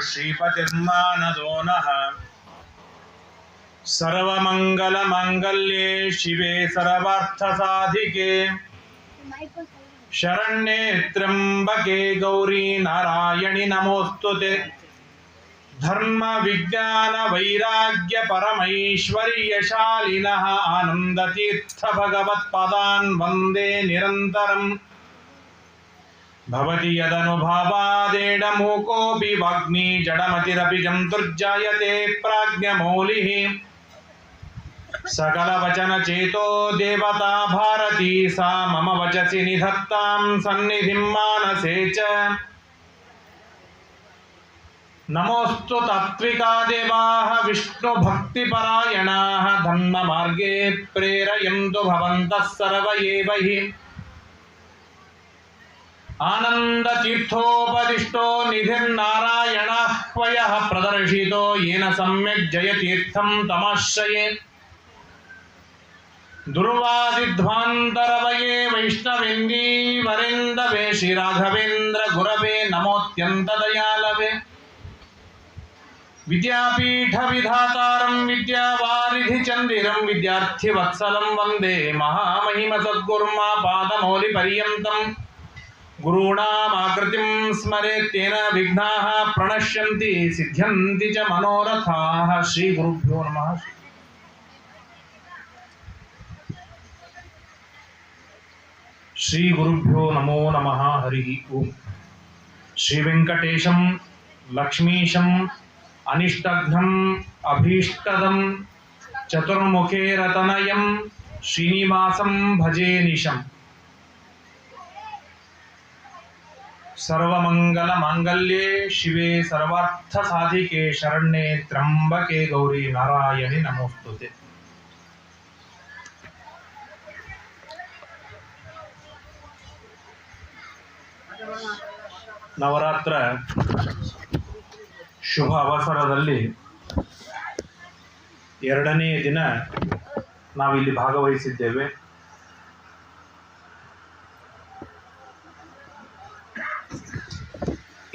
श्रीपतिर्मानदो नः सर्वमङ्गलमाङ्गल्ये शिवे सर्वार्थसाधिके शरण्ये त्र्यम्बके गौरी नारायणि नमोस्तुते। धर्म विज्ञान वैराग्य परमैश्वर्यशालिनः आनन्दतीर्थ भगवत्पदान् वन्दे निरन्तरम्। भवति यदनुभावादेडमूकोऽपि वाग्मी जडमतिरपि जन्तुर्जायते प्राज्ञमौलिः। सकलवचनचेतो देवता भारती सा मम वचसि निधत्तां सन्निधिं मानसे च। नमोऽस्तु तात्विका देवाः विष्णुभक्तिपरायणाः धर्ममार्गे प्रेरयन्तु भवन्तः सर्व एव हि। आनन्दतीर्थोपदिष्टो निधिर्नारायणः ह्वयः प्रदर्शितो येन सम्यक् जयतीर्थं तमाश्रये। दुर्वादिध्वान्तरवये वैष्णवेन्दीवरेन्दवे श्रीराघवेन्द्र गुरवे नमोऽत्यन्तदयालवे। विद्यापीठ विधातारं विद्यावारिधिचन्दिरं विद्यार्थिवत्सलं वन्दे महामहिमसद्गुरुमापादमौलिपर्यन्तं। गुरूणामाकृतिं स्मरेत्तेन विघ्नाः प्रणश्यन्ति सिद्ध्यन्ति च मनोरथाः। श्रीगुरुभ्यो नमः। श्रीगुरुभ्यो नमो नमः। हरिः ओम्। श्रीवेङ्कटेशं लक्ष्मीशं अनिष्टघ्नं अभीष्टदं चतुर्मुखे रतनयं श्रीनिवासं भजे निशम्। सर्वमङ्गलमाङ्गल्ये शिवे सर्वार्थसाधिके शरण्ये त्र्यम्बके गौरी नारायणि नमोस्तुते। ನವರಾತ್ರ ಶುಭ ಅವಸರದಲ್ಲಿ ಎರಡನೇ ದಿನ ನಾವಿಲ್ಲಿ ಭಾಗವಹಿಸಿದ್ದೇವೆ.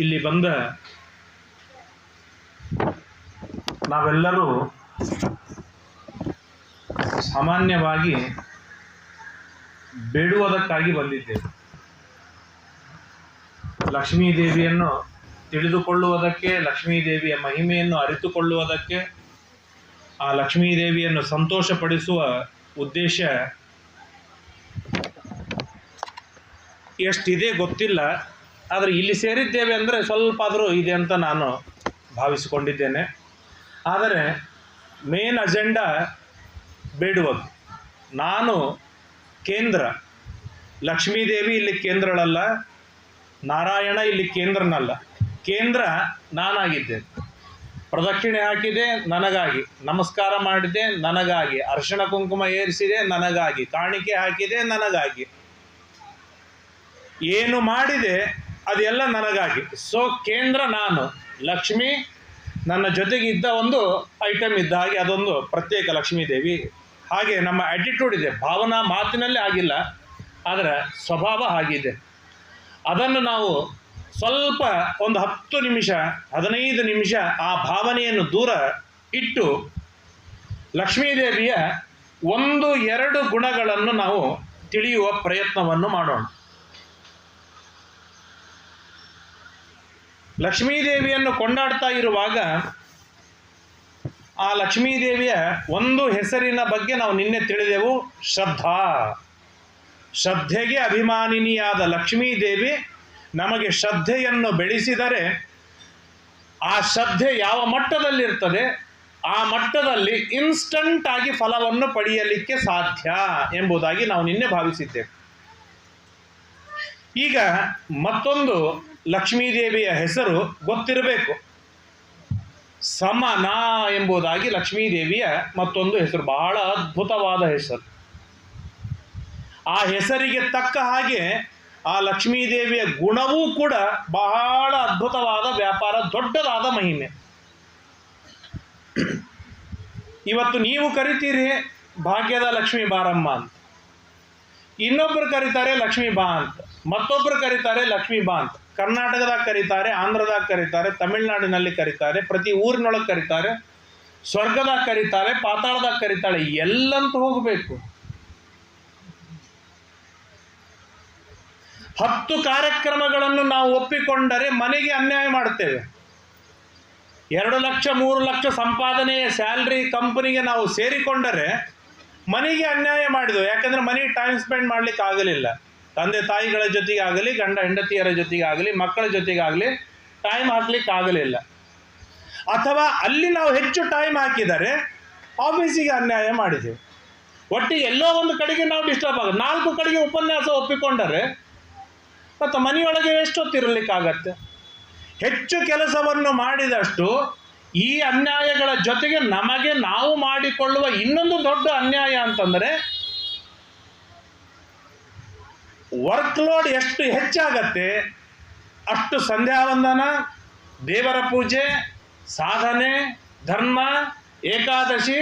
ಇಲ್ಲಿ ಬಂದ ನಾವೆಲ್ಲರೂ ಸಾಮಾನ್ಯವಾಗಿ ಬೇಡುವುದಕ್ಕಾಗಿ ಬಂದಿದ್ದೇವೆ. ಲಕ್ಷ್ಮೀದೇವಿಯನ್ನು ತಿಳಿದುಕೊಳ್ಳುವುದಕ್ಕೆ, ಲಕ್ಷ್ಮೀದೇವಿಯ ಮಹಿಮೆಯನ್ನು ಅರಿತುಕೊಳ್ಳುವುದಕ್ಕೆ, ಆ ಲಕ್ಷ್ಮೀದೇವಿಯನ್ನು ಸಂತೋಷಪಡಿಸುವ ಉದ್ದೇಶ ಎಷ್ಟಿದೆ ಗೊತ್ತಿಲ್ಲ. ಆದರೆ ಇಲ್ಲಿ ಸೇರಿದ್ದೇವೆ ಅಂದರೆ ಸ್ವಲ್ಪ ಆದರೂ ಇದೆ ಅಂತ ನಾನು ಭಾವಿಸಿಕೊಂಡಿದ್ದೇನೆ. ಆದರೆ ಮೇನ್ ಅಜೆಂಡಾ ಬೇಡುವುದು. ನಾನು ಕೇಂದ್ರ, ಲಕ್ಷ್ಮೀದೇವಿ ಇಲ್ಲಿ ಕೇಂದ್ರಳಲ್ಲ, ನಾರಾಯಣ ಇಲ್ಲಿ ಕೇಂದ್ರನಲ್ಲ. ಕೇಂದ್ರ ನಾನಾಗಿದ್ದೇನೆ. ಪ್ರದಕ್ಷಿಣೆ ಹಾಕಿದೆ ನನಗಾಗಿ, ನಮಸ್ಕಾರ ಮಾಡಿದೆ ನನಗಾಗಿ, ಅರಿಶಿಣ ಕುಂಕುಮ ಏರಿಸಿದೆ ನನಗಾಗಿ, ಕಾಣಿಕೆ ಹಾಕಿದೆ ನನಗಾಗಿ, ಏನು ಮಾಡಿದೆ ಅದೆಲ್ಲ ನನಗಾಗಿ. ಸೊ ಕೇಂದ್ರ ನಾನು, ಲಕ್ಷ್ಮಿ ನನ್ನ ಜೊತೆಗಿದ್ದ ಒಂದು ಐಟಮ್ ಇದ್ದ ಹಾಗೆ, ಅದೊಂದು ಪ್ರತ್ಯೇಕ ಲಕ್ಷ್ಮೀದೇವಿ. ಹಾಗೆ ನಮ್ಮ ಆ್ಯಟಿಟ್ಯೂಡ್ ಇದೆ, ಭಾವನಾ ಮಾತಿನಲ್ಲಿ ಆಗಿಲ್ಲ, ಆದರೆ ಸ್ವಭಾವ ಆಗಿದೆ. ಅದನ್ನು ನಾವು ಸ್ವಲ್ಪ ಒಂದು 10 ನಿಮಿಷ 15 ನಿಮಿಷ ಆ ಭಾವನೆಯನ್ನು ದೂರ ಇಟ್ಟು ಲಕ್ಷ್ಮೀದೇವಿಯ 1-2 ಗುಣಗಳನ್ನು ನಾವು ತಿಳಿಯುವ ಪ್ರಯತ್ನವನ್ನು ಮಾಡೋಣ. ಲಕ್ಷ್ಮೀದೇವಿಯನ್ನು ಕೊಂಡಾಡ್ತಾ ಇರುವಾಗ ಆ ಲಕ್ಷ್ಮೀದೇವಿಯ ಒಂದು ಹೆಸರಿನ ಬಗ್ಗೆ ನಾವು ನಿನ್ನೆ ತಿಳಿದೆವು, ಶ್ರದ್ಧಾ. ಶ್ರದ್ಧೆಗೆ ಅಭಿಮಾನಿನಿಯಾದ ಲಕ್ಷ್ಮೀದೇವಿ ನಮಗೆ ಶ್ರದ್ಧೆಯನ್ನು ಬೆಳೆಸಿದರೆ ಆ ಶ್ರದ್ಧೆ ಯಾವ ಮಟ್ಟದಲ್ಲಿರ್ತದೆ ಆ ಮಟ್ಟದಲ್ಲಿ ಇನ್ಸ್ಟಂಟ್ ಆಗಿ ಫಲವನ್ನು ಪಡೆಯಲಿಕ್ಕೆ ಸಾಧ್ಯ ಎಂಬುದಾಗಿ ನಾವು ನಿನ್ನೆ ಭಾವಿಸಿದ್ದೇವೆ. ಈಗ ಮತ್ತೊಂದು ಲಕ್ಷ್ಮೀದೇವಿಯ ಹೆಸರು ಗೊತ್ತಿರಬೇಕು, ಸಮನಾ ಎಂಬುದಾಗಿ ಲಕ್ಷ್ಮೀದೇವಿಯ ಮತ್ತೊಂದು ಹೆಸರು, ಬಹಳ ಅದ್ಭುತವಾದ ಹೆಸರು. ಆ ಹೆಸರಿಗೆ ತಕ್ಕ ಹಾಗೆ ಆ ಲಕ್ಷ್ಮೀದೇವಿಯ ಗುಣವೂ ಕೂಡ ಬಹಳ ಅದ್ಭುತವಾದ ವ್ಯಾಪಾರ, ದೊಡ್ಡದಾದ ಮಹಿಮೆ. ಇವತ್ತು ನೀವು ಕರಿತೀರಿ ಭಾಗ್ಯದ ಲಕ್ಷ್ಮೀ ಬಾರಮ್ಮ ಅಂತ, ಇನ್ನೊಬ್ಬರು ಕರೀತಾರೆ ಲಕ್ಷ್ಮೀ ಬಾ ಅಂತ, ಮತ್ತೊಬ್ಬರು ಕರೀತಾರೆ ಲಕ್ಷ್ಮೀ ಬಾ ಅಂತ. ಕರ್ನಾಟಕದಾಗ ಕರೀತಾರೆ, ಆಂಧ್ರದಾಗ ಕರೀತಾರೆ, ತಮಿಳ್ನಾಡಿನಲ್ಲಿ ಕರೀತಾರೆ, ಪ್ರತಿ ಊರಿನೊಳಗೆ ಕರೀತಾರೆ, ಸ್ವರ್ಗದಾಗ ಕರೀತಾರೆ, ಪಾತಾಳದಾಗ ಕರೀತಾಳೆ, ಎಲ್ಲಂತೂ ಹೋಗಬೇಕು. 10 ಕಾರ್ಯಕ್ರಮಗಳನ್ನು ನಾವು ಒಪ್ಪಿಕೊಂಡರೆ ಮನೆಗೆ ಅನ್ಯಾಯ ಮಾಡುತ್ತೇವೆ. 2 ಲಕ್ಷ 3 ಲಕ್ಷ ಸಂಪಾದನೆಯ ಸ್ಯಾಲ್ರಿ ಕಂಪನಿಗೆ ನಾವು ಸೇರಿಕೊಂಡರೆ ಮನೆಗೆ ಅನ್ಯಾಯ ಮಾಡಿದೆವು. ಯಾಕಂದರೆ ಮನೆಗೆ ಟೈಮ್ ಸ್ಪೆಂಡ್ ಮಾಡಲಿಕ್ಕೆ ಆಗಲಿಲ್ಲ. ತಂದೆ ತಾಯಿಗಳ ಜೊತೆಗೆ ಆಗಲಿ, ಗಂಡ ಹೆಂಡತಿಯರ ಜೊತೆಗೆ ಆಗಲಿ, ಮಕ್ಕಳ ಜೊತೆಗಾಗಲಿ ಟೈಮ್ ಹಾಕ್ಲಿಕ್ಕೆ ಆಗಲಿಲ್ಲ. ಅಥವಾ ಅಲ್ಲಿ ನಾವು ಹೆಚ್ಚು ಟೈಮ್ ಹಾಕಿದರೆ ಆಫೀಸಿಗೆ ಅನ್ಯಾಯ ಮಾಡಿದೆವು. ಒಟ್ಟಿಗೆ ಎಲ್ಲೋ ಒಂದು ಕಡೆಗೆ ನಾವು ಡಿಸ್ಟರ್ಬ್ ಆಗೋದು. 4 ಕಡೆಗೆ ಉಪನ್ಯಾಸ ಒಪ್ಪಿಕೊಂಡರೆ ಮತ್ತು ಮನೆಯೊಳಗೆ ಎಷ್ಟೊತ್ತಿರಲಿಕ್ಕಾಗತ್ತೆ? ಹೆಚ್ಚು ಕೆಲಸವನ್ನು ಮಾಡಿದಷ್ಟು ಈ ಅನ್ಯಾಯಗಳ ಜೊತೆಗೆ ನಮಗೆ ನಾವು ಮಾಡಿಕೊಳ್ಳುವ ಇನ್ನೊಂದು ದೊಡ್ಡ ಅನ್ಯಾಯ ಅಂತಂದರೆ, ವರ್ಕ್ ಲೋಡ್ ಎಷ್ಟು ಹೆಚ್ಚಾಗತ್ತೆ ಅಷ್ಟು ಸಂಧ್ಯಾವಂದನ, ದೇವರ ಪೂಜೆ, ಸಾಧನೆ, ಧರ್ಮ, ಏಕಾದಶಿ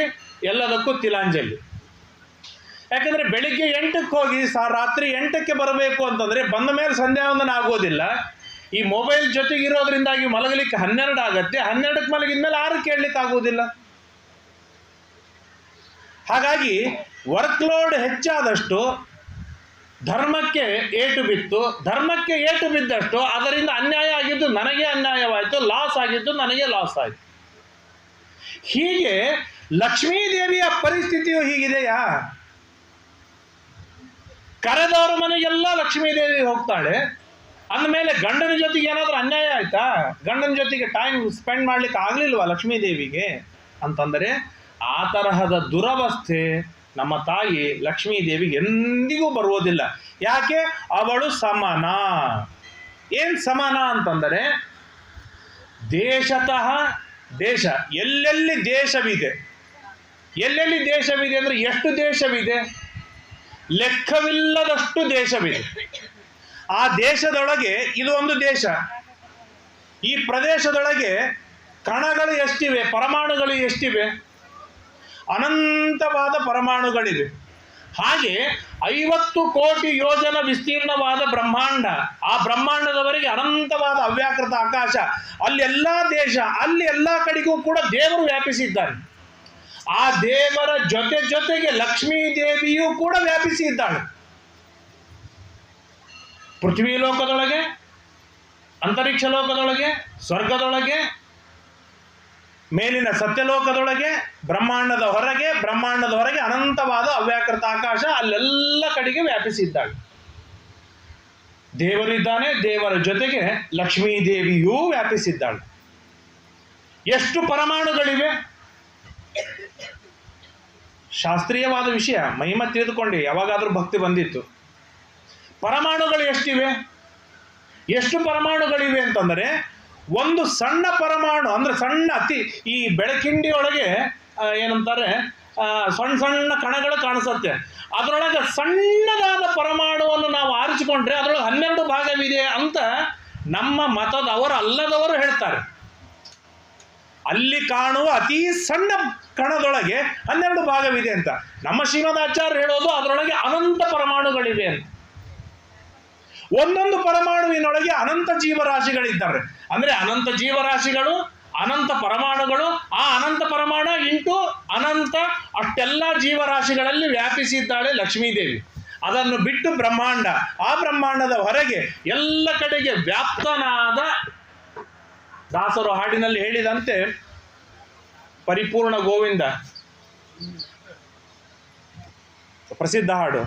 ಎಲ್ಲದಕ್ಕೂ ತಿಲಾಂಜಲಿ. ಯಾಕಂದರೆ ಬೆಳಿಗ್ಗೆ 8ಕ್ಕೆ ಹೋಗಿ ರಾತ್ರಿ 8ಕ್ಕೆ ಬರಬೇಕು ಅಂತಂದರೆ ಬಂದ ಮೇಲೆ ಸಂಧ್ಯಾವಂದನ ಆಗೋದಿಲ್ಲ. ಈ ಮೊಬೈಲ್ ಜೊತೆಗಿರೋದ್ರಿಂದಾಗಿ ಮಲಗಲಿಕ್ಕೆ 12 ಆಗತ್ತೆ. 12ಕ್ಕೆ ಮಲಗಿದ ಮೇಲೆ 6ಕ್ಕೆ ಕೇಳಲಿಕ್ಕೆ ಆಗೋದಿಲ್ಲ. ಹಾಗಾಗಿ ವರ್ಕ್ ಲೋಡ್ ಹೆಚ್ಚಾದಷ್ಟು ಧರ್ಮಕ್ಕೆ ಏಟು ಬಿತ್ತು. ಧರ್ಮಕ್ಕೆ ಏಟು ಬಿದ್ದಷ್ಟು ಅದರಿಂದ ಅನ್ಯಾಯ ಆಗಿದ್ದು ನನಗೆ ಅನ್ಯಾಯವಾಯಿತು, ಲಾಸ್ ಆಗಿದ್ದು ನನಗೆ ಲಾಸ್ ಆಯಿತು. ಹೀಗೆ ಲಕ್ಷ್ಮೀದೇವಿಯ ಪರಿಸ್ಥಿತಿಯು ಹೀಗಿದೆಯಾ? ಕರೆದವರ ಮನೆಗೆಲ್ಲ ಲಕ್ಷ್ಮೀದೇವಿ ಹೋಗ್ತಾಳೆ. ಅಂದಮೇಲೆ ಗಂಡನ ಜೊತೆಗೆ ಏನಾದರೂ ಅನ್ಯಾಯ ಆಯ್ತಾ? ಗಂಡನ ಜೊತೆಗೆ ಟೈಮ್ ಸ್ಪೆಂಡ್ ಮಾಡಲಿಕ್ಕೆ ಆಗಲಿಲ್ವಾ ಲಕ್ಷ್ಮೀದೇವಿಗೆ ಅಂತಂದರೆ, ಆ ತರಹದ ದುರವಸ್ಥೆ ನಮ್ಮ ತಾಯಿ ಲಕ್ಷ್ಮೀದೇವಿಗೆ ಎಂದಿಗೂ ಬರುವುದಿಲ್ಲ. ಯಾಕೆ? ಅವಳು ಸಮಾನ. ಏನು ಸಮಾನ ಅಂತಂದರೆ, ದೇಶತಃ ದೇಶ, ಎಲ್ಲೆಲ್ಲಿ ದೇಶವಿದೆ, ಎಲ್ಲೆಲ್ಲಿ ದೇಶವಿದೆ ಅಂದರೆ ಎಷ್ಟು ದೇಶವಿದೆ? ಲೆಕ್ಕವಿಲ್ಲದಷ್ಟು ದೇಶವಿದೆ. ಆ ದೇಶದೊಳಗೆ ಇದು ಒಂದು ದೇಶ. ಈ ಪ್ರದೇಶದೊಳಗೆ ಕಣಗಳು ಎಷ್ಟಿವೆ, ಪರಮಾಣುಗಳು ಎಷ್ಟಿವೆ? ಅನಂತವಾದ ಪರಮಾಣುಗಳಿವೆ. ಹಾಗೆ 50 ಕೋಟಿ ಯೋಜನ ವಿಸ್ತೀರ್ಣವಾದ ಬ್ರಹ್ಮಾಂಡ, ಆ ಬ್ರಹ್ಮಾಂಡದವರೆಗೆ ಅನಂತವಾದ ಅವ್ಯಾಕೃತ ಆಕಾಶ, ಅಲ್ಲಿ ಎಲ್ಲ ದೇಶ, ಅಲ್ಲಿ ಎಲ್ಲ ಕಡೆಗೂ ಕೂಡ ದೇವರು ವ್ಯಾಪಿಸಿದ್ದಾನೆ. ಆ ದೇವರ ಜೊತೆಗೆ ಲಕ್ಷ್ಮೀ ದೇವಿಯೂ ಕೂಡ ವ್ಯಾಪಿಸಿ ಇದ್ದಾಳೆ. ಪೃಥ್ವಿ ಲೋಕದೊಳಗೆ, ಅಂತರಿಕ್ಷ ಲೋಕದೊಳಗೆ, ಸ್ವರ್ಗದೊಳಗೆ, ಮೇಲಿನ ಸತ್ಯಲೋಕದೊಳಗೆ, ಬ್ರಹ್ಮಾಂಡದ ಹೊರಗೆ ಅನಂತವಾದ ಅವ್ಯಾಕೃತ ಆಕಾಶ, ಅಲ್ಲೆಲ್ಲ ಕಡೆಗೆ ವ್ಯಾಪಿಸಿದ್ದಾಳೆ. ದೇವರಿದ್ದಾನೆ, ದೇವರ ಜೊತೆಗೆ ಲಕ್ಷ್ಮೀ ದೇವಿಯೂ ವ್ಯಾಪಿಸಿದ್ದಾಳೆ. ಎಷ್ಟು ಪರಮಾಣುಗಳಿವೆ? ಶಾಸ್ತ್ರೀಯವಾದ ವಿಷಯ, ಮಹಿಮ ತಿಳಿದುಕೊಂಡು ಯಾವಾಗಾದರೂ ಭಕ್ತಿ ಬಂದಿತ್ತು. ಪರಮಾಣುಗಳು ಎಷ್ಟಿವೆ? ಎಷ್ಟು ಪರಮಾಣುಗಳಿವೆ ಅಂತಂದರೆ, ಒಂದು ಸಣ್ಣ ಪರಮಾಣು ಅಂದರೆ ಸಣ್ಣ ಈ ಬೆಳಕಿಂಡಿಯೊಳಗೆ ಏನಂತಾರೆ, ಸಣ್ಣ ಕಣಗಳು ಕಾಣಿಸುತ್ತೆ. ಅದರೊಳಗೆ ಸಣ್ಣದಾದ ಪರಮಾಣುವನ್ನು ನಾವು ಆರಿಸಿಕೊಂಡ್ರೆ ಅದರೊಳಗೆ 12 ಭಾಗವಿದೆ ಅಂತ ನಮ್ಮ ಮತದವರು ಅಲ್ಲದವರು ಹೇಳ್ತಾರೆ. ಅಲ್ಲಿ ಕಾಣುವ ಅತಿ ಸಣ್ಣ ಕಣದೊಳಗೆ 12 ಭಾಗವಿದೆ ಅಂತ. ನಮ್ಮ ಶ್ರೀಮದಾಚಾರ್ಯ ಹೇಳೋದು ಅದರೊಳಗೆ ಅನಂತ ಪರಮಾಣುಗಳಿವೆ ಅಂತ. ಒಂದೊಂದು ಪರಮಾಣುವಿನೊಳಗೆ ಅನಂತ ಜೀವರಾಶಿಗಳಿದ್ದಾರೆ. ಅಂದರೆ ಅನಂತ ಜೀವರಾಶಿಗಳು, ಅನಂತ ಪರಮಾಣುಗಳು, ಆ ಅನಂತ ಪರಮಾಣು ಇಂಟು ಅನಂತ, ಅಷ್ಟೆಲ್ಲ ಜೀವರಾಶಿಗಳಲ್ಲಿ ವ್ಯಾಪಿಸಿದ್ದಾಳೆ ಲಕ್ಷ್ಮೀದೇವಿ. ಅದನ್ನು ಬಿಟ್ಟು ಬ್ರಹ್ಮಾಂಡ, ಆ ಬ್ರಹ್ಮಾಂಡದ ಹೊರಗೆ ಎಲ್ಲ ಕಡೆಗೆ ವ್ಯಾಪ್ತನಾದ, ದಾಸರು ಹಾಡಿನಲ್ಲಿ ಹೇಳಿದಂತೆ, ಪರಿಪೂರ್ಣ ಗೋವಿಂದ ಪ್ರಸಿದ್ಧ ಹಾಡು,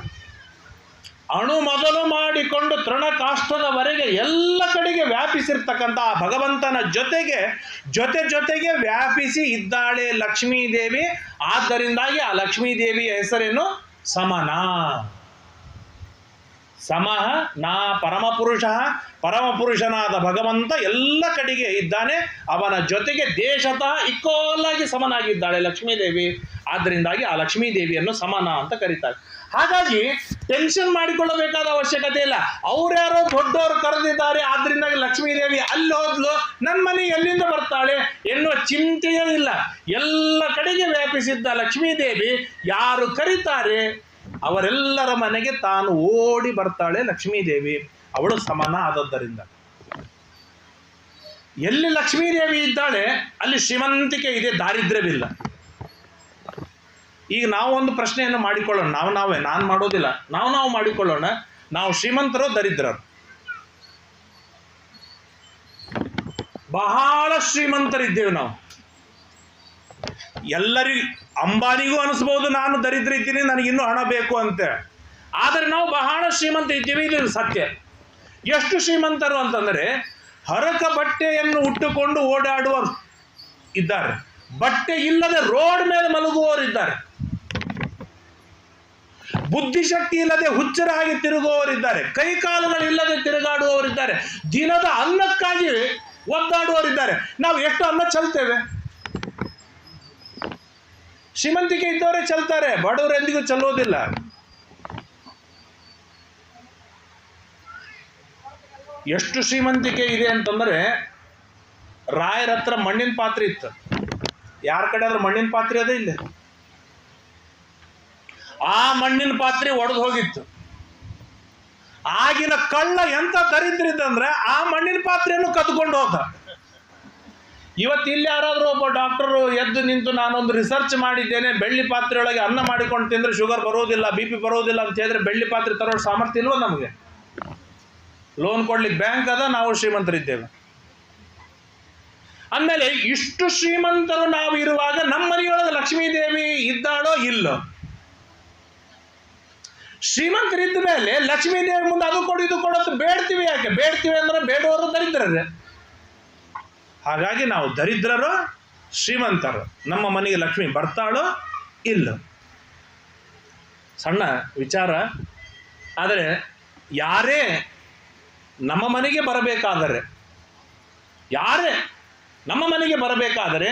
ಅಣು ಮೊದಲು ಮಾಡಿಕೊಂಡು ತೃಣಕಾಷ್ಠದವರೆಗೆ ಎಲ್ಲ ಕಡೆಗೆ ವ್ಯಾಪಿಸಿರ್ತಕ್ಕಂಥ ಆ ಭಗವಂತನ ಜೊತೆಗೆ ವ್ಯಾಪಿಸಿ ಇದ್ದಾಳೆ ಲಕ್ಷ್ಮೀದೇವಿ. ಆದ್ದರಿಂದಾಗಿ ಆ ಲಕ್ಷ್ಮೀದೇವಿಯ ಹೆಸರೇನು? ಸಮನ. ಸಮಃ ನಾ ಪರಮಪುರುಷ, ಪರಮಪುರುಷನಾದ ಭಗವಂತ ಎಲ್ಲ ಕಡೆಗೆ ಇದ್ದಾನೆ. ಅವನ ಜೊತೆಗೆ ದೇಶತಃ ಇಕ್ಕೋಲಾಗಿ ಸಮನಾಗಿದ್ದಾಳೆ ಲಕ್ಷ್ಮೀದೇವಿ. ಆದ್ದರಿಂದಾಗಿ ಆ ಲಕ್ಷ್ಮೀದೇವಿಯನ್ನು ಸಮನ ಅಂತ ಕರೀತಾರೆ. ಹಾಗಾಗಿ ಟೆನ್ಷನ್ ಮಾಡಿಕೊಳ್ಳಬೇಕಾದ ಅವಶ್ಯಕತೆ ಇಲ್ಲ. ಅವ್ರ್ಯಾರೋ ದೊಡ್ಡವರು ಕರೆದಿದ್ದಾರೆ, ಆದ್ರಿಂದಾಗಿ ಲಕ್ಷ್ಮೀದೇವಿ ಅಲ್ಲಿ ಹೋದ್ಲು, ನನ್ನ ಮನೆ ಎಲ್ಲಿಂದ ಬರ್ತಾಳೆ ಎನ್ನುವ ಚಿಂತೆಯೇ ಇಲ್ಲ. ಎಲ್ಲ ಕಡೆಗೆ ವ್ಯಾಪಿಸಿದ್ದ ಲಕ್ಷ್ಮೀದೇವಿ ಯಾರು ಕರೀತಾರೆ ಅವರೆಲ್ಲರ ಮನೆಗೆ ತಾನು ಓಡಿ ಬರ್ತಾಳೆ ಲಕ್ಷ್ಮೀದೇವಿ. ಅವಳು ಸಮನ ಆದದ್ದರಿಂದ. ಎಲ್ಲಿ ಲಕ್ಷ್ಮೀದೇವಿ ಇದ್ದಾಳೆ ಅಲ್ಲಿ ಶ್ರೀಮಂತಿಕೆ ಇದೆ, ದಾರಿದ್ರ್ಯವಿಲ್ಲ. ಈಗ ನಾವು ಒಂದು ಪ್ರಶ್ನೆಯನ್ನು ಮಾಡಿಕೊಳ್ಳೋಣ, ನಾನು ಮಾಡೋದಿಲ್ಲ, ನಾವು ಮಾಡಿಕೊಳ್ಳೋಣ. ನಾವು ಶ್ರೀಮಂತರೋ ದರಿದ್ರರು? ಬಹಳ ಶ್ರೀಮಂತರಿದ್ದೇವೆ ನಾವು. ಎಲ್ಲರಿಗೂ, ಅಂಬಾನಿಗೂ ಅನಿಸ್ಬೋದು ನಾನು ದರಿದ್ರ ಇದ್ದೀನಿ, ನನಗಿನ್ನೂ ಹಣ ಬೇಕು ಅಂತ. ಆದರೆ ನಾವು ಬಹಳ ಶ್ರೀಮಂತ ಇದ್ದೀವಿ, ಇದು ಸತ್ಯ. ಎಷ್ಟು ಶ್ರೀಮಂತರು ಅಂತಂದರೆ, ಹರಕ ಬಟ್ಟೆಯನ್ನು ಉಟ್ಟುಕೊಂಡು ಓಡಾಡುವರು ಇದ್ದಾರೆ, ಬಟ್ಟೆ ಇಲ್ಲದೆ ರೋಡ್ ಮೇಲೆ ಮಲಗುವವರಿದ್ದಾರೆ, ಬುದ್ಧಿಶಕ್ತಿ ಇಲ್ಲದೆ ಹುಚ್ಚರ ಹಾಗೆ ತಿರುಗುವವರಿದ್ದಾರೆ, ಕೈಕಾಲುಗಳಿಲ್ಲದೆ ತಿರುಗಾಡುವವರಿದ್ದಾರೆ, ದಿನದ ಅನ್ನಕ್ಕಾಗಿ ಒದ್ದಾಡುವವರಿದ್ದಾರೆ. ನಾವು ಎಷ್ಟು ಅನ್ನ ಚೆಲ್ತೇವೆ? ಶ್ರೀಮಂತಿಕೆ ಇದ್ದವರೇ ಚೆಲ್ತಾರೆ, ಬಡವರು ಎಂದಿಗೂ ಚೆಲ್ಲೋದಿಲ್ಲ. ಎಷ್ಟು ಶ್ರೀಮಂತಿಕೆ ಇದೆ ಅಂತಂದರೆ, ರಾಯರ ಹತ್ರ ಮಣ್ಣಿನ ಪಾತ್ರೆ ಇತ್ತು. ಯಾರ ಕಡೆ ಆದ್ರೆ ಮಣ್ಣಿನ ಪಾತ್ರೆ ಅದೇ ಇಲ್ಲ, ಆ ಮಣ್ಣಿನ ಪಾತ್ರೆ ಒಡೆದು ಹೋಗಿತ್ತು. ಆಗಿನ ಕಳ್ಳ ಎಂತ ದರಿದ್ರ ಇದ್ದಂದ್ರೆ ಆ ಮಣ್ಣಿನ ಪಾತ್ರೆಯನ್ನು ಕದ್ಕೊಂಡು ಹೋದ. ಇವತ್ತು ಇಲ್ಲಿ ಯಾರಾದರೂ ಒಬ್ಬ ಡಾಕ್ಟರು ಎದ್ದು ನಿಂತು ನಾನೊಂದು ರಿಸರ್ಚ್ ಮಾಡಿದ್ದೇನೆ, ಬೆಳ್ಳಿ ಪಾತ್ರೆಯೊಳಗೆ ಅನ್ನ ಮಾಡಿಕೊಂಡು ತಿಂದರೆ ಶುಗರ್ ಬರೋದಿಲ್ಲ, BP ಬರೋದಿಲ್ಲ ಅಂತ ಹೇಳಿದ್ರೆ ಬೆಳ್ಳಿ ಪಾತ್ರೆ ತರೋ ಸಾಮರ್ಥ್ಯ ಇಲ್ವ ನಮಗೆ? ಲೋನ್ ಕೊಡ್ಲಿಕ್ಕೆ ಬ್ಯಾಂಕ್ ಅದ, ನಾವು ಶ್ರೀಮಂತರಿದ್ದೇವೆ. ಅಂದಮೇಲೆ ಇಷ್ಟು ಶ್ರೀಮಂತರು ನಾವು ಇರುವಾಗ ನಮ್ಮ ಮನೆಯೊಳಗೆ ಲಕ್ಷ್ಮೀದೇವಿ ಇದ್ದಾಳೋ ಇಲ್ಲೋ? ಶ್ರೀಮಂತರಿದ್ದ ಮೇಲೆ ಲಕ್ಷ್ಮೀದೇವಿ ಮುಂದೆ ಅದು ಕೊಡು ಇದು ಕೊಡೋದು ಬೇಡ್ತೀವಿ. ಯಾಕೆ ಬೇಡ್ತೀವಿ ಅಂದ್ರೆ ಬೇಡುವರು ದರಿದ್ರರೇ. ಹಾಗಾಗಿ ನಾವು ದರಿದ್ರರು ಶ್ರೀಮಂತರು, ನಮ್ಮ ಮನೆಗೆ ಲಕ್ಷ್ಮಿ ಬರ್ತಾಳೋ ಇಲ್ಲ? ಸಣ್ಣ ವಿಚಾರ, ಆದರೆ ಯಾರೇ ನಮ್ಮ ಮನೆಗೆ ಬರಬೇಕಾದರೆ,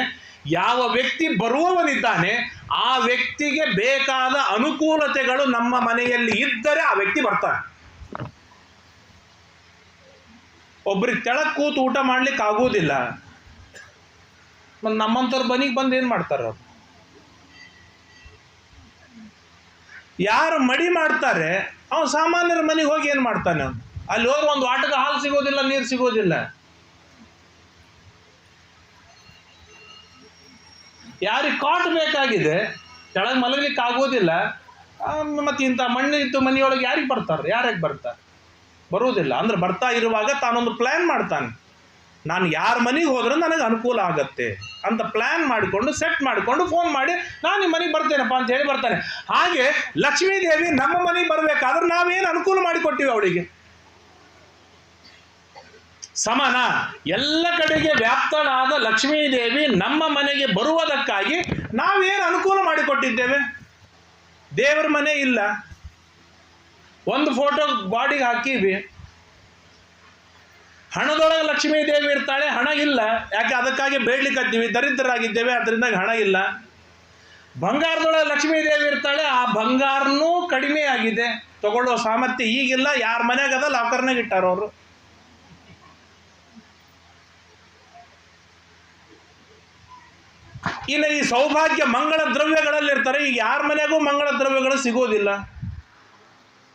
ಯಾವ ವ್ಯಕ್ತಿ ಬರುವವನಿದ್ದಾನೆ ಆ ವ್ಯಕ್ತಿಗೆ ಬೇಕಾದ ಅನುಕೂಲತೆಗಳು ನಮ್ಮ ಮನೆಯಲ್ಲಿ ಇದ್ದರೆ ಆ ವ್ಯಕ್ತಿ ಬರ್ತಾನೆ. ಒಬ್ರಿಗೆ ತೆಳಗ್ ಕೂತು ಊಟ ಮಾಡ್ಲಿಕ್ಕೆ ಆಗೋದಿಲ್ಲ, ನಮ್ಮಂಥವ್ರ ಮನೆಗೆ ಬಂದು ಏನು ಮಾಡ್ತಾರೆ ಅವ್ರು? ಯಾರು ಮಡಿ ಮಾಡ್ತಾರೆ ಅವನು ಸಾಮಾನ್ಯರ ಮನೆಗೆ ಹೋಗಿ ಏನು ಮಾಡ್ತಾನೆ? ಅವನು ಅಲ್ಲಿ ಹೋದ್ರೆ ಒಂದು ವಾಟಕ್ಕೆ ಹಾಲು ಸಿಗೋದಿಲ್ಲ, ನೀರು ಸಿಗೋದಿಲ್ಲ. ಯಾರಿಗೆ ಕಾಟ್ ಬೇಕಾಗಿದೆ, ಕೆಳಗೆ ಮಲಗಲಿಕ್ಕೆ ಆಗೋದಿಲ್ಲ, ಮತ್ತು ಇಂಥ ಮಣ್ಣು ಇತ್ತು ಮನೆಯೊಳಗೆ ಯಾರಿಗೆ ಬರ್ತಾರೆ? ಬರುವುದಿಲ್ಲ. ಅಂದ್ರೆ ಬರ್ತಾ ಇರುವಾಗ ತಾನೊಂದು ಪ್ಲ್ಯಾನ್ ಮಾಡ್ತಾನೆ, ನಾನು ಯಾರ ಮನೆಗೆ ಹೋದ್ರೆ ನನಗೆ ಅನುಕೂಲ ಆಗತ್ತೆ ಅಂತ ಪ್ಲ್ಯಾನ್ ಮಾಡಿಕೊಂಡು ಸೆಟ್ ಮಾಡಿಕೊಂಡು ಫೋನ್ ಮಾಡಿ ನಾನು ನಿಮ್ಮ ಮನೆಗೆ ಬರ್ತೇನಪ್ಪ ಅಂತ ಹೇಳಿ ಬರ್ತಾನೆ. ಹಾಗೆ ಲಕ್ಷ್ಮೀದೇವಿ ನಮ್ಮ ಮನೆಗೆ ಬರಬೇಕಾದ್ರೆ ನಾವೇನು ಅನುಕೂಲ ಮಾಡಿಕೊಟ್ಟಿವಿ ಅವಳಿಗೆ? ಸಮಾನ. ಎಲ್ಲ ಕಡೆಗೆ ವ್ಯಾಪ್ತಳಾದ ಲಕ್ಷ್ಮೀದೇವಿ ನಮ್ಮ ಮನೆಗೆ ಬರುವುದಕ್ಕಾಗಿ ನಾವೇನು ಅನುಕೂಲ ಮಾಡಿಕೊಟ್ಟಿದ್ದೇವೆ? ದೇವರ ಮನೆ ಇಲ್ಲ, ಒಂದು ಫೋಟೋ ಗಾಡಿಗೆ ಹಾಕೀವಿ. ಹಣದೊಳಗೆ ಲಕ್ಷ್ಮೀದೇವಿ ಇರ್ತಾಳೆ, ಹಣ ಇಲ್ಲ. ಯಾಕೆ? ಅದಕ್ಕಾಗಿ ಬೇಡ್ಲಿಕ್ಕತ್ತೀವಿ, ದರಿದ್ರರಾಗಿದ್ದೇವೆ, ಅದರಿಂದ ಹಣ ಇಲ್ಲ. ಬಂಗಾರದೊಳಗೆ ಲಕ್ಷ್ಮೀದೇವಿ ಇರ್ತಾಳೆ, ಆ ಬಂಗಾರನೂ ಕಡಿಮೆ ಆಗಿದೆ, ತಗೊಳ್ಳೋ ಸಾಮರ್ಥ್ಯ ಈಗಿಲ್ಲ. ಯಾರ ಮನೆಯಾಗದ ಲಾಕರ್ನಾಗ ಇಟ್ಟಾರ ಅವರು. ಇನ್ನು ಈ ಸೌಭಾಗ್ಯ ಮಂಗಳ ದ್ರವ್ಯಗಳಲ್ಲಿ ಇರ್ತಾರೆ. ಈಗ ಯಾರ ಮನೆಗೂ ಮಂಗಳ ದ್ರವ್ಯಗಳು ಸಿಗೋದಿಲ್ಲ.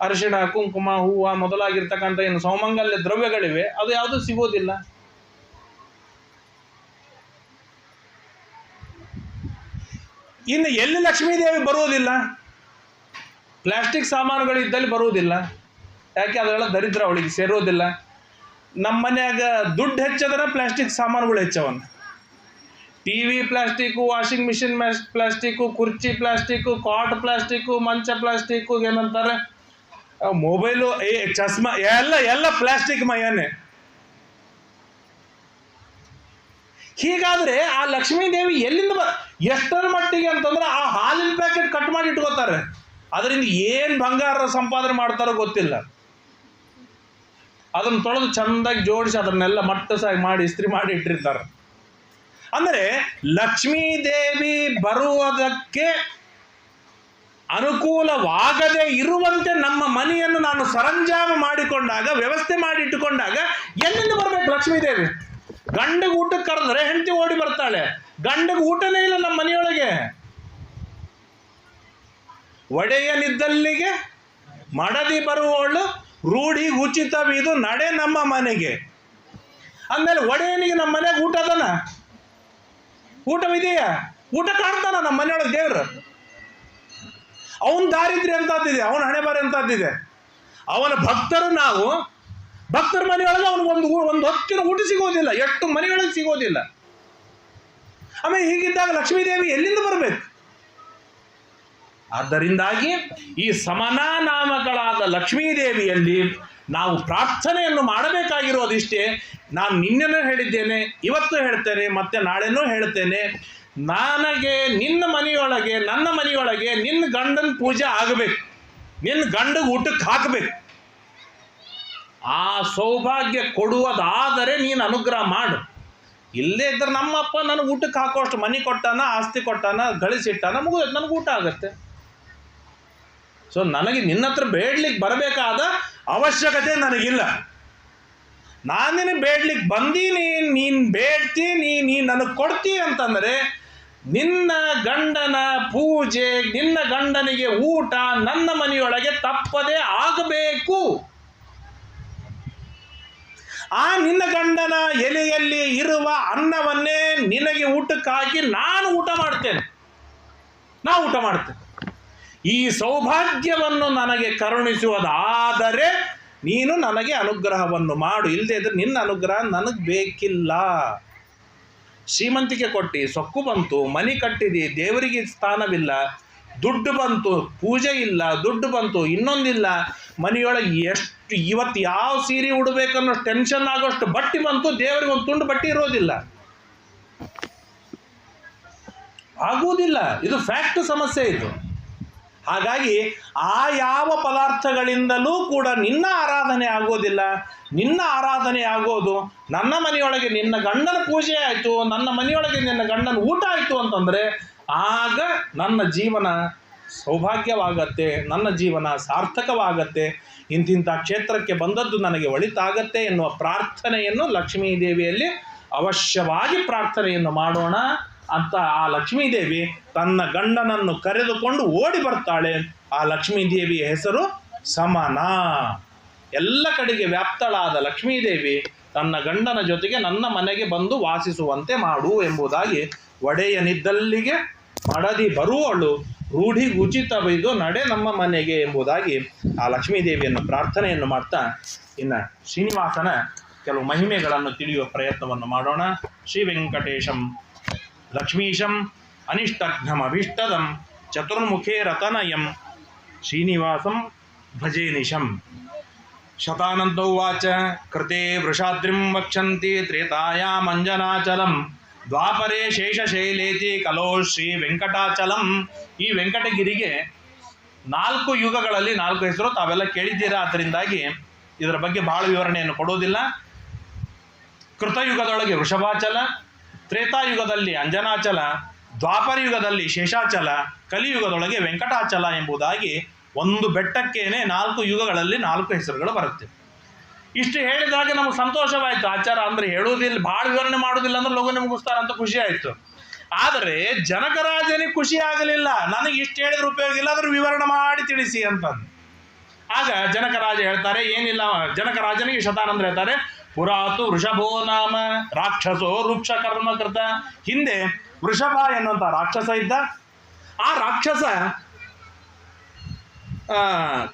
ಅರಿಶಿಣ, ಕುಂಕುಮ, ಹೂವು ಮೊದಲಾಗಿರ್ತಕ್ಕಂಥ ಏನು ಸೌಮಂಗಲ್ಯ ದ್ರವ್ಯಗಳಿವೆ, ಅದು ಯಾವುದೂ ಸಿಗೋದಿಲ್ಲ. ಇನ್ನು ಎಲ್ಲಿ ಲಕ್ಷ್ಮೀದೇವಿ ಬರುವುದಿಲ್ಲ? ಪ್ಲಾಸ್ಟಿಕ್ ಸಾಮಾನುಗಳು ಇದ್ದಲ್ಲಿ ಬರುವುದಿಲ್ಲ. ಯಾಕೆ? ಅದೆಲ್ಲ ದರಿದ್ರ ಅವಳಿಗೆ ಸೇರೋದಿಲ್ಲ. ನಮ್ಮ ಮನ್ಯಾಗ ದುಡ್ಡು ಹೆಚ್ಚದ್ರೆ ಪ್ಲಾಸ್ಟಿಕ್ ಸಾಮಾನುಗಳು ಹೆಚ್ಚವನ್ನ. TV plastic, washing machine plastic, ಕುರ್ಚಿ ಪ್ಲಾಸ್ಟಿಕ್ಕು, ಕಾಟ್ ಪ್ಲಾಸ್ಟಿಕ್ಕು, ಮಂಚ ಪ್ಲಾಸ್ಟಿಕ್ಕು, ಏನಂತಾರೆ ಮೊಬೈಲು, ಚಸ್ಮಾ, ಎಲ್ಲ ಪ್ಲಾಸ್ಟಿಕ್ ಮಯನೇ. ಹೀಗಾದ್ರೆ ಆ ಲಕ್ಷ್ಮೀದೇವಿ ಎಲ್ಲಿಂದ ಎಷ್ಟರ ಮಟ್ಟಿಗೆ ಅಂತಂದ್ರೆ ಆ ಹಾಲಿನ ಪ್ಯಾಕೆಟ್ ಕಟ್ ಮಾಡಿ ಇಟ್ಕೋತಾರೆ. ಅದರಿಂದ ಏನು ಬಂಗಾರ ಸಂಪಾದನೆ ಮಾಡ್ತಾರೋ ಗೊತ್ತಿಲ್ಲ. ಅದನ್ನು ತೊಳೆದು ಚೆಂದಾಗಿ ಜೋಡಿಸಿ ಅದನ್ನೆಲ್ಲ ಮಟ್ಟಸಾಗಿ ಮಾಡಿ ಇಸ್ತ್ರಿ ಮಾಡಿ ಇಟ್ಟಿರ್ತಾರೆ. ಅಂದರೆ ಲಕ್ಷ್ಮೀದೇವಿ ಬರುವುದಕ್ಕೆ ಅನುಕೂಲವಾಗದೇ ಇರುವಂತೆ ನಮ್ಮ ಮನೆಯನ್ನು ನಾನು ಸರಂಜಾಮ ಮಾಡಿಕೊಂಡಾಗ, ವ್ಯವಸ್ಥೆ ಮಾಡಿ ಇಟ್ಟುಕೊಂಡಾಗ ಎಲ್ಲಿಂದ ಬರಬೇಕು ಲಕ್ಷ್ಮೀದೇವಿ? ಗಂಡಗೆ ಊಟಕ್ಕೆ ಕರೆದ್ರೆ ಹೆಂಡತಿ ಓಡಿ ಬರ್ತಾಳೆ, ಗಂಡಗೆ ಊಟನೇ ಇಲ್ಲ ನಮ್ಮ ಮನೆಯೊಳಗೆ. ಒಡೆಯನಿದ್ದಲ್ಲಿಗೆ ಮಡದಿ ಬರುವವಳು, ರೂಢಿ ಉಚಿತವಿದು ನಡೆ ನಮ್ಮ ಮನೆಗೆ. ಅಂದಮೇಲೆ ಒಡೆಯನಿಗೆ ನಮ್ಮ ಮನೆಯಾಗ ಊಟ ಅದನ, ಊಟವಿದೆಯಾ? ಊಟ ಕಾಣ್ತಾನ ನಮ್ಮ ಮನೆಯೊಳಗೆ ದೇವ್ರು. ಅವನ ದಾರಿದ್ರ್ಯ ಅಂತದ್ದಿದೆ, ಅವನ ಹಣೆ ಬಾರಿ ಅಂತದ್ದಿದೆ. ಅವನ ಭಕ್ತರು ನಾವು, ಭಕ್ತರ ಮನೆಯೊಳಗೆ ಅವನಿಗೆ ಒಂದು ಹೊತ್ತಿನ ಊಟ ಸಿಗೋದಿಲ್ಲ, ಎಷ್ಟು ಮನೆಯೊಳಗೆ ಸಿಗೋದಿಲ್ಲ. ಆಮೇಲೆ ಹೀಗಿದ್ದಾಗ ಲಕ್ಷ್ಮೀದೇವಿ ಎಲ್ಲಿಂದ ಬರಬೇಕು? ಆದ್ದರಿಂದಾಗಿ ಈ ಸಮನಾ ನಾಮಗಳಾದ ಲಕ್ಷ್ಮೀದೇವಿಯಲ್ಲಿ ನಾವು ಪ್ರಾರ್ಥನೆಯನ್ನು ಮಾಡಬೇಕಾಗಿರೋದಿಷ್ಟೇ. ನಾನು ನಿನ್ನೆನೂ ಹೇಳಿದ್ದೇನೆ, ಇವತ್ತು ಹೇಳ್ತೇನೆ, ಮತ್ತೆ ನಾಳೆನೂ ಹೇಳ್ತೇನೆ. ನನಗೆ ನಿನ್ನ ಮನೆಯೊಳಗೆ, ನನ್ನ ಮನೆಯೊಳಗೆ ನಿನ್ನ ಗಂಡನ ಪೂಜೆ ಆಗಬೇಕು, ನಿನ್ನ ಗಂಡಗೆ ಊಟಕ್ಕೆ ಹಾಕಬೇಕು. ಆ ಸೌಭಾಗ್ಯ ಕೊಡುವುದಾದರೆ ನೀನು ಅನುಗ್ರಹ ಮಾಡು. ಇಲ್ಲೇ ಇದ್ದರೆ ನಮ್ಮಪ್ಪ ನನಗೆ ಊಟಕ್ಕೆ ಹಾಕೋಷ್ಟು ಮನೆ ಕೊಟ್ಟಾನ, ಆಸ್ತಿ ಕೊಟ್ಟಾನ, ಗಳಿಸಿಟ್ಟಾನ, ನನಗೆ ಊಟ ಆಗತ್ತೆ. ಸೊ ನನಗೆ ನಿನ್ನ ಹತ್ರ ಬೇಡ್ಲಿಕ್ಕೆ ಬರಬೇಕಾದ ಅವಶ್ಯಕತೆ ನನಗಿಲ್ಲ. ನಾನೇನು ಬೇಡ್ಲಿಕ್ಕೆ ಬಂದೀನಿ, ನೀನು ಬೇಡ್ತಿ, ನೀ ನನಗೆ ಕೊಡ್ತಿ ಅಂತಂದರೆ ನಿನ್ನ ಗಂಡನ ಪೂಜೆ, ನಿನ್ನ ಗಂಡನಿಗೆ ಊಟ ನನ್ನ ಮನೆಯೊಳಗೆ ತಪ್ಪದೇ ಆಗಬೇಕು. ಆ ನಿನ್ನ ಗಂಡನ ಎಲೆಯಲ್ಲಿ ಇರುವ ಅನ್ನವನ್ನೇ ನಿನಗೆ ಊಟಕ್ಕೆ ಹಾಕಿ ನಾನು ಊಟ ಮಾಡ್ತೇನೆ. ಈ ಸೌಭಾಗ್ಯವನ್ನು ನನಗೆ ಕರುಣಿಸುವುದಾದರೆ ನೀನು ನನಗೆ ಅನುಗ್ರಹವನ್ನು ಮಾಡು. ಇಲ್ಲದೆ ಇದ್ರೆ ನಿನ್ನ ಅನುಗ್ರಹ ನನಗೆ ಬೇಕಿಲ್ಲ. ಶ್ರೀಮಂತಿಕೆ ಕೊಟ್ಟು, ಸೊಕ್ಕು ಬಂತು, ಮನೆ ಕಟ್ಟಿದಿ, ದೇವರಿಗೆ ಸ್ಥಾನವಿಲ್ಲ, ದುಡ್ಡು ಬಂತು, ಪೂಜೆ ಇಲ್ಲ, ದುಡ್ಡು ಬಂತು, ಇನ್ನೊಂದಿಲ್ಲ, ಮನೆಯೊಳಗೆ ಎಷ್ಟು ಇವತ್ತು ಯಾವ ಸೀರೆ ಉಡಬೇಕನ್ನೋ ಟೆನ್ಷನ್ ಆಗೋಷ್ಟು ಬಟ್ಟೆ ಬಂತು, ದೇವರಿಗೆ ಒಂದು ತುಂಡು ಬಟ್ಟೆ ಇರೋದಿಲ್ಲ, ಆಗುವುದಿಲ್ಲ. ಇದು ಫ್ಯಾಕ್ಟ್ ಸಮಸ್ಯೆ ಇದು. ಹಾಗಾಗಿ ಆ ಯಾವ ಪದಾರ್ಥಗಳಿಂದಲೂ ಕೂಡ ನಿನ್ನ ಆರಾಧನೆ ಆಗೋದಿಲ್ಲ. ನಿನ್ನ ಆರಾಧನೆ ಆಗೋದು ನನ್ನ ಮನೆಯೊಳಗೆ ನಿನ್ನ ಗಂಡನ ಪೂಜೆ ಆಯಿತು, ನನ್ನ ಮನೆಯೊಳಗೆ ನಿನ್ನ ಗಂಡನ ಊಟ ಆಯಿತು ಅಂತಂದರೆ ಆಗ ನನ್ನ ಜೀವನ ಸೌಭಾಗ್ಯವಾಗತ್ತೆ, ನನ್ನ ಜೀವನ ಸಾರ್ಥಕವಾಗತ್ತೆ, ಇಂತಿಂಥ ಕ್ಷೇತ್ರಕ್ಕೆ ಬಂದದ್ದು ನನಗೆ ಒಳಿತಾಗತ್ತೆ ಎನ್ನುವ ಪ್ರಾರ್ಥನೆಯನ್ನು ಲಕ್ಷ್ಮೀ ದೇವಿಯಲ್ಲಿ ಅವಶ್ಯವಾಗಿ ಪ್ರಾರ್ಥನೆಯನ್ನು ಮಾಡೋಣ ಅಂತ. ಆ ಲಕ್ಷ್ಮೀದೇವಿ ತನ್ನ ಗಂಡನನ್ನು ಕರೆದುಕೊಂಡು ಓಡಿ ಬರ್ತಾಳೆ. ಆ ಲಕ್ಷ್ಮೀದೇವಿಯ ಹೆಸರು ಸಮನಾ. ಎಲ್ಲ ಕಡೆಗೆ ವ್ಯಾಪ್ತಳಾದ ಲಕ್ಷ್ಮೀದೇವಿ ತನ್ನ ಗಂಡನ ಜೊತೆಗೆ ನನ್ನ ಮನೆಗೆ ಬಂದು ವಾಸಿಸುವಂತೆ ಮಾಡು ಎಂಬುದಾಗಿ, ಒಡೆಯನಿದ್ದಲ್ಲಿಗೆ ಮಡದಿ ಬರುವಳು, ರೂಢಿಗುಚಿತವಿದು ನಡೆ ನಮ್ಮ ಮನೆಗೆ ಎಂಬುದಾಗಿ ಆ ಲಕ್ಷ್ಮೀದೇವಿಯನ್ನು ಪ್ರಾರ್ಥನೆಯನ್ನು ಮಾಡ್ತಾ ಇನ್ನು ಶ್ರೀನಿವಾಸನ ಕೆಲವು ಮಹಿಮೆಗಳನ್ನು ತಿಳಿಯುವ ಪ್ರಯತ್ನವನ್ನು ಮಾಡೋಣ. ಶ್ರೀ ವೆಂಕಟೇಶಂ ಲಕ್ಷ್ಮೀಶಂ ಅನಿಷ್ಟಘ್ನಮಭೀಷ್ಟದಂ ಚತುರ್ಮುಖೇ ರತನಯಂ ಶ್ರೀನಿವಾಸಂ ಭಜೆ ನಿಶಂ. ಶತಾನಂದ ಉವಾಚ ಕೃತೆ ವೃಷಾದ್ರಿಂ ವಕ್ಷಂತಿ ತ್ರೇತಾಯಾಮಂಜನಾಚಲಂ ದ್ವಾಪರೇ ಶೇಷಶೈಲೇತಿ ಕಲೋ ಶ್ರೀ ವೆಂಕಟಾಚಲಂ. ಈ ವೆಂಕಟಗಿರಿಗೆ 4 ಯುಗಗಳಲ್ಲಿ 4 ಹೆಸರು ತಾವೆಲ್ಲ ಕೇಳಿದ್ದೀರಾ. ಅದರಿಂದಾಗಿ ಇದರ ಬಗ್ಗೆ ಬಹಳ ವಿವರಣೆಯನ್ನು ಕೊಡೋದಿಲ್ಲ. ಕೃತಯುಗದೊಳಗೆ ವೃಷಭಾಚಲ, ತ್ರೇತಾಯುಗದಲ್ಲಿ ಅಂಜನಾಚಲ, ದ್ವಾಪರ ಯುಗದಲ್ಲಿ ಶೇಷಾಚಲ, ಕಲಿಯುಗದೊಳಗೆ ವೆಂಕಟಾಚಲ ಎಂಬುದಾಗಿ ಒಂದು ಬೆಟ್ಟಕ್ಕೇನೆ 4 ಯುಗಗಳಲ್ಲಿ 4 ಹೆಸರುಗಳು ಬರುತ್ತೆ. ಇಷ್ಟು ಹೇಳಿದಾಗ ನಮಗೆ ಸಂತೋಷವಾಯಿತು. ಆಚಾರ ಅಂದರೆ ಹೇಳುವುದಿಲ್ಲ, ಭಾಳ ವಿವರಣೆ ಮಾಡೋದಿಲ್ಲ ಅಂದ್ರೆ ಲೋಗನೆ ಮುಗಿಸ್ತಾರ ಅಂತ ಖುಷಿ ಆಯಿತು. ಆದರೆ ಜನಕರಾಜನಿಗೆ ಖುಷಿ ಆಗಲಿಲ್ಲ. ನನಗೆ ಇಷ್ಟು ಹೇಳಿದ್ರೆ ಉಪಯೋಗ ಇಲ್ಲ, ಆದರೂ ವಿವರಣೆ ಮಾಡಿ ತಿಳಿಸಿ ಅಂತಂದು. ಆಗ ಜನಕರಾಜ ಹೇಳ್ತಾರೆ, ಏನಿಲ್ಲ. ಜನಕರಾಜನಿಗೆ ಶತಾನಂದ್ರ ಹೇಳ್ತಾರೆ, ಪುರಾತು ವೃಷಭೋ ನಾಮ ರಾಕ್ಷಸೋ ವೃಕ್ಷ ಕರ್ಮಕೃತ. ಹಿಂದೆ ವೃಷಭ ಎನ್ನುವಂಥ ರಾಕ್ಷಸ ಇದ್ದ. ಆ ರಾಕ್ಷಸ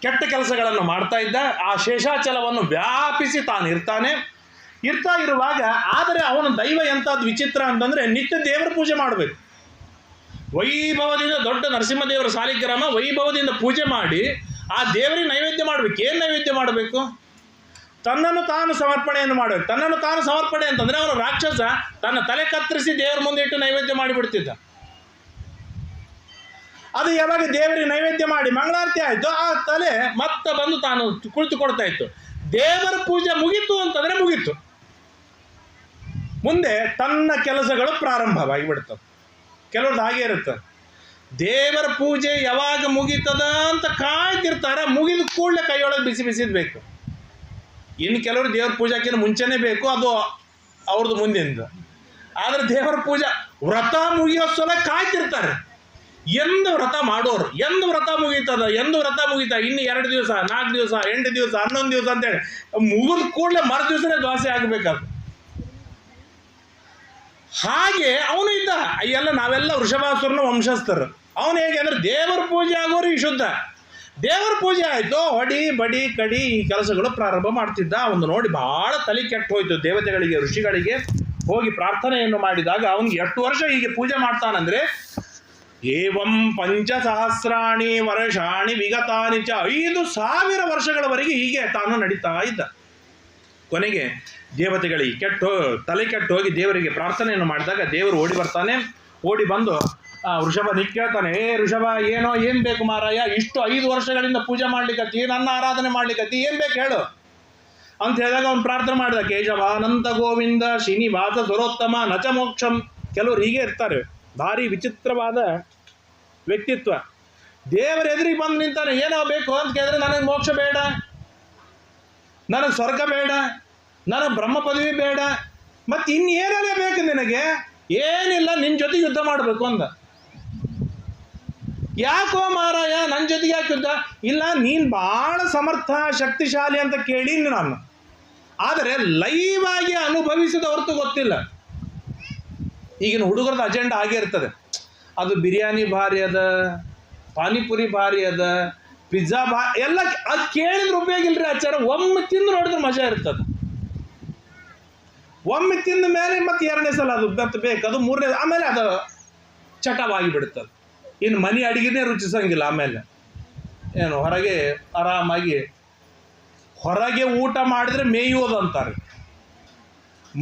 ಕೆಟ್ಟ ಕೆಲಸಗಳನ್ನು ಮಾಡ್ತಾ ಇದ್ದ. ಆ ಶೇಷಾಚಲವನ್ನು ವ್ಯಾಪಿಸಿ ತಾನು ಇರ್ತಾ ಇರುವಾಗ, ಆದರೆ ಅವನ ದೈವ ಎಂಥದ್ದು ವಿಚಿತ್ರ ಅಂತಂದರೆ ನಿತ್ಯ ದೇವರ ಪೂಜೆ ಮಾಡಬೇಕು. ವೈಭವದಿಂದ ದೊಡ್ಡ ನರಸಿಂಹದೇವರ ಸಾಲಿಗ್ರಾಮ ವೈಭವದಿಂದ ಪೂಜೆ ಮಾಡಿ ಆ ದೇವರಿಗೆ ನೈವೇದ್ಯ ಮಾಡಬೇಕು. ಏನು ನೈವೇದ್ಯ ಮಾಡಬೇಕು? ತನ್ನನ್ನು ತಾನು ಸಮರ್ಪಣೆಯನ್ನು ಮಾಡಬೇಕು. ತನ್ನನ್ನು ತಾನು ಸಮರ್ಪಣೆ ಅಂತಂದರೆ ಅವನು ರಾಕ್ಷಸ ತನ್ನ ತಲೆ ಕತ್ತರಿಸಿ ದೇವರ ಮುಂದೆ ಇಟ್ಟು ನೈವೇದ್ಯ ಮಾಡಿಬಿಡ್ತಿದ್ದ. ಅದು ಯಾವಾಗ ದೇವರಿಗೆ ನೈವೇದ್ಯ ಮಾಡಿ ಮಂಗಳಾರತಿ ಆಯಿತು, ಆ ತಲೆ ಮತ್ತೆ ಬಂದು ತಾನು ಕುಳಿತುಕೊಡ್ತಾ ಇತ್ತು. ದೇವರ ಪೂಜೆ ಮುಗೀತು ಅಂತಂದರೆ ಮುಗೀತು. ಮುಂದೆ ತನ್ನ ಕೆಲಸಗಳು ಪ್ರಾರಂಭವಾಗಿ ಬಿಡ್ತವೆ. ಕೆಲವ್ರದ್ದು ಹಾಗೆ ಇರುತ್ತೆ. ದೇವರ ಪೂಜೆ ಯಾವಾಗ ಮುಗೀತದ ಅಂತ ಕಾಯ್ತಿರ್ತಾರೆ. ಮುಗಿದ ಕೂಡಲೇ ಕೈಯೊಳಗೆ ಬಿಸಿ ಬಿಸಿದು ಬೇಕು. ಇನ್ನು ಕೆಲವರು ದೇವ್ರ ಪೂಜೆಕ್ಕಿಂತ ಮುಂಚೆನೇ ಬೇಕು, ಅದು ಅವ್ರದ್ದು ಮುಂದಿನದು. ಆದರೆ ದೇವರ ಪೂಜೆ ವ್ರತ ಮುಗಿಯೋ ಸಲ ಕಾಯ್ತಿರ್ತಾರೆ. ಎಂದು ವ್ರತ ಮಾಡೋರು, ಎಂದು ವ್ರತ ಮುಗೀತದ, ಎಂದು ವ್ರತ ಮುಗೀತ, ಇನ್ನು 2 ದಿವಸ, 4 ದಿವಸ, 8 ದಿವಸ, 11 ದಿವಸ ಅಂತೇಳಿ ಮುಗಿದ ಕೂಡಲೇ ಮರು ದಿವಸನೇ ದ್ವಾಸೆ ಆಗಬೇಕಾದ್ರು. ಹಾಗೆ ಅವನು ಇದ್ದ. ಎಲ್ಲ ನಾವೆಲ್ಲ ವೃಷಭಾಸುರನ ವಂಶಸ್ಥರು. ಅವನು ಹೇಗೆ ಅಂದರೆ ದೇವರ ಪೂಜೆ ಆಗೋರಿಗೆ ಶುದ್ಧ. ದೇವರ ಪೂಜೆ ಆಯಿತು, ಹೊಡಿ ಬಡಿ ಕಡಿ ಈ ಕೆಲಸಗಳು ಪ್ರಾರಂಭ ಮಾಡ್ತಿದ್ದ. ಅವನು ನೋಡಿ ಭಾಳ ತಲೆ ಕೆಟ್ಟು ಹೋಯ್ತು. ದೇವತೆಗಳಿಗೆ ಋಷಿಗಳಿಗೆ ಹೋಗಿ ಪ್ರಾರ್ಥನೆಯನ್ನು ಮಾಡಿದಾಗ ಅವನಿಗೆ 8 ವರ್ಷ ಹೀಗೆ ಪೂಜೆ ಮಾಡ್ತಾನಂದ್ರೆ ಏವಂ 5,000 ವರ್ಷಾಣಿ ವಿಗತಾನಿ ಚ 5,000 ವರ್ಷಗಳವರೆಗೆ ಹೀಗೆ ತಾನು ನಡೀತಾ ಇದ್ದ. ಕೊನೆಗೆ ದೇವತೆಗಳಿಗೆ ತಲೆ ಕೆಟ್ಟು ಹೋಗಿ ದೇವರಿಗೆ ಪ್ರಾರ್ಥನೆಯನ್ನು ಮಾಡಿದಾಗ ದೇವರು ಓಡಿ ಬರ್ತಾನೆ. ಓಡಿ ಬಂದು ವೃಷಭ ಕೇಳ್ತಾನೆ, ವೃಷಭ ಏನು ಬೇಕು ಮಾರಾಯ, ಇಷ್ಟು 5 ವರ್ಷಗಳಿಂದ ಪೂಜೆ ಮಾಡ್ಲಿಕ್ಕತ್ತಿ, ನನ್ನ ಆರಾಧನೆ ಮಾಡ್ಲಿಕ್ಕತ್ತಿ, ಏನು ಬೇಕು ಹೇಳು ಅಂತ ಹೇಳಿದಾಗ ಅವನು ಪ್ರಾರ್ಥನೆ ಮಾಡಿದ, ಕೇಶವ ಅನಂತ ಗೋವಿಂದ ಶ್ರೀನಿವಾಸ ಸುರೋತ್ತಮ ನಚ ಮೋಕ್ಷಂ. ಕೆಲವರು ಹೀಗೆ ಇರ್ತಾರೆ, ಭಾರಿ ವಿಚಿತ್ರವಾದ ವ್ಯಕ್ತಿತ್ವ. ದೇವರ ಎದುರಿಗೆ ಬಂದು ನಿಂತಾನೆ, ಏನೋ ಬೇಕು ಅಂತ ಕೇಳಿದ್ರೆ ನನಗೆ ಮೋಕ್ಷ ಬೇಡ, ನನಗೆ ಸ್ವರ್ಗ ಬೇಡ, ನನಗೆ ಬ್ರಹ್ಮ ಪದವಿ ಬೇಡ, ಮತ್ತು ಇನ್ನೇನೇ ಬೇಕು ನಿನಗೆ? ಏನಿಲ್ಲ, ನಿನ್ನ ಜೊತೆ ಯುದ್ಧ ಮಾಡಬೇಕು ಅಂದ. ಯಾಕೋ ಮಾರಾಯ ನನ್ನ ಜೊತೆಗೆ ಯಾಕೆ ಯುದ್ಧ? ಇಲ್ಲ, ನೀನು ಭಾಳ ಸಮರ್ಥ ಶಕ್ತಿಶಾಲಿ ಅಂತ ಕೇಳೀನಿ ನಾನು, ಆದರೆ ಲೈವ್ ಆಗಿ ಅನುಭವಿಸಿದ ಹೊರತು ಗೊತ್ತಿಲ್ಲ. ಈಗಿನ ಹುಡುಗರದ ಅಜೆಂಡಾ ಆಗೇ ಇರ್ತದೆ, ಅದು ಬಿರಿಯಾನಿ ಭಾರಿ ಅದ, ಪಾನಿಪುರಿ ಭಾರಿ ಅದ, ಪಿಜ್ಜಾ ಎಲ್ಲ ಅದು ಕೇಳಿದ್ರೆ ಉಪಯೋಗ ಇಲ್ಲರಿ ಆಚಾರ. ಒಮ್ಮೆ ತಿಂದು ನೋಡಿದ್ರೆ ಮಜಾ ಇರ್ತದೆ. ಒಮ್ಮೆ ತಿಂದ ಮೇಲೆ ಮತ್ತೆ 2ನೇ ಸಲ ಅದು ಬೆತ್ತು ಬೇಕು, ಅದು 3ನೇ, ಆಮೇಲೆ ಅದು ಚಟವಾಗಿ ಬಿಡುತ್ತದೆ. ಇನ್ನು ಮನೆ ಅಡಿಗೆನೇ ರುಚಿಸಂಗಿಲ್ಲ. ಆಮೇಲೆ ಏನು ಹೊರಗೆ ಆರಾಮಾಗಿ ಹೊರಗೆ ಊಟ ಮಾಡಿದರೆ ಮೇಯುವುದು ಅಂತಾರೆ,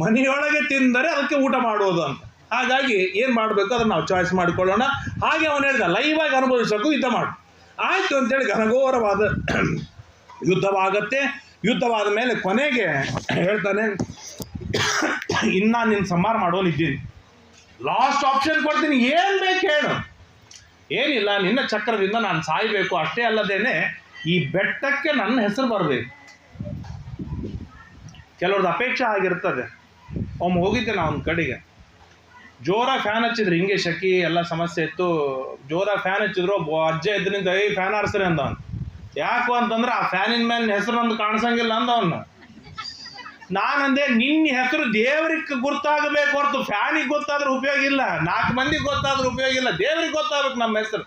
ಮನೆಯೊಳಗೆ ತಿಂದರೆ ಅದಕ್ಕೆ ಊಟ ಮಾಡುವುದು ಅಂತ. ಹಾಗಾಗಿ ಏನು ಮಾಡಬೇಕು ಅದನ್ನು ನಾವು ಚಾಯ್ಸ್ ಮಾಡಿಕೊಳ್ಳೋಣ. ಹಾಗೆ ಅವನು ಹೇಳ್ದ, ಲೈವಾಗಿ ಅನುಭವಿಸೋಕ್ಕೂ ಯುದ್ಧ ಮಾಡು. ಆಯಿತು ಅಂತೇಳಿ ಘನಘೋರವಾದ ಯುದ್ಧವಾಗತ್ತೆ. ಯುದ್ಧವಾದ ಮೇಲೆ ಕೊನೆಗೆ ಹೇಳ್ತಾನೆ, ಇನ್ನು ನಿನ್ನ ಸಂಹಾರ ಮಾಡೋನಿದ್ದೀನಿ, ಲಾಸ್ಟ್ ಆಪ್ಷನ್ ಕೊಡ್ತೀನಿ, ಏನು ಬೇಕು ಹೇಳು. ಏನಿಲ್ಲ, ನಿನ್ನ ಚಕ್ರದಿಂದ ನಾನು ಸಾಯಬೇಕು, ಅಷ್ಟೇ ಅಲ್ಲದೇನೆ ಈ ಬೆಟ್ಟಕ್ಕೆ ನನ್ನ ಹೆಸರು ಬರಬೇಕು. ಕೆಲವ್ರದ್ದು ಅಪೇಕ್ಷೆ ಆಗಿರ್ತದೆ. ಒಮ್ಮೆ ಹೋಗಿದ್ದೆ ನಾವು ಒಂದು ಕಡೆಗೆ, ಜೋರಾಗಿ ಫ್ಯಾನ್ ಹಚ್ಚಿದ್ರು, ಹಿಂಗೆ ಶೆಕೆ ಎಲ್ಲ ಸಮಸ್ಯೆ ಇತ್ತು, ಜೋರಾಗಿ ಫ್ಯಾನ್ ಹಚ್ಚಿದ್ರು. ಅಜ್ಜ ಇದ್ರಿಂದ ಫ್ಯಾನ್ ಆರಿಸ್ರಿ ಅಂದವನು. ಯಾಕು ಅಂತಂದ್ರೆ ಆ ಫ್ಯಾನಿನ ಮೇಲೆ ಹೆಸರು ನಂದು ಕಾಣಿಸಂಗಿಲ್ಲ ಅಂದವನ್ನ. ನಾನಂದೆ, ನಿನ್ನ ಹೆಸರು ದೇವರಿಗೆ ಗುರ್ತಾಗಬೇಕು ಹೊರತು ಫ್ಯಾನಿಗೆ ಗೊತ್ತಾದ್ರೆ ಉಪಯೋಗ ಇಲ್ಲ, 4 ಮಂದಿಗೆ ಗೊತ್ತಾದ್ರೆ ಉಪಯೋಗ ಇಲ್ಲ, ದೇವರಿಗೆ ಗೊತ್ತಾಗಬೇಕು ನಮ್ಮ ಹೆಸರು.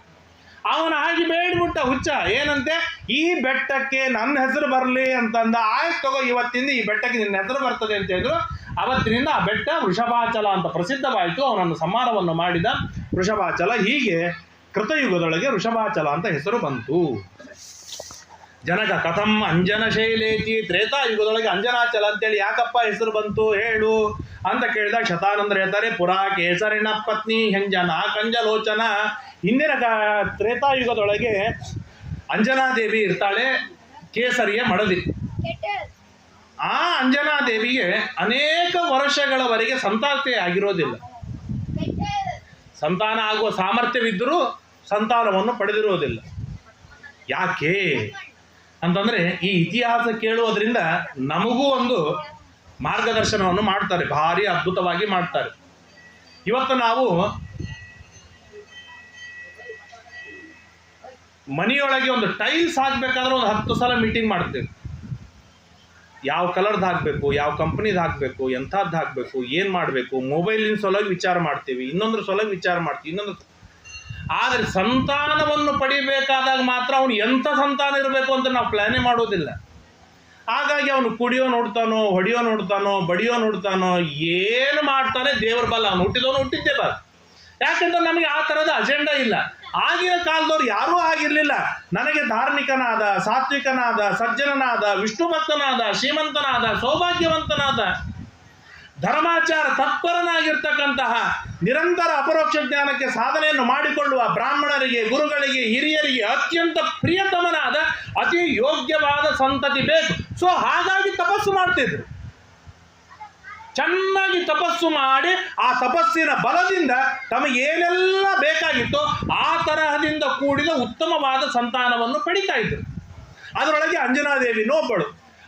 ಅವನ ಹಾಗೆ ಬೇಡ್ಬಿಟ್ಟ ಹುಚ್ಚ. ಏನಂತೆ, ಈ ಬೆಟ್ಟಕ್ಕೆ ನನ್ನ ಹೆಸರು ಬರಲಿ ಅಂತಂದ. ಆಯ್ತು ತಗೋ, ಇವತ್ತಿಂದ ಈ ಬೆಟ್ಟಕ್ಕೆ ನಿನ್ನ ಹೆಸರು ಬರ್ತದೆ ಅಂತ ಹೇಳಿದ್ರು. ಅವತ್ತಿನಿಂದ ಆ ಬೆಟ್ಟ ವೃಷಭಾಚಲ ಅಂತ ಪ್ರಸಿದ್ಧವಾಯಿತು. ಅವನನ್ನು ಸಂಹಾರವನ್ನು ಮಾಡಿದ ವೃಷಭಾಚಲ. ಹೀಗೆ ಕೃತಯುಗದೊಳಗೆ ವೃಷಭಾಚಲ ಅಂತ ಹೆಸರು ಬಂತು. ಜನಕ ಕಥಂ ಅಂಜನ ಶೈಲೇತಿ, ತ್ರೇತಾಯುಗದೊಳಗೆ ಅಂಜನಾಚಲ ಅಂತೇಳಿ ಯಾಕಪ್ಪ ಹೆಸರು ಬಂತು ಹೇಳು ಅಂತ ಕೇಳಿದಾಗ ಶತಾನಂದರು ಹೇಳ್ತಾರೆ, ಪುರಾ ಕೇಸರಿನ ಪತ್ನಿ ಹೆಂಜನ ಕಂಜಲೋಚನ. ಹಿಂದಿನ ತ್ರೇತಾಯುಗದೊಳಗೆ ಅಂಜನಾದೇವಿ ಇರ್ತಾಳೆ, ಕೇಸರಿಯ ಮಡದಿ. ಆ ಅಂಜನಾದೇವಿಗೆ ಅನೇಕ ವರ್ಷಗಳವರೆಗೆ ಸಂತಾನತೆ ಆಗಿರೋದಿಲ್ಲ. ಸಂತಾನ ಆಗುವ ಸಾಮರ್ಥ್ಯವಿದ್ದರೂ ಸಂತಾನವನ್ನು ಪಡೆದಿರುವುದಿಲ್ಲ. ಯಾಕೆ ಅಂತಂದರೆ ಈ ಇತಿಹಾಸ ಕೇಳುವುದರಿಂದ ನಮಗೂ ಒಂದು ಮಾರ್ಗದರ್ಶನವನ್ನು ಮಾಡ್ತಾರೆ, ಭಾರಿ ಅದ್ಭುತವಾಗಿ ಮಾಡ್ತಾರೆ. ಇವತ್ತು ನಾವು ಮನೆಯೊಳಗೆ ಒಂದು ಟೈಲ್ಸ್ ಹಾಕಬೇಕಾದ್ರೆ ಒಂದು 10 ಸಲ ಮೀಟಿಂಗ್ ಮಾಡ್ತೇವೆ. ಯಾವ ಕಲರ್ದು ಹಾಕಬೇಕು, ಯಾವ ಕಂಪ್ನಿದು ಹಾಕಬೇಕು, ಎಂಥದ್ದು ಹಾಕಬೇಕು, ಏನು ಮಾಡಬೇಕು, ಮೊಬೈಲಿನ ಸಲುವಾಗಿ ವಿಚಾರ ಮಾಡ್ತೀವಿ, ಇನ್ನೊಂದ್ರ ಸಲುವಾಗಿ ವಿಚಾರ ಮಾಡ್ತೀವಿ, ಆದರೆ ಸಂತಾನವನ್ನು ಪಡಿಬೇಕಾದಾಗ ಮಾತ್ರ ಅವನು ಎಂಥ ಸಂತಾನ ಇರಬೇಕು ಅಂತ ನಾವು ಪ್ಲ್ಯಾನೇ ಮಾಡೋದಿಲ್ಲ. ಹಾಗಾಗಿ ಅವನು ಕುಡಿಯೋ ನೋಡ್ತಾನೋ, ಹೊಡಿಯೋ ನೋಡ್ತಾನೋ, ಬಡಿಯೋ ನೋಡ್ತಾನೋ, ಏನು ಮಾಡ್ತಾನೆ ದೇವ್ರ ಬಲ. ಅವನು ಹುಟ್ಟಿದವನು ಹುಟ್ಟಿದ್ದೇ ಬಲ. ಯಾಕಂದ್ರೆ ನಮಗೆ ಆ ಥರದ ಅಜೆಂಡಾ ಇಲ್ಲ. ಆಗಿನ ಕಾಲದವ್ರು ಯಾರೂ ಆಗಿರಲಿಲ್ಲ. ನನಗೆ ಧಾರ್ಮಿಕನಾದ, ಸಾತ್ವಿಕನಾದ, ಸಜ್ಜನನಾದ, ವಿಷ್ಣು ಭಕ್ತನಾದ, ಶ್ರೀಮಂತನಾದ, ಸೌಭಾಗ್ಯವಂತನಾದ, ಧರ್ಮಾಚಾರ ತತ್ಪರನಾಗಿರ್ತಕ್ಕಂತಹ, ನಿರಂತರ ಅಪರೋಕ್ಷ ಜ್ಞಾನಕ್ಕೆ ಸಾಧನೆಯನ್ನು ಮಾಡಿಕೊಳ್ಳುವ ಬ್ರಾಹ್ಮಣರಿಗೆ, ಗುರುಗಳಿಗೆ, ಹಿರಿಯರಿಗೆ ಅತ್ಯಂತ ಪ್ರಿಯತಮನಾದ ಅತಿ ಯೋಗ್ಯವಾದ ಸಂತತಿ ಬೇಕು. ಸೊ ಹಾಗಾಗಿ ತಪಸ್ಸು ಮಾಡ್ತಿದ್ರು. ಚೆನ್ನಾಗಿ ತಪಸ್ಸು ಮಾಡಿ ಆ ತಪಸ್ಸಿನ ಬಲದಿಂದ ತಮಗೇನೆಲ್ಲ ಬೇಕಾಗಿತ್ತೋ ಆ ತರಹದಿಂದ ಕೂಡಿದ ಉತ್ತಮವಾದ ಸಂತಾನವನ್ನು ಪಡಿತಾ ಇದ್ರು. ಅದರೊಳಗೆ ಅಂಜನಾದೇವಿನೂ ಒಬ್ಬಳು.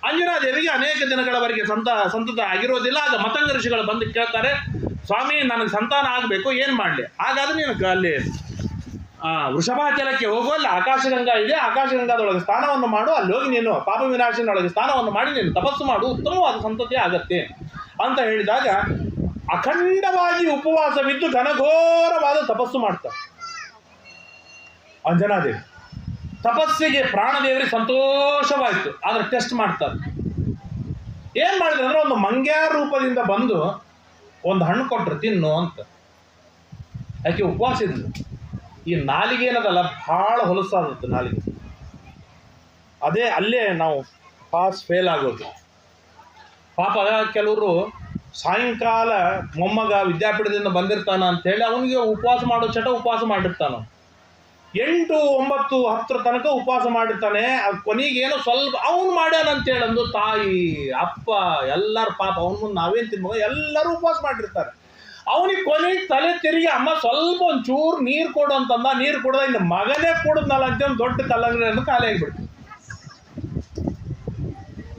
ಅಂಜನಾದೇವಿಗೆ ಅನೇಕ ದಿನಗಳವರೆಗೆ ಸಂತತ ಆಗಿರೋದಿಲ್ಲ. ಆಗ ಮತಂಗ ಋಷಿಗಳು ಬಂದು ಕೇಳ್ತಾರೆ, ಸ್ವಾಮಿ ನನಗೆ ಸಂತಾನ ಆಗಬೇಕು, ಏನು ಮಾಡಲಿ? ಹಾಗಾದ್ರೆ ನೀನು ಅಲ್ಲಿ ವೃಷಭಾಚಲಕ್ಕೆ ಹೋಗುವಲ್ಲಿ ಆಕಾಶಗಂಗಾ ಇದೆ, ಆಕಾಶಗಂಗಾದೊಳಗೆ ಸ್ನಾನವನ್ನು ಮಾಡು, ಅಲ್ಲಿ ಹೋಗಿ ನೀನು ಪಾಪ ವಿನಾಶನೊಳಗೆ ಸ್ನಾನವನ್ನು ಮಾಡಿ ನೀನು ತಪಸ್ಸು ಮಾಡು, ಉತ್ತಮವಾದ ಸಂತತಿ ಆಗತ್ತೆ ಅಂತ ಹೇಳಿದಾಗ ಅಖಂಡವಾಗಿ ಉಪವಾಸವಿದ್ದು ಘನಘೋರವಾದ ತಪಸ್ಸು ಮಾಡ್ತಾರೆ. ಅಂಜನಾದೇವಿ ತಪಸ್ಸಿಗೆ ಪ್ರಾಣದೇವರಿಗೆ ಸಂತೋಷವಾಯಿತು. ಆದ್ರೆ ಟೆಸ್ಟ್ ಮಾಡ್ತಾರೆ. ಏನ್ ಮಾಡಿದ್ರು ಅಂದ್ರೆ ಒಂದು ಮಂಗ್ಯಾರ ರೂಪದಿಂದ ಬಂದು ಒಂದು ಹಣ್ಣು ಕೊಟ್ಟರು ತಿನ್ನು ಅಂತ. ಯಾಕೆ ಉಪವಾಸ ಇದ್ಲು. ಈ ನಾಲಿಗೆ ಏನದಲ್ಲ ಬಹಳ ಹೊಲಸಾಗುತ್ತೆ ನಾಲಿಗೆ. ಅದೇ ಅಲ್ಲೇ ನಾವು ಪಾಸ್ ಫೇಲ್ ಆಗೋದು. ಪಾಪ ಕೆಲವರು ಸಾಯಂಕಾಲ ಮೊಮ್ಮಗ ವಿದ್ಯಾಪೀಠದಿಂದ ಬಂದಿರ್ತಾನ ಅಂತೇಳಿ ಅವನಿಗೆ ಉಪವಾಸ ಮಾಡೋ ಚಟ ಉಪವಾಸ ಮಾಡಿರ್ತಾನ. 8, 9, 10 ತನಕ ಉಪವಾಸ ಮಾಡಿರ್ತಾನೆ. ಅದು ಕೊನೆಗೇನೋ ಸ್ವಲ್ಪ ಅವನು ಮಾಡ್ಯಾನಂತೇಳಂದು ತಾಯಿ ಅಪ್ಪ ಎಲ್ಲರ ಪಾಪ ಅವನ ಮುಂದೆ ನಾವೇನು ತಿನ್ಬೇಕು ಎಲ್ಲರೂ ಉಪವಾಸ ಮಾಡಿರ್ತಾರೆ. ಅವನಿಗೆ ಕೊನೆಗೆ ತಲೆ ತಿರುಗಿ ಅಮ್ಮ ಸ್ವಲ್ಪ ಒಂಚೂರು ನೀರು ಕೊಡು ಅಂತಂದ. ನೀರು ಕೊಡದ ಇನ್ನು ಮಗನೇ ಕೊಡದ್ನಲ್ಲ ಅಂತ ದೊಡ್ಡ ಕಲ್ಲಂಗಡಿಯನ್ನು ಖಾಲಿ ಆಗಿಬಿಡ್ತು.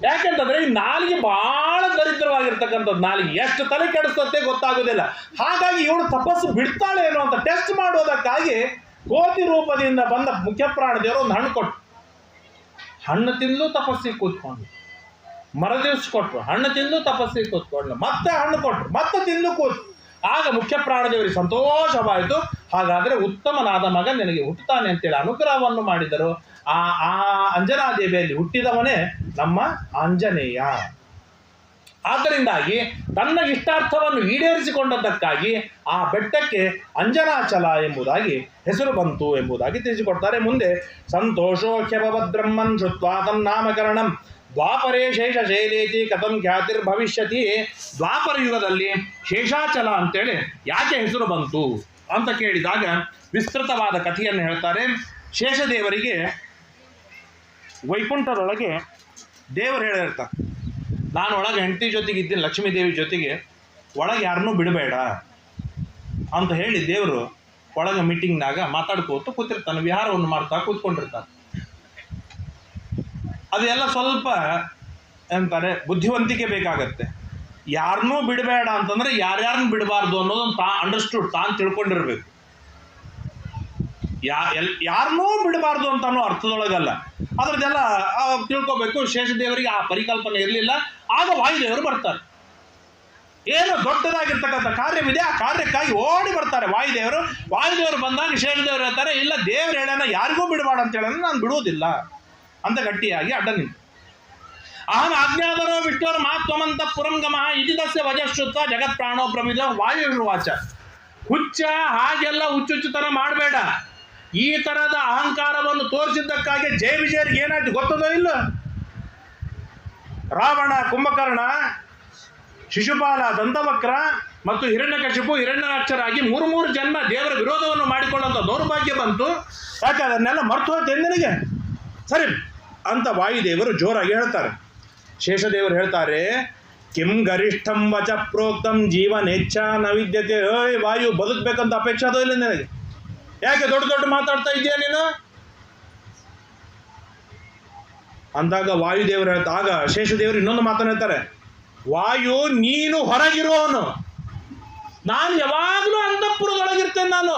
ಯಾಕೆಂತಂದ್ರೆ ಈ ನಾಲಿಗೆ ಬಹಳ ದರಿದ್ರವಾಗಿರ್ತಕ್ಕಂಥದ್ದು. ನಾಲಿಗೆ ಎಷ್ಟು ತಲೆ ಕೆಡಿಸ್ತತೆ ಗೊತ್ತಾಗೋದಿಲ್ಲ. ಹಾಗಾಗಿ ಇವಳು ತಪಸ್ಸು ಬಿಡ್ತಾಳೆ ಏನೋ ಅಂತ ಟೆಸ್ಟ್ ಮಾಡೋದಕ್ಕಾಗಿ ಕೋತಿ ರೂಪದಿಂದ ಬಂದ ಮುಖ್ಯ ಪ್ರಾಣದೇವರು ಒಂದು ಹಣ್ಣು ಕೊಟ್ಟು, ಹಣ್ಣು ತಿಂದು ತಪಸ್ಸಿಗೆ ಕೂತ್ಕೊಂಡು, ಮರದಿವ್ಸ ಕೊಟ್ರು, ಹಣ್ಣು ತಿಂದು ತಪಸ್ಸಿಗೆ ಕೂತ್ಕೊಂಡು, ಮತ್ತೆ ಹಣ್ಣು ಕೊಟ್ರು, ಮತ್ತೆ ತಿಂದು ಕೂತು. ಆಗ ಮುಖ್ಯ ಪ್ರಾಣದೇವರಿಗೆ ಸಂತೋಷವಾಯಿತು. ಹಾಗಾದರೆ ಉತ್ತಮನಾದ ಮಗ ನಿನಗೆ ಹುಟ್ಟುತ್ತಾನೆ ಅಂತೇಳಿ ಅನುಗ್ರಹವನ್ನು ಮಾಡಿದರು. ಆ ಅಂಜನಾದೇವಿಯಲ್ಲಿ ಹುಟ್ಟಿದವನೇ ನಮ್ಮ ಆಂಜನೇಯ. ಆದ್ದರಿಂದಾಗಿ ತನ್ನ ಇಷ್ಟಾರ್ಥವನ್ನು ಈಡೇರಿಸಿಕೊಂಡದ್ದಕ್ಕಾಗಿ ಆ ಬೆಟ್ಟಕ್ಕೆ ಅಂಜನಾಚಲ ಎಂಬುದಾಗಿ ಹೆಸರು ಬಂತು ಎಂಬುದಾಗಿ ತಿಳಿಸಿಕೊಡ್ತಾರೆ. ಮುಂದೆ ಸಂತೋಷೋಖ್ಯಭದ್ರಮ್ಮನ್ ಶ್ರುತ್ವಾ ತನ್ನಾಮಕರಣಂ ದ್ವಾಪರೇ ಶೇಷಶೈಲೇತಿ ಕಥಂ ಖ್ಯಾತಿರ್ಭವಿಷ್ಯತಿ. ದ್ವಾಪರ ಯುಗದಲ್ಲಿ ಶೇಷಾಚಲ ಅಂತೇಳಿ ಯಾಕೆ ಹೆಸರು ಬಂತು ಅಂತ ಕೇಳಿದಾಗ ವಿಸ್ತೃತವಾದ ಕಥೆಯನ್ನು ಹೇಳ್ತಾರೆ. ಶೇಷದೇವರಿಗೆ ವೈಕುಂಠದೊಳಗೆ ದೇವರು ಹೇಳಿರ್ತಾರೆ, ನಾನು ಒಳಗೆ ಹೆಂಡತಿ ಜೊತೆಗೆ ಇದ್ದೀನಿ, ಲಕ್ಷ್ಮೀ ದೇವಿ ಜೊತೆಗೆ, ಒಳಗೆ ಯಾರನ್ನೂ ಬಿಡಬೇಡ ಅಂತ ಹೇಳಿ ದೇವರು ಒಳಗೆ ಮೀಟಿಂಗ್ನಾಗ ಮಾತಾಡ್ಕೋತ ಕೂತಿರ್ತಾನೆ. ವಿಹಾರವನ್ನು ಮಾಡ್ತಾ ಕೂತ್ಕೊಂಡಿರ್ತಾನೆ. ಅದೆಲ್ಲ ಸ್ವಲ್ಪ ಅಂತಾರೆ ಬುದ್ಧಿವಂತಿಕೆ ಬೇಕಾಗತ್ತೆ. ಯಾರನ್ನೂ ಬಿಡಬೇಡ ಅಂತಂದ್ರೆ ಯಾರ್ಯಾರನ್ನ ಬಿಡಬಾರ್ದು ಅನ್ನೋದೊಂದು ಅಂಡರ್ಸ್ಟುಡ್, ತಾನು ತಿಳ್ಕೊಂಡಿರ್ಬೇಕು. ಯಾರನ್ನೂ ಬಿಡಬಾರ್ದು ಅಂತ ಅನ್ನೋ ಅರ್ಥದೊಳಗಲ್ಲ, ಅದ್ರದ್ದೆಲ್ಲ ತಿಳ್ಕೊಬೇಕು. ಶೇಷದೇವರಿಗೆ ಆ ಪರಿಕಲ್ಪನೆ ಇರಲಿಲ್ಲ. ಆಗ ವಾಯುದೇವರು ಬರ್ತಾರೆ. ಏನು ದೊಡ್ಡದಾಗಿರ್ತಕ್ಕಂಥ ಕಾರ್ಯವಿದೆ, ಆ ಕಾರ್ಯಕ್ಕಾಗಿ ಓಡಿ ಬರ್ತಾರೆ ವಾಯುದೇವರು. ವಾಯುದೇವರು ಬಂದಾಗ ಶೇಷದೇವರು ಹೇಳ್ತಾರೆ, ಇಲ್ಲ ದೇವ್ರು ಹೇಳೋಣ ಯಾರಿಗೂ ಬಿಡಬಾರ್ದು ಅಂತ ಹೇಳೋಣ, ನಾನು ಬಿಡುವುದಿಲ್ಲ ಅಂತ ಗಟ್ಟಿಯಾಗಿ ಅಡ್ಡ ನಿಂತು. ಅಹಂ ಆಜ್ಞಾದರೋ ವಿಷ್ಣುರ ಮಾತ್ವಮಂತ ಪುರಂಗಮಃ ಇತಿದಸ್ಯ ವಜಶ್ರುತ್ವ ಜಗತ್ ಪ್ರಾಣೋ ಪ್ರಮಿದ ವಾಯುರ್ವಾಚ. ಹುಚ್ಚ ಹಾಗೆಲ್ಲ ಹುಚ್ಚುಚ್ಚುತನ ಮಾಡಬೇಡ. ಈ ತರದ ಅಹಂಕಾರವನ್ನು ತೋರಿಸಿದ್ದಕ್ಕಾಗಿ ಜಯ ವಿಜಯರಿಗೆ ಏನಾಯ್ತು ಗೊತ್ತದೋ ಇಲ್ಲ? ರಾವಣ, ಕುಂಭಕರ್ಣ, ಶಿಶುಪಾಲ, ದಂತವಕ್ರ ಮತ್ತು ಹಿರಣ್ಯಕಶಿಪು, ಹಿರಣ್ಯಾಕ್ಷರಾಗಿ 3 ಜನ್ಮ ದೇವರ ವಿರೋಧವನ್ನು ಮಾಡಿಕೊಳ್ಳುವಂಥ ದೌರ್ಭಾಗ್ಯ ಬಂತು. ಯಾಕೆ ಅದನ್ನೆಲ್ಲ ಮರ್ತು ಹೋಯ್ತು ನಿನಗೆ? ಸರಿ ಅಂತ ವಾಯುದೇವರು ಜೋರಾಗಿ ಹೇಳ್ತಾರೆ. ಶೇಷದೇವರು ಹೇಳ್ತಾರೆ, ಕಿಂ ಗರಿಷ್ಠಂ ವಚ ಪ್ರೋಕ್ತಂ ಜೀವನೇಚ್ಛ ನ ವಿದ್ಯತೆ. ವಾಯು ಬದುಕಬೇಕಂತ ಅಪೇಕ್ಷೆ ಅದೋ ಇಲ್ಲ ನಿನಗೆ? ಯಾಕೆ ದೊಡ್ಡ ಮಾತಾಡ್ತಾ ಇದೆಯಾ ನೀನು ಅಂದಾಗ ವಾಯುದೇವರು ಆಗ ಶೇಷದೇವರು ಇನ್ನೊಂದು ಮಾತನ್ನು ಹೇಳ್ತಾರೆ, ವಾಯು ನೀನು ಹೊರಗಿರೋನು, ನಾನು ಯಾವಾಗಲೂ ಅಂತಃಪುರದೊಳಗಿರ್ತೇನೆ. ನಾನು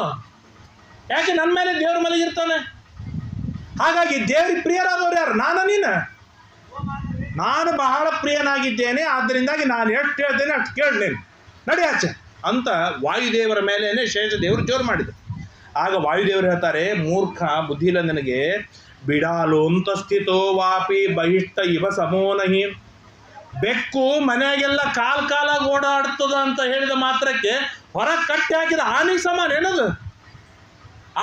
ಯಾಕೆ ನನ್ನ ಮೇಲೆ ದೇವ್ರ ಮಲಗಿರ್ತಾನೆ. ಹಾಗಾಗಿ ದೇವ್ರಿಗೆ ಪ್ರಿಯರಾದವ್ರು ಯಾರು? ನೀನು. ನಾನು ಬಹಳ ಪ್ರಿಯನಾಗಿದ್ದೇನೆ, ಆದ್ದರಿಂದಾಗಿ ನಾನು ಎಷ್ಟು ಹೇಳ್ತೇನೆ ಅಷ್ಟು ಕೇಳಲೇನು, ನಡಿ ಆಚೆ ಅಂತ ವಾಯುದೇವರ ಮೇಲೇನೆ ಶೇಷದೇವರು ಜೋರು ಮಾಡಿದರು. ಆಗ ವಾಯುದೇವರು ಹೇಳ್ತಾರೆ, ಮೂರ್ಖ, ಬುದ್ಧಿ ಇಲ್ಲ ನನಗೆ. ಬಿಡಾಲೋಂತ ಸ್ಥಿತೋ ವಾಪಿ ಬಹಿಷ್ಠ ಇವ ಸಮೋನಹಿ. ಬೆಕ್ಕು ಮನೆಯಾಗೆಲ್ಲ ಕಾಲಾಗಿ ಓಡಾಡ್ತದ ಅಂತ ಹೇಳಿದ ಮಾತ್ರಕ್ಕೆ ಹೊರಗೆ ಕಟ್ಟಿ ಹಾಕಿದ ಆನೆಗೆ ಸಮಾನ ಏನದು?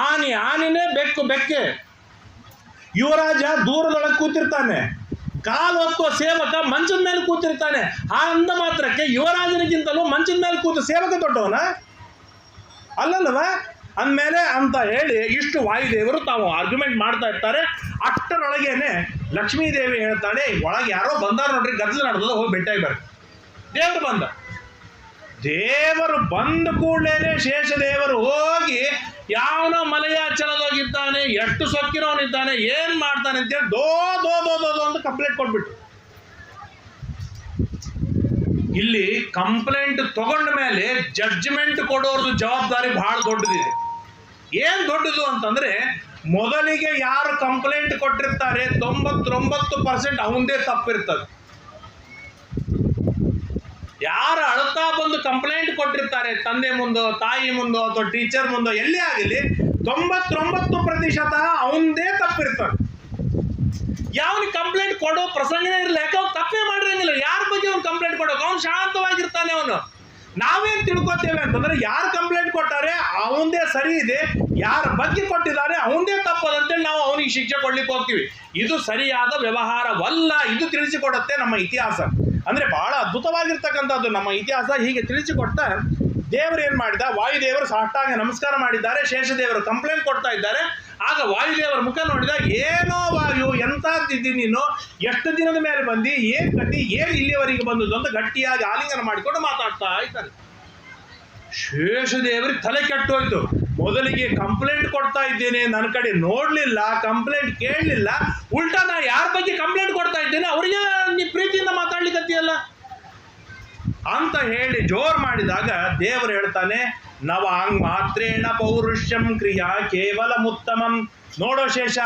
ಆನಿನೇ, ಬೆಕ್ಕು ಬೆಕ್ಕೆ. ಯುವರಾಜ ದೂರದೊಳಗೆ ಕೂತಿರ್ತಾನೆ, ಕಾಲು ಹೊತ್ತುವ ಸೇವಕ ಮಂಚದ ಮೇಲೆ ಕೂತಿರ್ತಾನೆ. ಆ ಅಂದ ಮಾತ್ರಕ್ಕೆ ಯುವರಾಜನಿಗಿಂತಲೂ ಮಂಚದ ಮೇಲೆ ಕೂತ ಸೇವಕ ದೊಡ್ಡವನ ಅಲ್ಲಲ್ವ? ಅಂದಮೇಲೆ ಅಂತ ಹೇಳಿ ಇಷ್ಟು ವಾಯುದೇವರು ತಾವು ಆರ್ಗ್ಯುಮೆಂಟ್ ಮಾಡ್ತಾ ಇರ್ತಾರೆ. ಅಷ್ಟರೊಳಗೇನೆ ಲಕ್ಷ್ಮೀದೇವಿ ಹೇಳ್ತಾಳೆ, ಒಳಗೆ ಯಾರೋ ಬಂದಾರ ನೋಡ್ರಿ, ಗದ್ದಲ ನಡೆದ, ಹೋಗಿ ಭೇಟಿಯಾಗಿ ಬರ್ರಿ. ದೇವರು ಬಂದ. ದೇವರು ಬಂದ ಕೂಡಲೇ ಶೇಷದೇವರು ಹೋಗಿ ಯಾವನೋ ಮಲಯಾಚಲದೋಗಿದ್ದಾನೆ, ಎಷ್ಟು ಸೊಕ್ಕಿರೋನಿದ್ದಾನೆ, ಏನ್ ಮಾಡ್ತಾನೆ ಅಂತೇಳಿ ದೋ ಅಂತ ಕಂಪ್ಲೇಂಟ್ ಕೊಟ್ಬಿಟ್ಟು. ಇಲ್ಲಿ ಕಂಪ್ಲೇಂಟ್ ತಗೊಂಡ ಮೇಲೆ ಜಡ್ಜ್ಮೆಂಟ್ ಕೊಡೋರ್ದು ಜವಾಬ್ದಾರಿ ಬಹಳ ದೊಡ್ಡದಿದೆ. ಏನ್ ದೊಡ್ಡದು ಅಂತಂದ್ರೆ, ಮೊದಲಿಗೆ ಯಾರು ಕಂಪ್ಲೇಂಟ್ ಕೊಟ್ಟಿರ್ತಾರೆ 99% ಅವಂದೇ ತಪ್ಪಿರ್ತದೆ. ಯಾರು ಅಳುತ್ತಾ ಬಂದು ಕಂಪ್ಲೇಂಟ್ ಕೊಟ್ಟಿರ್ತಾರೆ ತಂದೆ ಮುಂದೋ ತಾಯಿ ಮುಂದೋ ಅಥವಾ ಟೀಚರ್ ಮುಂದೋ ಎಲ್ಲೇ ಆಗಲಿ 99% ಅವಂದೇ ತಪ್ಪಿರ್ತಾನೆ. ಯಾವನಿಗೆ ಕಂಪ್ಲೇಂಟ್ ಕೊಡೋ ಪ್ರಸಂಗನೇ ಇರಲಿ, ಯಾಕೆ ಅವ್ನು ತಪ್ಪೇ ಮಾಡಿರಂಗಿಲ್ಲ. ಯಾರ ಬಗ್ಗೆ ಅವ್ನು ಕಂಪ್ಲೇಂಟ್ ಕೊಡೋಕೆ ಅವ್ನು ಶಾಂತವಾಗಿರ್ತಾನೆ. ಅವನು ನಾವೇನು ತಿಳ್ಕೊತೇವೆ ಅಂತಂದ್ರೆ ಯಾರು ಕಂಪ್ಲೇಂಟ್ ಕೊಟ್ಟಾರೆ ಅವಂದೇ ಸರಿ ಇದೆ, ಯಾರ ಬಗ್ಗೆ ಕೊಟ್ಟಿದ್ದಾರೆ ಅವಂದೇ ತಪ್ಪದಂತೇಳಿ ನಾವು ಅವನಿಗೆ ಶಿಕ್ಷೆ ಕೊಡ್ಲಿಕ್ಕೆ ಹೋಗ್ತೀವಿ. ಇದು ಸರಿಯಾದ ವ್ಯವಹಾರವಲ್ಲ. ಇದು ತಿಳಿಸಿಕೊಡುತ್ತೆ ನಮ್ಮ ಇತಿಹಾಸ. ಅಂದ್ರೆ ಬಹಳ ಅದ್ಭುತವಾಗಿರ್ತಕ್ಕಂಥದ್ದು ನಮ್ಮ ಇತಿಹಾಸ. ಹೀಗೆ ತಿಳಿಸಿಕೊಟ್ಟ ದೇವರು ಏನ್ ಮಾಡಿದ, ವಾಯುದೇವರು ಸಾಷ್ಟಾಂಗ ನಮಸ್ಕಾರ ಮಾಡಿದ್ದಾರೆ, ಶೇಷದೇವರು ಕಂಪ್ಲೇಂಟ್ ಕೊಡ್ತಾ ಇದ್ದಾರೆ. ಆಗ ವಾಯುದೇವರ ಮುಖ ನೋಡಿದ, ಏನೋ ವಾಯು, ಎಂತಾದಿದ್ದಿ ನೀನು, ಎಷ್ಟು ದಿನದ ಮೇಲೆ ಬಂದು, ಏನ್ ಕತಿ, ಏನ್ ಇಲ್ಲಿವರೆಗೆ ಬಂದದ್ದು ಅಂತ ಗಟ್ಟಿಯಾಗಿ ಆಲಿಂಗನ ಮಾಡಿಕೊಂಡು ಮಾತಾಡ್ತಾ ಇದ್ದಾರೆ. ಶೇಷದೇವರಿಗೆ ತಲೆ ಕೆಟ್ಟೋಯ್ತು. ಮೊದಲಿಗೆ ಕಂಪ್ಲೇಂಟ್ ಕೊಡ್ತಾ ಇದ್ದೇನೆ, ನನ್ನ ಕಡೆ ನೋಡ್ಲಿಲ್ಲ, ಕಂಪ್ಲೇಂಟ್ ಕೇಳಲಿಲ್ಲ, ಉಲ್ಟಾ ನಾ ಯಾರ ಬಗ್ಗೆ ಕಂಪ್ಲೇಂಟ್ ಕೊಡ್ತಾ ಇದ್ದೇನೆ ಅವರಿಗೆ ನೀ ಪ್ರೀತಿಯಿಂದ ಮಾತಾಡ್ಲಿಕ್ಕತ್ತೀಯಲ್ಲ ಅಂತ ಹೇಳಿ ಜೋರ್ ಮಾಡಿದಾಗ ದೇವರು ಹೇಳ್ತಾನೆ, ನವಾಂಗ್ ಮಾತ್ರೇಣ ಪೌರುಷಂ ಕ್ರಿಯಾ ಕೇವಲ ಉತ್ತಮಂ. ನೋಡೋ ಶೇಷ,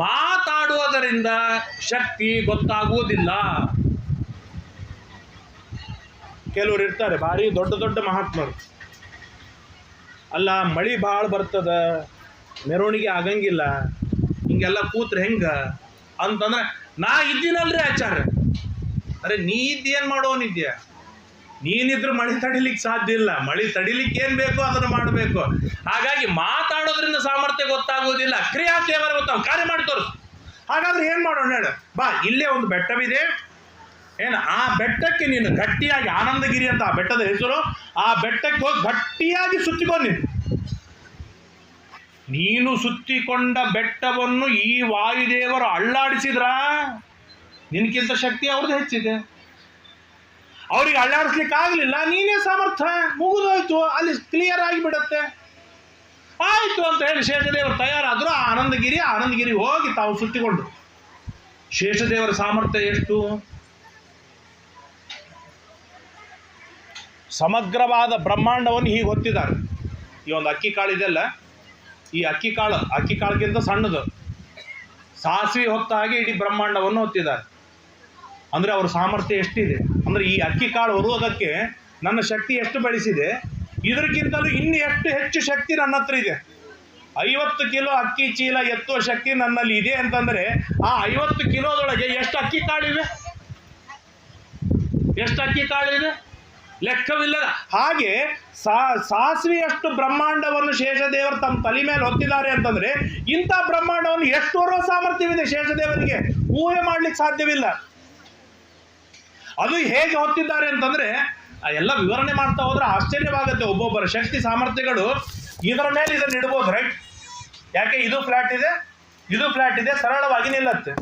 ಮಾತಾಡುವುದರಿಂದ ಶಕ್ತಿ ಗೊತ್ತಾಗುವುದಿಲ್ಲ. ಕೆಲವರು ಇರ್ತಾರೆ ಭಾರಿ ದೊಡ್ಡ ದೊಡ್ಡ ಮಹಾತ್ಮರು, ಅಲ್ಲ ಮಳಿ ಭಾಳ ಬರ್ತದ, ಮೆರವಣಿಗೆ ಆಗಂಗಿಲ್ಲ, ಹಿಂಗೆಲ್ಲ ಕೂತ್ರೆ ಹೆಂಗ ಅಂತಂದ್ರೆ, ನಾ ಇದ್ದೀನಲ್ರಿ ಆಚಾರ್ಯ. ಅರೆ ನೀ ಇದ್ದೇನು ಮಾಡೋನಿದ್ಯಾ? ನೀನಿದ್ರು ಮಳೆ ತಡಿಲಿಕ್ಕೆ ಸಾಧ್ಯ ಇಲ್ಲ. ಮಳೆ ತಡಿಲಿಕ್ಕೆ ಏನ್ ಬೇಕೋ ಅದನ್ನು ಮಾಡಬೇಕು. ಹಾಗಾಗಿ ಮಾತಾಡೋದ್ರಿಂದ ಸಾಮರ್ಥ್ಯ ಗೊತ್ತಾಗೋದಿಲ್ಲ, ಕ್ರಿಯಾ ಕೇವಲ ಗೊತ್ತಾಗ, ಕಾರ್ಯ ಮಾಡಿ ತೋರಿಸು. ಹಾಗಾದ್ರೆ ಏನ್ ಮಾಡೋಣ ಹೇಳು, ಬಾ ಇಲ್ಲೇ ಒಂದು ಬೆಟ್ಟವಿದೆ, ಏನು ಆ ಬೆಟ್ಟಕ್ಕೆ ನೀನು ಗಟ್ಟಿಯಾಗಿ, ಆನಂದಗಿರಿ ಅಂತ ಆ ಬೆಟ್ಟದ ಹೆಸರು, ಆ ಬೆಟ್ಟಕ್ಕೆ ಹೋಗಿ ಗಟ್ಟಿಯಾಗಿ ಸುತ್ತಿಕೊಂಡು ನೀನು ಸುತ್ತಿಕೊಂಡ ಬೆಟ್ಟವನ್ನು ಈ ವಾಯುದೇವರು ಅಳ್ಳಾಡಿಸಿದ್ರ ನಿನ್ಗಿಂತ ಶಕ್ತಿ ಅವ್ರದ್ದು ಹೆಚ್ಚಿದೆ. ಅವ್ರಿಗೆ ಅಳ್ಳಾಡಿಸ್ಲಿಕ್ಕೆ ಆಗಲಿಲ್ಲ, ನೀನೇ ಸಮರ್ಥ, ಮುಗಿದೋಯ್ತು, ಅಲ್ಲಿ ಕ್ಲಿಯರ್ ಆಗಿಬಿಡತ್ತೆ. ಆಯ್ತು ಅಂತ ಹೇಳಿ ಶೇಷದೇವರು ತಯಾರಾದ್ರು. ಆನಂದಗಿರಿ ಹೋಗಿ ತಾವು ಸುತ್ತಿಕೊಂಡು. ಶೇಷದೇವರ ಸಾಮರ್ಥ್ಯ ಎಷ್ಟು? ಸಮಗ್ರವಾದ ಬ್ರಹ್ಮಾಂಡವನ್ನು ಹೀಗೆ ಹೊತ್ತಿದ್ದಾರೆ. ಈ ಒಂದು ಅಕ್ಕಿ ಕಾಳಿದೆಲ್ಲ, ಈ ಅಕ್ಕಿ ಕಾಳಿಗಿಂತ ಸಣ್ಣದು, ಸಾಸಿವೆ ಹೊತ್ತ ಹಾಗೆ ಇಡೀ ಬ್ರಹ್ಮಾಂಡವನ್ನು ಹೊತ್ತಿದ್ದಾರೆ. ಅಂದರೆ ಅವ್ರ ಸಾಮರ್ಥ್ಯ ಎಷ್ಟಿದೆ ಅಂದರೆ, ಈ ಅಕ್ಕಿ ಕಾಳು ಹೊರುವುದಕ್ಕೆ ನನ್ನ ಶಕ್ತಿ ಎಷ್ಟು ಬೆಳೆಸಿದೆ, ಇದಕ್ಕಿಂತಲೂ ಇನ್ನು ಎಷ್ಟು ಹೆಚ್ಚು ಶಕ್ತಿ ನನ್ನ ಹತ್ರ ಇದೆ. 50 ಕಿಲೋ ಅಕ್ಕಿ ಚೀಲ ಎತ್ತುವ ಶಕ್ತಿ ನನ್ನಲ್ಲಿ ಇದೆ ಅಂತಂದರೆ, ಆ 50 ಕಿಲೋದೊಳಗೆ ಎಷ್ಟು ಅಕ್ಕಿ ಕಾಳಿವೆ, ಲೆಕ್ಕವಿಲ್ಲ. ಹಾಗೆ ಸಾಸಿವೆಯಷ್ಟು ಬ್ರಹ್ಮಾಂಡವನ್ನು ಶೇಷದೇವರು ತಮ್ಮ ತಲೆ ಮೇಲೆ ಹೊತ್ತಿದ್ದಾರೆ ಅಂತಂದ್ರೆ, ಇಂಥ ಬ್ರಹ್ಮಾಂಡವನ್ನು ಎಷ್ಟು ಹೊರುವ ಸಾಮರ್ಥ್ಯವಿದೆ ಶೇಷದೇವರಿಗೆ, ಊಹೆ ಮಾಡ್ಲಿಕ್ಕೆ ಸಾಧ್ಯವಿಲ್ಲ. ಅದು ಹೇಗೆ ಹೊತ್ತಿದ್ದಾರೆ ಅಂತಂದ್ರೆ, ಎಲ್ಲ ವಿವರಣೆ ಮಾಡ್ತಾ ಹೋದ್ರೆ ಆಶ್ಚರ್ಯವಾಗುತ್ತೆ. ಒಬ್ಬೊಬ್ಬರ ಶಕ್ತಿ ಸಾಮರ್ಥ್ಯಗಳು. ಇದರ ಮೇಲೆ ಇದನ್ನು ಇಡ್ಬೋದು, ರೈಟ್? ಯಾಕೆ ಇದು ಫ್ಲಾಟ್ ಇದೆ, ಸರಳವಾಗಿ ನಿಲ್ಲತ್ತೆ.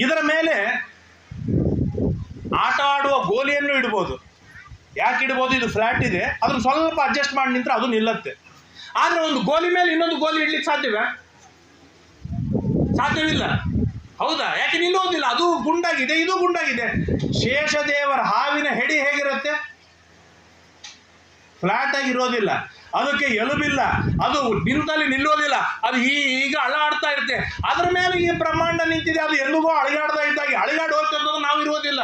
ಇದರ ಮೇಲೆ ಆಟ ಆಡುವ ಗೋಲಿಯನ್ನು ಇಡ್ಬೋದು. ಯಾಕೆ ಇಡ್ಬೋದು? ಇದು ಫ್ಲಾಟ್ ಇದೆ, ಅದನ್ನು ಸ್ವಲ್ಪ ಅಡ್ಜಸ್ಟ್ ಮಾಡಿ ನಿಂತರೆ ಅದು ನಿಲ್ಲತ್ತೆ. ಆದರೆ ಒಂದು ಗೋಲಿ ಮೇಲೆ ಇನ್ನೊಂದು ಗೋಲಿ ಇಡ್ಲಿಕ್ಕೆ ಸಾಧ್ಯವಿಲ್ಲ. ಹೌದಾ? ಯಾಕೆ ನಿಲ್ಲೋದಿಲ್ಲ, ಅದು ಗುಂಡಾಗಿದೆ, ಇದು ಗುಂಡಾಗಿದೆ. ಶೇಷದೇವರ ಹಾವಿನ ಹೆಡಿ ಹೇಗಿರುತ್ತೆ? ಫ್ಲಾಟ್ ಆಗಿರೋದಿಲ್ಲ, ಅದಕ್ಕೆ ಎಲುಬಿಲ್ಲ, ಅದು ನಿಂತಲ್ಲಿ ನಿಲ್ಲೋದಿಲ್ಲ, ಅದು ಈಗ ಅಳಾಡ್ತಾ ಇರುತ್ತೆ. ಅದರ ಮೇಲೆ ಈ ಬ್ರಹ್ಮಾಂಡ ನಿಂತಿದೆ, ಅದು ಎಲ್ಲಿಗೋ ಅಳಿಗಾಡ್ತಾ ಇದ್ದಾಗೆ ಅಳಿಗಾಡಿ ಹೋಗ್ತದೆ, ನಾವು ಇರೋದಿಲ್ಲ.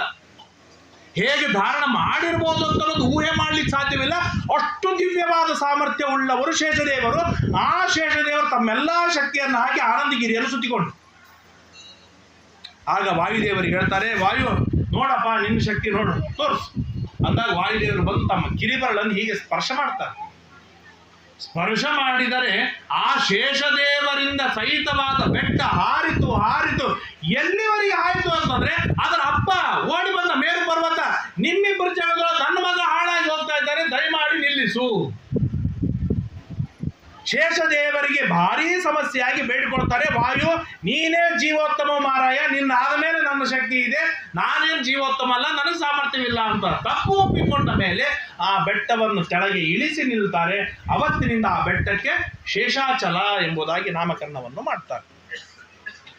ಹೇಗೆ ಧಾರಣ ಮಾಡಿರ್ಬೋದು ಅಂತ ಊಹೆ ಮಾಡ್ಲಿಕ್ಕೆ ಸಾಧ್ಯವಿಲ್ಲ. ಅಷ್ಟು ದಿವ್ಯವಾದ ಸಾಮರ್ಥ್ಯ ಉಳ್ಳವರು ಶೇಷದೇವರು. ಆ ಶೇಷದೇವರು ತಮ್ಮೆಲ್ಲ ಶಕ್ತಿಯನ್ನು ಹಾಕಿ ಆನಂದಗಿರಿಯನ್ನು ಸುತ್ತಿಕೊಂಡು, ಆಗ ವಾಯುದೇವರಿಗೆ ಹೇಳ್ತಾರೆ, ವಾಯು ನೋಡಪ್ಪ ನಿನ್ನ ಶಕ್ತಿ ನೋಡು, ತೋರಿಸು ಅಂದಾಗ ವಾಯುದೇವರು ಬಂದು ತಮ್ಮ ಕಿರಿಬರಳನ್ನು ಹೀಗೆ ಸ್ಪರ್ಶ ಮಾಡ್ತಾರೆ. ಸ್ಪರ್ಶ ಮಾಡಿದರೆ ಆ ಶೇಷದೇವರಿಂದ ಸಹಿತವಾದ ಬೆಟ್ಟ ಹಾರಿತು. ಎಲ್ಲಿವರೆಗೆ ಆಯಿತು ಅಂತಂದ್ರೆ, ಅದರ ಅಪ್ಪ ಓಡಿ ಬಂದ ಮೇರು ಪರ್ವತ, ನಿಮ್ಮಿಬ್ಬರು ಜಾಗದೊಳಗೆ ನನ್ನ ಮಗ ಹಾಳಾಗಿ ಹೋಗ್ತಾ ಇದ್ದಾರೆ, ದಯಮಾಡಿ ನಿಲ್ಲಿಸು. ಶೇಷದೇವರಿಗೆ ಭಾರೀ ಸಮಸ್ಯೆಯಾಗಿ ಬೇಡಿಕೊಳ್ತಾರೆ, ವಾಯು ನೀನೇ ಜೀವೋತ್ತಮ ಮಾರಾಯ, ನಿನ್ನ ಆದ ಮೇಲೆ ನನ್ನ ಶಕ್ತಿ ಇದೆ, ನಾನೇನು ಜೀವೋತ್ತಮ ಅಲ್ಲ, ನನಗೆ ಸಾಮರ್ಥ್ಯವಿಲ್ಲ ಅಂತ ತಪ್ಪು ಒಪ್ಪಿಕೊಂಡ ಮೇಲೆ ಆ ಬೆಟ್ಟವನ್ನು ಕೆಳಗೆ ಇಳಿಸಿ ನಿಲ್ತಾರೆ. ಅವತ್ತಿನಿಂದ ಆ ಬೆಟ್ಟಕ್ಕೆ ಶೇಷಾಚಲ ಎಂಬುದಾಗಿ ನಾಮಕರಣವನ್ನು ಮಾಡ್ತಾರೆ.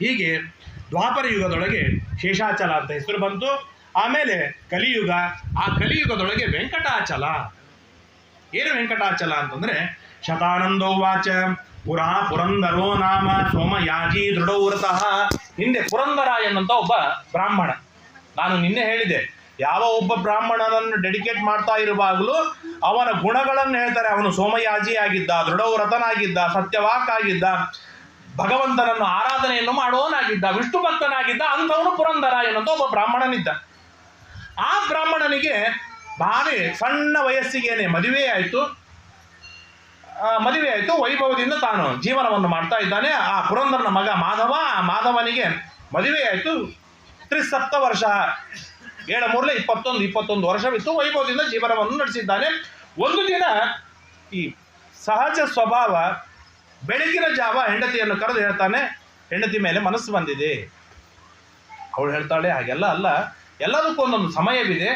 ಹೀಗೆ ದ್ವಾಪರ ಯುಗದೊಳಗೆ ಶೇಷಾಚಲ ಅಂತ ಹೆಸರು ಬಂತು. ಆಮೇಲೆ ಕಲಿಯುಗ, ಆ ಕಲಿಯುಗದೊಳಗೆ ವೆಂಕಟಾಚಲ. ಏನು ವೆಂಕಟಾಚಲ ಅಂತಂದ್ರೆ, ಶತಾನಂದೋವಾಚ ಪುರಾ ಪುರಂದರೋ ನಾಮ ಸೋಮಯಾಜಿ ದೃಢವ್ರತಃ. ಹಿಂದೆ ಪುರಂದರ ಎನ್ನುವಂತ ಒಬ್ಬ ಬ್ರಾಹ್ಮಣ, ನಾನು ನಿನ್ನೆ ಹೇಳಿದೆ, ಯಾವ ಒಬ್ಬ ಬ್ರಾಹ್ಮಣನನ್ನು ಡೆಡಿಕೇಟ್ ಮಾಡ್ತಾ ಇರುವಾಗಲೂ ಅವನ ಗುಣಗಳನ್ನು ಹೇಳ್ತಾರೆ. ಅವನು ಸೋಮಯಾಜಿ ಆಗಿದ್ದ, ದೃಢವ್ರತನಾಗಿದ್ದ, ಸತ್ಯವಾಕ್ ಆಗಿದ್ದ, ಭಗವಂತನನ್ನು ಆರಾಧನೆಯನ್ನು ಮಾಡುವವನಾಗಿದ್ದ, ವಿಷ್ಣು ಭಕ್ತನಾಗಿದ್ದ. ಅಂಥವನು ಪುರಂದರ ಎನ್ನುವಂಥ ಒಬ್ಬ ಬ್ರಾಹ್ಮಣನಿದ್ದ. ಆ ಬ್ರಾಹ್ಮಣನಿಗೆ ಭಾರಿ ಸಣ್ಣ ವಯಸ್ಸಿಗೇನೆ ಮದುವೆ ಆಯಿತು. ವೈಭವದಿಂದ ತಾನು ಜೀವನವನ್ನು ಮಾಡ್ತಾ ಇದ್ದಾನೆ. ಆ ಪುರಂದರನ ಮಗ ಮಾಧವ, ಆ ಮಾಧವನಿಗೆ ಮದುವೆ ಆಯಿತು. 37 ವರ್ಷ, 21 ವರ್ಷವಿತ್ತು. ವೈಭವದಿಂದ ಜೀವನವನ್ನು ನಡೆಸಿದ್ದಾನೆ. ಒಂದು ದಿನ ಈ ಸಹಜ ಸ್ವಭಾವ, ಬೆಳಗಿನ ಜಾವ ಹೆಂಡತಿಯನ್ನು ಕರೆದು ಹೇಳ್ತಾನೆ, ಹೆಂಡತಿ ಮೇಲೆ ಮನಸ್ಸು ಬಂದಿದೆ. ಅವಳು ಹೇಳ್ತಾಳೆ, ಹಾಗೆಲ್ಲ ಅಲ್ಲ, ಎಲ್ಲದಕ್ಕೂ ಒಂದೊಂದು ಸಮಯವಿದೆ.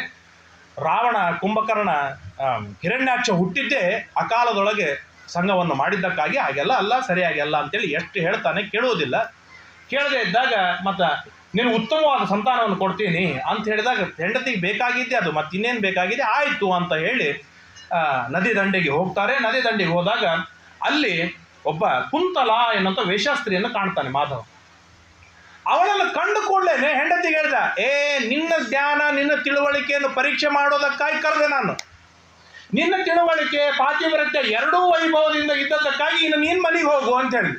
ರಾವಣ, ಕುಂಭಕರ್ಣ, ಹಿರಣ್ಯಾಕ್ಷ ಹುಟ್ಟಿದ್ದೇ ಅಕಾಲದೊಳಗೆ ಸಂಘವನ್ನು ಮಾಡಿದ್ದಕ್ಕಾಗಿ, ಹಾಗೆಲ್ಲ ಅಲ್ಲ, ಸರಿಯಾಗಿ ಅಲ್ಲ ಅಂತೇಳಿ ಎಷ್ಟು ಹೇಳ್ತಾನೆ, ಕೇಳುವುದಿಲ್ಲ. ಕೇಳದೆ ಇದ್ದಾಗ ಮತ್ತೆ ನೀನು ಉತ್ತಮವಾದ ಸಂತಾನವನ್ನು ಕೊಡ್ತೀನಿ ಅಂತ ಹೇಳಿದಾಗ ಹೆಂಡತಿಗೆ ಬೇಕಾಗಿದ್ದೆ ಅದು, ಮತ್ತೆ ಇನ್ನೇನು ಬೇಕಾಗಿದೆ, ಆಯಿತು ಅಂತ ಹೇಳಿ ನದಿ ದಂಡೆಗೆ ಹೋಗ್ತಾರೆ. ನದಿ ದಂಡೆಗೆ ಹೋದಾಗ ಅಲ್ಲಿ ಒಬ್ಬ ಕುಂತಲ ಎನ್ನುವಂಥ ವೇಷಾಸ್ತ್ರೀಯನ್ನು ಕಾಣ್ತಾನೆ ಮಾಧವ. ಅವಳನ್ನು ಕಂಡು ಕೂಡಲೇ ಹೆಂಡತಿಗೆ ಹೇಳ್ದ, ನಿನ್ನ ಜ್ಞಾನ, ನಿನ್ನ ತಿಳುವಳಿಕೆಯನ್ನು ಪರೀಕ್ಷೆ ಮಾಡೋದಕ್ಕಾಗಿ ಕರೆದೆ ನಾನು. ನಿನ್ನ ತಿಳುವಳಿಕೆ, ಪಾತಿವ್ರತ್ಯ ಎರಡೂ ವೈಭವದಿಂದ ಇದ್ದದಕ್ಕಾಗಿ ಇನ್ನು ನೀನು ಮನೆಗೆ ಹೋಗು ಅಂತ ಹೇಳಿ.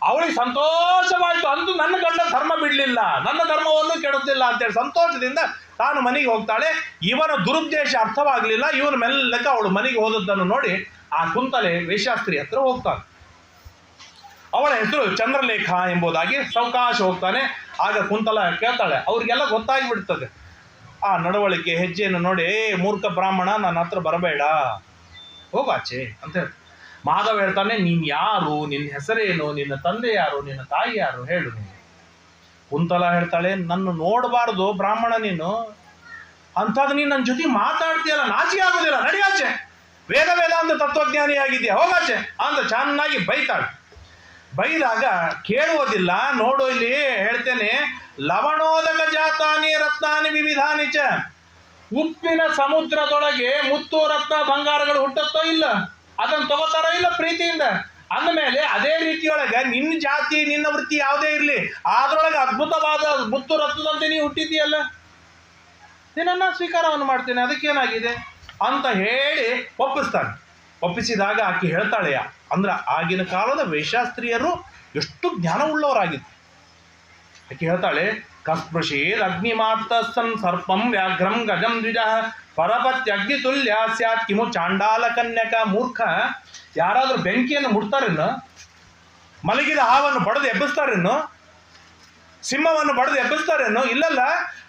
ಅವಳಿಗೆ ಸಂತೋಷವಾಯಿತು. ಅಂತೂ ನನ್ನ ಗಂಡ ಧರ್ಮ ಬಿಡಲಿಲ್ಲ, ನನ್ನ ಧರ್ಮವನ್ನು ಕೆಡುತ್ತಿಲ್ಲ ಅಂತೇಳಿ ಸಂತೋಷದಿಂದ ತಾನು ಮನೆಗೆ ಹೋಗ್ತಾಳೆ. ಇವನ ದುರುದ್ದೇಶ ಅರ್ಥವಾಗಲಿಲ್ಲ. ಇವನು ಮೆಲ್ಲಕ್ಕೆ ಅವಳು ಮನೆಗೆ ಹೋದದ್ದನ್ನು ನೋಡಿ ಆ ಕುಂತಲೆ ವೇಷಾಸ್ತ್ರೀ ಹತ್ರ ಹೋಗ್ತಾನೆ. ಅವಳ ಹೆಸರು ಚಂದ್ರಲೇಖ ಎಂಬುದಾಗಿ. ಸಾವಕಾಶ ಹೋಗ್ತಾನೆ. ಆಗ ಕುಂತಲ ಕೇಳ್ತಾಳೆ, ಅವ್ರಿಗೆಲ್ಲ ಗೊತ್ತಾಗಿ ಬಿಡ್ತದೆ ಆ ನಡವಳಿಕೆ, ಹೆಜ್ಜೆಯನ್ನು ನೋಡಿ, ಮೂರ್ಖ ಬ್ರಾಹ್ಮಣ, ನನ್ನ ಹತ್ರ ಬರಬೇಡ, ಹೋಗಾಚೆ ಅಂತ ಹೇಳಿ. ಮಾಧವ ಹೇಳ್ತಾನೆ, ನೀನು ಯಾರು, ನಿನ್ನ ಹೆಸರೇನು, ನಿನ್ನ ತಂದೆ ಯಾರು, ನಿನ್ನ ತಾಯಿ ಯಾರು, ಹೇಳು ನೀನು. ಕುಂತಲ ಹೇಳ್ತಾಳೆ, ನನ್ನ ನೋಡಬಾರ್ದು ಬ್ರಾಹ್ಮಣ ನೀನು, ಅಂಥದ್ದು ನೀನು ನನ್ನ ಜೊತೆ ಮಾತಾಡ್ತೀಯಲ್ಲ, ನಾಚಿಕೆ ಆಗೋದಿಲ್ಲ, ನಡಿಯಾಚೆ, ವೇದಾಂತ ತತ್ವಜ್ಞಾನಿ ಆಗಿದೆಯಾ, ಹೋಗಾಚೆ ಅಂತ ಚೆನ್ನಾಗಿ ಬೈತಾಳೆ. ಬೈದಾಗ ಕೇಳುವುದಿಲ್ಲ. ನೋಡು, ಇಲ್ಲಿ ಹೇಳ್ತೇನೆ, ಲವಣೋದಕ ಜಾತಾನಿ ರತ್ನಾನಿ ವಿವಿಧಾನಿ ಚ. ಉಪ್ಪಿನ ಸಮುದ್ರದೊಳಗೆ ಮುತ್ತು, ರತ್ನ, ಬಂಗಾರಗಳು ಹುಟ್ಟುತ್ತೋ ಇಲ್ಲ, ಅದನ್ನು ತಗೋತಾರೋ ಇಲ್ಲ ಪ್ರೀತಿಯಿಂದ. ಅಂದಮೇಲೆ ಅದೇ ರೀತಿಯೊಳಗೆ ನಿನ್ನ ಜಾತಿ, ನಿನ್ನ ವೃತ್ತಿ ಯಾವುದೇ ಇರಲಿ, ಅದರೊಳಗೆ ಅದ್ಭುತವಾದ ಮುತ್ತು ರತ್ನದಂತೆ ನೀವು ಹುಟ್ಟಿದ್ದೀಯಲ್ಲ, ನಿನ್ನನ್ನು ಸ್ವೀಕಾರವನ್ನು ಮಾಡ್ತೇನೆ, ಅದಕ್ಕೇನಾಗಿದೆ ಅಂತ ಹೇಳಿ ಒಪ್ಪಿಸ್ತಾನೆ. ಒಪ್ಪಿಸಿದಾಗ ಆಕೆ ಹೇಳ್ತಾಳೆಯ, ಅಂದ್ರೆ ಆಗಿನ ಕಾಲದ ವೇಷಾಸ್ತ್ರೀಯರು ಎಷ್ಟು ಜ್ಞಾನವುಳ್ಳವರಾಗಿತ್ತು. ಆಕೆ ಹೇಳ್ತಾಳೆ, ಕಸ್ಪೃಶೇದ್ ಅಗ್ನಿಮಾತ್ತ ಸನ್ ಸರ್ಪಂ ವ್ಯಾಘ್ರಂ ಗಜಂ ದ್ವಿಜ ಪರಪತ್ಯಗ್ನಿ ತುಲ್ಯ ಸ್ಯಾತ್ ಕಿಮು ಚಾಂಡಾಲ ಕನ್ಯಕ. ಮೂರ್ಖ, ಯಾರಾದರೂ ಬೆಂಕಿಯನ್ನು ಮುಡ್ತಾರೇನು, ಮಲಗಿದ ಹಾವನ್ನು ಬಡದು ಎಬ್ಬಿಸ್ತಾರೇನು, ಸಿಂಹವನ್ನು ಬಡದು ಎಬ್ಬಿಸ್ತಾರೇನು, ಇಲ್ಲಲ್ಲ.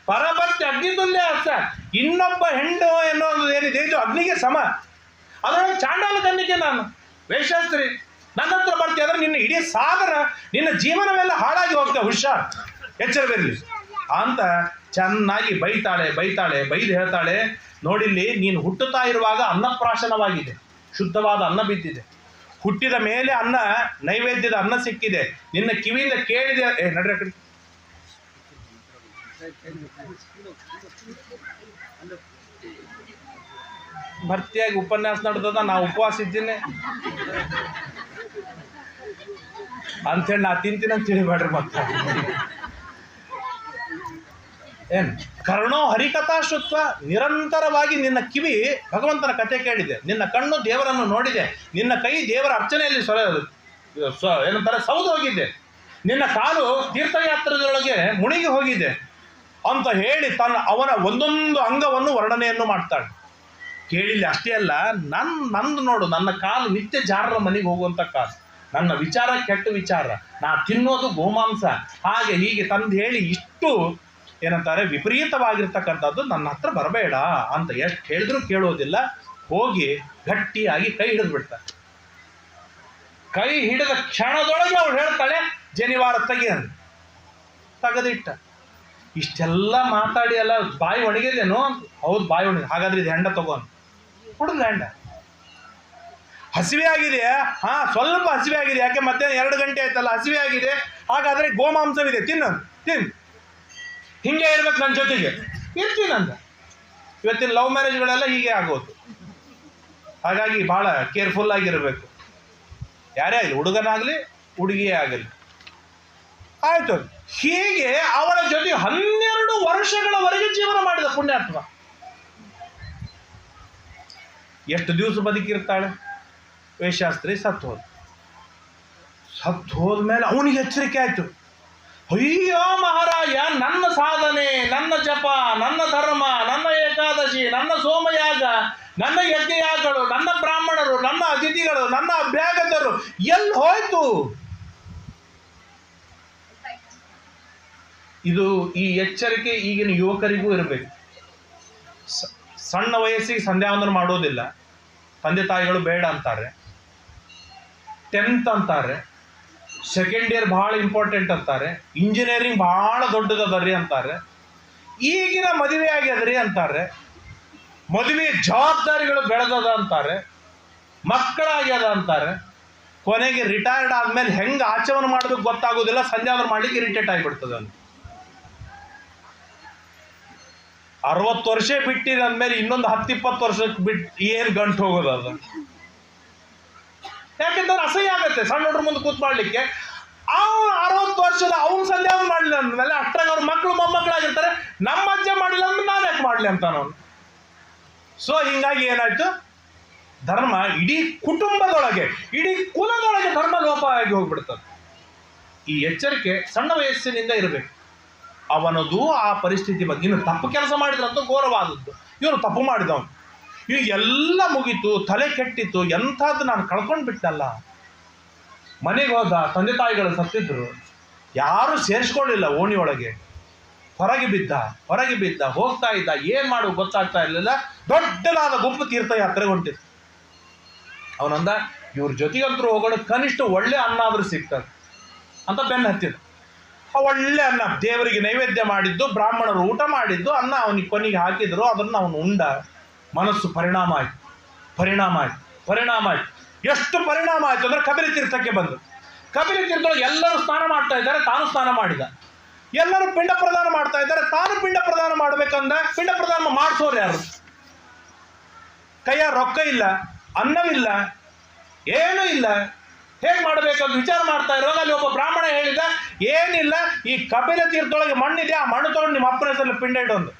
ಪರಪತ್ಯ ಅಗ್ನಿ ತುಲ್ಯ ಸ್ಯಾತ್, ಇನ್ನೊಬ್ಬ ಹೆಣ್ಣು ಎನ್ನುವುದು ಏನಿದೆ ಇದು ಅಗ್ನಿಗೆ ಸಮ. ಅದರೊಳಗೆ ಚಾಂಡಾಲ ಕನ್ಯಕೆ ನಾನು, ವೇಷಾಸ್ತ್ರೀ, ನನ್ನ ಹತ್ರ ಬರ್ತೀಯಾದ್ರೆ ನಿನ್ನ ಇಡೀ ಸಾಗರ, ನಿನ್ನ ಜೀವನವೆಲ್ಲ ಹಾಳಾಗಿ ಹೋಗ್ತೇವೆ, ಹುಷಾರ್, ಎಚ್ಚರವಿರಲಿ ಅಂತ ಚೆನ್ನಾಗಿ ಬೈದು ಹೇಳ್ತಾಳೆ, ನೋಡಿಲ್ಲಿ, ನೀನು ಹುಟ್ಟುತ್ತಾ ಇರುವಾಗ ಅನ್ನಪ್ರಾಶನವಾಗಿದೆ, ಶುದ್ಧವಾದ ಅನ್ನ ಬಿದ್ದಿದೆ. ಹುಟ್ಟಿದ ಮೇಲೆ ಅನ್ನ, ನೈವೇದ್ಯದ ಅನ್ನ ಸಿಕ್ಕಿದೆ, ನಿನ್ನ ಕಿವಿಯಿಂದ ಕೇಳಿದೆ. ನಡ್ರಿ ಕಡೆ, ಭರ್ತಿಯಾಗಿ ಉಪನ್ಯಾಸ ನಡೆದದ, ನಾ ಉಪವಾಸ ಇದ್ದೀನಿ ಅಂಥೇಳಿ ನಾ ತಿಂತೀನಂತ ತಿಳಿಬೇಡ್ರಿ. ಮತ್ತೆ ಏನು ಕರ್ಣೋ ಹರಿಕಥಾ ಶ್ರುತ್ವ, ನಿರಂತರವಾಗಿ ನಿನ್ನ ಕಿವಿ ಭಗವಂತನ ಕಥೆ ಕೇಳಿದೆ, ನಿನ್ನ ಕಣ್ಣು ದೇವರನ್ನು ನೋಡಿದೆ, ನಿನ್ನ ಕೈ ದೇವರ ಅರ್ಚನೆಯಲ್ಲಿ ಏನಂತಾರೆ ಸೌದು ಹೋಗಿದೆ, ನಿನ್ನ ಕಾಲು ತೀರ್ಥಯಾತ್ರೆಯೊಳಗೆ ಮುಳುಗಿ ಹೋಗಿದೆ ಅಂತ ಹೇಳಿ ಅವನ ಒಂದೊಂದು ಅಂಗವನ್ನು ವರ್ಣನೆಯನ್ನು ಮಾಡ್ತಾಳೆ. ಕೇಳಿಲ್ಲ ಅಷ್ಟೇ ಅಲ್ಲ, ನಂದು ನೋಡು, ನನ್ನ ಕಾಲು ನಿತ್ಯ ಜಾರರ ಮನೆಗೆ ಹೋಗುವಂಥ ಕಾಲು, ನನ್ನ ವಿಚಾರ ಕೆಟ್ಟ ವಿಚಾರ, ನಾ ತಿನ್ನೋದು ಗೋಮಾಂಸ, ಹಾಗೆ ಹೀಗೆ ತಂದು ಹೇಳಿ ಇಷ್ಟು ಏನಂತಾರೆ ವಿಪರೀತವಾಗಿರ್ತಕ್ಕಂಥದ್ದು, ನನ್ನ ಹತ್ರ ಬರಬೇಡ ಅಂತ ಎಷ್ಟು ಹೇಳಿದ್ರು ಕೇಳೋದಿಲ್ಲ. ಹೋಗಿ ಗಟ್ಟಿಯಾಗಿ ಕೈ ಹಿಡಿದು ಬಿಡ್ತಾರೆ. ಕೈ ಹಿಡಿದ ಕ್ಷಣದೊಳಗೆ ಅವಳು ಹೇಳ್ತಾಳೆ, ಜನಿವಾರ ತೆಗಿ ಅಂತ. ತೆಗೆದಿಟ್ಟ. ಇಷ್ಟೆಲ್ಲ ಮಾತಾಡಿ ಅಲ್ಲ, ಬಾಯಿ ಒಣಗಿದೇನು? ಹೌದು, ಬಾಯಿ ಒಣಗಿದೆ. ಹಾಗಾದ್ರೆ ಇದು ಹೆಂಡ ತಗೋನು, ಹುಡುಗ ಹೆಂಡ. ಹಸಿವೆ ಆಗಿದೆಯಾ? ಸ್ವಲ್ಪ ಹಸಿವೆ ಆಗಿದೆ, ಯಾಕೆ ಮತ್ತೆ 2 ಗಂಟೆ ಆಯ್ತಲ್ಲ, ಹಸಿವೆ ಆಗಿದೆ, ಹಾಗಾದ್ರೆ ಗೋಮಾಂಸವಿದೆ, ತಿನ್ನು. ಹಿಂಗೆ ಇರ್ಬೇಕು ನನ್ನ ಜೊತೆಗೆ, ಇರ್ತೀನಂದ. ಇವತ್ತಿನ ಲವ್ ಮ್ಯಾರೇಜ್ಗಳೆಲ್ಲ ಹೀಗೆ ಆಗೋದು. ಹಾಗಾಗಿ ಭಾಳ ಕೇರ್ಫುಲ್ ಆಗಿರಬೇಕು, ಯಾರೇ ಆಗಲಿ, ಹುಡುಗನಾಗಲಿ ಹುಡುಗಿಯೇ ಆಗಲಿ. ಆಯಿತು, ಹೀಗೆ ಅವಳ ಜೊತೆ 12 ವರ್ಷಗಳವರೆಗೆ ಜೀವನ ಮಾಡಿದ ಪುಣ್ಯಾತ್ಮ. ಎಷ್ಟು ದಿವಸ ಬದುಕಿರ್ತಾಳೆ? ವೇಷಾಸ್ತ್ರಿ ಸತ್ತು ಹೋದ್ಮೇಲೆ ಅವನಿಗೆ ಎಚ್ಚರಿಕೆ ಆಯ್ತು. ಅಯ್ಯೋ ಮಹಾರಾಯ, ನನ್ನ ಸಾಧನೆ, ನನ್ನ ಜಪ, ನನ್ನ ಧರ್ಮ, ನನ್ನ ಏಕಾದಶಿ, ನನ್ನ ಸೋಮಯಾಗ, ನನ್ನ ಯಜ್ಞಯಾಗಗಳು, ನನ್ನ ಬ್ರಾಹ್ಮಣರು, ನನ್ನ ಅತಿಥಿಗಳು, ನನ್ನ ಅಭ್ಯಾಗತರು ಎಲ್ಲಿ ಹೋಯ್ತು? ಇದು ಈ ಎಚ್ಚರಿಕೆ ಈಗಿನ ಯುವಕರಿಗೂ ಇರಬೇಕು. ಸಣ್ಣ ವಯಸ್ಸಿಗೆ ಸಂಧ್ಯಾವಂದನ ಮಾಡೋದಿಲ್ಲ, ತಂದೆ ತಾಯಿಗಳು ಬೇಡ ಅಂತಾರೆ. 10th ಅಂತಾರೆ, ಸೆಕೆಂಡ್ ಇಯರ್ ಭಾಳ ಇಂಪಾರ್ಟೆಂಟ್ ಅಂತಾರೆ, ಇಂಜಿನಿಯರಿಂಗ್ ಭಾಳ ದೊಡ್ಡದದರಿ ಅಂತಾರೆ, ಈಗಿನ ಮದುವೆ ಆಗ್ಯದ್ರಿ ಅಂತಾರೆ, ಮದುವೆ ಜವಾಬ್ದಾರಿಗಳು ಬೆಳೆದದ ಅಂತಾರೆ, ಮಕ್ಕಳಾಗ್ಯದ ಅಂತಾರೆ. ಕೊನೆಗೆ ರಿಟೈರ್ಡ್ ಆದ್ಮೇಲೆ ಹೆಂಗೆ ಆಚರಣೆ ಮಾಡೋದಕ್ಕೆ ಗೊತ್ತಾಗೋದಿಲ್ಲ, ಸಂಧ್ಯಾವಂದನ ಮಾಡ್ಲಿಕ್ಕೆ ಇರಿಟೇಟ್ ಆಗಿಬಿಡ್ತದೆ. 60 ವರ್ಷ ಬಿಟ್ಟಿದ ಅಂದಮೇಲೆ ಇನ್ನೊಂದು 10-20 ವರ್ಷಕ್ಕೆ ಬಿಟ್ಟು ಏನು ಗಂಟು ಹೋಗೋದು ಅದು? ಯಾಕೆಂದ್ರೆ ಅಸಹ್ಯ ಆಗತ್ತೆ ಸಣ್ಣ ಹುಡುಗ್ರ ಮುಂದೆ ಕೂತ್ ಮಾಡ್ಲಿಕ್ಕೆ. ಅವ್ನು 60 ವರ್ಷದ ಅವ್ನು ಸಂಧ್ಯಾವಂದನ ಮಾಡಲಿಲ್ಲ ಅಂದಮೇಲೆ ಅಷ್ಟ್ರಾಗ ಅವ್ರ ಮಕ್ಕಳು ಮೊಮ್ಮಕ್ಕಳಾಗಿರ್ತಾರೆ. ನಮ್ಮ ಅಜ್ಜ ಮಾಡಿಲ್ಲ ಅಂದ್ರೆ ನಾನು ಯಾಕೆ ಮಾಡಲಿ ಅಂತಾನವನು. ಸೊ ಹಿಂಗಾಗಿ ಏನಾಯ್ತು, ಧರ್ಮ ಇಡೀ ಕುಟುಂಬದೊಳಗೆ, ಇಡೀ ಕುಲದೊಳಗೆ ಧರ್ಮ ಲೋಪ ಆಗಿ ಹೋಗ್ಬಿಡ್ತದೆ. ಈ ಎಚ್ಚರಿಕೆ ಸಣ್ಣ ವಯಸ್ಸಿನಿಂದ ಇರಬೇಕು. ಅವನದು ಆ ಪರಿಸ್ಥಿತಿ ಬಗ್ಗೆ, ಇನ್ನು ತಪ್ಪು ಕೆಲಸ ಮಾಡಿದ್ರಂತೂ ಘೋರವಾದದ್ದು, ಇವನು ತಪ್ಪು ಮಾಡಿದವನು, ಇವು ಎಲ್ಲ ಮುಗೀತು, ತಲೆ ಕೆಟ್ಟಿತ್ತು, ಎಂಥದ್ದು ನಾನು ಕಳ್ಕೊಂಡು ಬಿಟ್ಟಲ್ಲ. ಮನೆಗೆ ಹೋದ, ತಂದೆ ತಾಯಿಗಳು ಸತ್ತಿದ್ರು, ಯಾರು ಸೇರಿಸ್ಕೊಳ್ಳಿಲ್ಲ, ಓಣಿ ಒಳಗೆ ಹೊರಗೆ ಬಿದ್ದ ಹೋಗ್ತಾ ಇದ್ದ, ಏನು ಮಾಡು ಗೊತ್ತಾಗ್ತಾ ಇರಲಿಲ್ಲ. ದೊಡ್ಡದಾದ ಗುಂಪು ತೀರ್ಥಯಾತ್ರೆಗೆ ಹೊಂಟಿತ್ತು. ಅವನಂದ, ಇವ್ರ ಜೊತೆಗಂತರೂ ಹೋಗೋಣ, ಕನಿಷ್ಠ ಒಳ್ಳೆ ಅನ್ನ ಆದರೂ ಸಿಗ್ತದೆ ಅಂತ ಬೆನ್ನು ಹತ್ತಿದ. ಒಳ್ಳೆ ಅನ್ನ, ದೇವರಿಗೆ ನೈವೇದ್ಯ ಮಾಡಿದ್ದು, ಬ್ರಾಹ್ಮಣರು ಊಟ ಮಾಡಿದ್ದು ಅನ್ನ ಅವನಿಗೆ ಕೊನೆಗೆ ಹಾಕಿದ್ರು. ಅದನ್ನು ಅವನು ಉಂಡ. ಮನಸ್ಸು ಪರಿಣಾಮ ಆಯ್ತು. ಎಷ್ಟು ಪರಿಣಾಮ ಆಯ್ತು ಅಂದ್ರೆ ಕಪಿಲ ತೀರ್ಥಕ್ಕೆ ಬಂದು, ಕಪಿಲ ತೀರ್ಥದೊಳಗೆ ಎಲ್ಲರೂ ಸ್ನಾನ ಮಾಡ್ತಾ ಇದ್ದಾರೆ, ತಾನು ಸ್ನಾನ ಮಾಡಿದ. ಎಲ್ಲರೂ ಪಿಂಡ ಪ್ರದಾನ ಮಾಡ್ತಾ ಇದ್ದಾರೆ, ತಾನು ಪಿಂಡ ಪ್ರದಾನ ಮಾಡ್ಬೇಕಂದ. ಪಿಂಡ ಪ್ರದಾನ ಮಾಡಿಸೋರು ಯಾರು? ಕೈಯ ರೊಕ್ಕ ಇಲ್ಲ, ಅನ್ನವಿಲ್ಲ, ಏನೂ ಇಲ್ಲ, ಹೇಗೆ ಮಾಡಬೇಕಂತ ವಿಚಾರ ಮಾಡ್ತಾ ಇರುವಾಗ ಅಲ್ಲಿ ಒಬ್ಬ ಬ್ರಾಹ್ಮಣ ಹೇಳಿದ, ಏನಿಲ್ಲ, ಈ ಕಪಿಲ ತೀರ್ಥದೊಳಗೆ ಮಣ್ಣಿದೆ, ಆ ಮಣ್ಣು ತಗೊಂಡು ನಿಮ್ಮ ಅಪ್ಪನ ಹೆಸರಲ್ಲಿ ಪಿಂಡ ಇಡೊಂದು.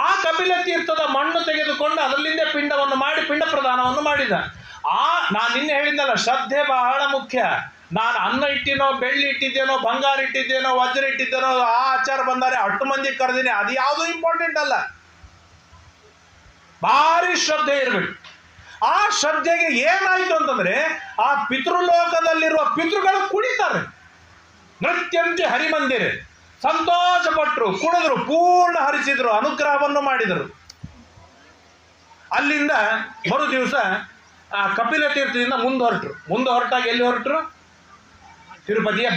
ಆ ಕಪಿಲ ತೀರ್ಥದ ಮಣ್ಣು ತೆಗೆದುಕೊಂಡು ಅದರಲ್ಲಿಂದ ಪಿಂಡವನ್ನು ಮಾಡಿ ಪಿಂಡ ಪ್ರದಾನವನ್ನು ಮಾಡಿದ. ನಾನು ನಿನ್ನೆ ಹೇಳಿದ್ನಲ್ಲ, ಶ್ರದ್ಧೆ ಬಹಳ ಮುಖ್ಯ. ನಾನು ಅನ್ನ ಇಟ್ಟಿನೋ, ಬೆಳ್ಳಿ ಇಟ್ಟಿದ್ದೇನೋ, ಬಂಗಾರ ಇಟ್ಟಿದ್ದೇನೋ, ವಜ್ರ ಇಟ್ಟಿದ್ದೇನೋ, ಆ ಆಚಾರ ಬಂದರೆ 8 ಮಂದಿ ಕರೆದಿನಿ, ಅದು ಯಾವುದೂ ಇಂಪಾರ್ಟೆಂಟ್ ಅಲ್ಲ. ಭಾರಿ ಶ್ರದ್ಧೆ ಇರಬೇಕು. ಆ ಶ್ರದ್ಧೆಗೆ ಏನಾಯಿತು ಅಂತಂದ್ರೆ, ಆ ಪಿತೃಲೋಕದಲ್ಲಿರುವ ಪಿತೃಗಳು ಕುಣಿತಾರೆ. ನೃತ್ಯಂತೆ ಹರಿಮಂದಿರ, ಸಂತೋಷಪಟ್ಟರು, ಕುಣಿದ್ರು, ಪೂರ್ಣ ಹರಿಸಿದ್ರು, ಅನುಗ್ರಹವನ್ನು ಮಾಡಿದರು. ಅಲ್ಲಿಂದ ಮರು ದಿವಸ ಆ ಕಪಿಲ ತೀರ್ಥದಿಂದ ಮುಂದೆ ಹೊರಟಾಗ ಎಲ್ಲಿ ಹೊರಟರು? ತಿರುಪತಿಯ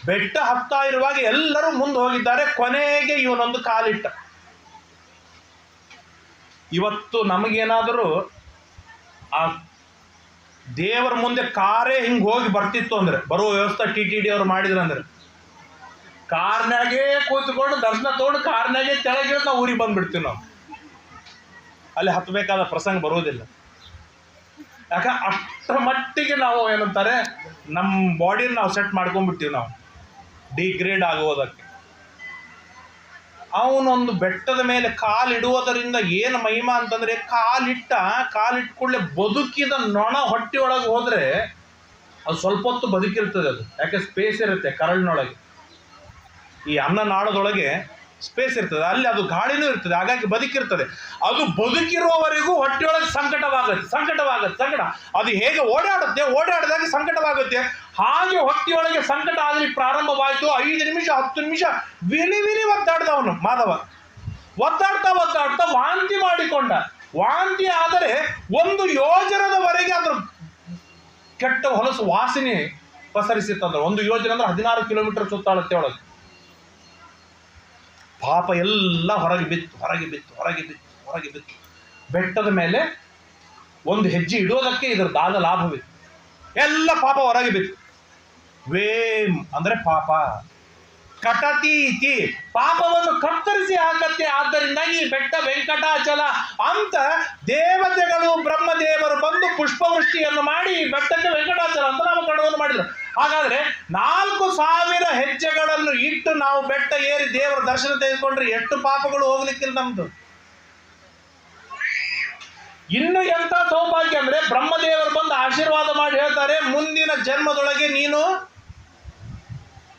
ಬೆಟ್ಟ ಹತ್ತಾ ಇರುವಾಗ ಎಲ್ಲರೂ ಮುಂದೆ ಹೋಗಿದ್ದಾರೆ. ಕೊನೆಗೆ ಇವನೊಂದು ಕಾಲಿಟ್ಟ. ಇವತ್ತು ನಮಗೇನಾದರೂ ಆ ದೇವರ ಮುಂದೆ ಕಾರೇ ಹಿಂಗೆ ಹೋಗಿ ಬರ್ತಿತ್ತು ಅಂದ್ರೆ, ಬರುವ ವ್ಯವಸ್ಥೆ TTD ಅವರು ಮಾಡಿದ್ರು ಅಂದ್ರೆ, ಕಾರ್ನಾಗೆ ಕೂತ್ಕೊಂಡು ದರ್ಶನ ತಗೊಂಡು ಕಾರ್ನಾಗೆ ತೆಳಗಿಳಿದು ನಾವು ಊರಿಗೆ ಬಂದ್ಬಿಡ್ತೀವಿ. ನಾವು ಅಲ್ಲಿ ಹತ್ತಬೇಕಾದ ಪ್ರಸಂಗ ಬರೋದಿಲ್ಲ. ಯಾಕೆ ಅಷ್ಟರ ಮಟ್ಟಿಗೆ ನಾವು ಏನಂತಾರೆ, ನಮ್ಮ ಬಾಡಿನ ನಾವು ಸೆಟ್ ಮಾಡ್ಕೊಂಡ್ಬಿಡ್ತೀವಿ, ನಾವು ಡಿಗ್ರೇಡ್ ಆಗೋದಕ್ಕೆ. ಅವನೊಂದು ಬೆಟ್ಟದ ಮೇಲೆ ಕಾಲಿಡುವುದರಿಂದ ಏನು ಮಹಿಮಾ ಅಂತಂದರೆ, ಕಾಲಿಟ್ಕೊಳ್ಳೆ ಬದುಕಿದ ನೊಣ ಹೊಟ್ಟೆಯೊಳಗೆ ಹೋದರೆ ಅದು ಸ್ವಲ್ಪ ಹೊತ್ತು ಬದುಕಿರ್ತದೆ. ಅದು ಯಾಕೆ ಸ್ಪೇಸ್ ಇರುತ್ತೆ ಕರಳಿನೊಳಗೆ, ಈ ಅನ್ನನಾಳದೊಳಗೆ ಸ್ಪೇಸ್ ಇರ್ತದೆ, ಅಲ್ಲಿ ಅದು ಗಾಳಿನೂ ಇರ್ತದೆ, ಹಾಗಾಗಿ ಬದುಕಿರ್ತದೆ. ಅದು ಬದುಕಿರುವವರೆಗೂ ಹೊಟ್ಟೆಯೊಳಗೆ ಸಂಕಟ. ಅದು ಹೇಗೆ ಓಡಾಡಿದಾಗ ಸಂಕಟವಾಗುತ್ತೆ, ಹಾಗೆ ಹೊಟ್ಟೆಯೊಳಗೆ ಸಂಕಟ ಆಗಲಿ ಪ್ರಾರಂಭವಾಯಿತು. 5 ನಿಮಿಷ 10 ನಿಮಿಷ ವಿಲಿ ಒದ್ದಾಡ್ದ ಅವನು ಮಾಧವ. ಒದ್ದಾಡ್ತಾ ವಾಂತಿ ಮಾಡಿಕೊಂಡ. ವಾಂತಿ ಆದರೆ 1 ಯೋಜನದವರೆಗೆ ಅದ್ರ ಕೆಟ್ಟ ಹೊಲಸು ವಾಸನೆ ಪಸರಿಸಿತ್ತಂದ್ರೆ. 1 ಯೋಜನೆ ಅಂದ್ರೆ 16 ಕಿಲೋಮೀಟರ್ ಸುತ್ತಾಳುತ್ತೆ ಒಳಗೆ. ಪಾಪ ಎಲ್ಲ ಹೊರಗೆ ಬಿತ್ತು. ಬೆಟ್ಟದ ಮೇಲೆ 1 ಹೆಜ್ಜೆ ಇಡೋದಕ್ಕೆ ಇದರದಾದ ಲಾಭವಿತ್ತು. ಎಲ್ಲ ಪಾಪ ಹೊರಗೆ ಬಿತ್ತು. ವೇಮ್ ಅಂದ್ರೆ ಪಾಪ, ಕಟತಿ ಇತಿ, ಪಾಪವನ್ನು ಕತ್ತರಿಸಿ ಹಾಕತ್ತೆ. ಆದ್ದರಿಂದ ಈ ಬೆಟ್ಟ ವೆಂಕಟಾಚಲ ಅಂತ ದೇವತೆಗಳು, ಬ್ರಹ್ಮದೇವರು ಬಂದು ಪುಷ್ಪವೃಷ್ಟಿಯನ್ನು ಮಾಡಿ ಈ ಬೆಟ್ಟಕ್ಕೆ ವೆಂಕಟಾಚಲ ಅಂತ ನಾಮಕರಣವನ್ನು ಮಾಡಿದರು. ಹಾಗಾದ್ರೆ 4000 ಹೆಜ್ಜೆಗಳನ್ನು ಇಟ್ಟು ನಾವು ಬೆಟ್ಟ ಏರಿ ದೇವರ ದರ್ಶನ ತೆಗೆದುಕೊಂಡ್ರೆ ಎಷ್ಟು ಪಾಪಗಳು ಹೋಗ್ಲಿಕ್ಕಿಲ್ಲ ನಮ್ದು. ಇನ್ನು ಎಂತ ಸೌಭಾಗ್ಯ ಅಂದ್ರೆ ಬ್ರಹ್ಮದೇವರು ಬಂದು ಆಶೀರ್ವಾದ ಮಾಡಿ ಹೇಳ್ತಾರೆ, ಮುಂದಿನ ಜನ್ಮದೊಳಗೆ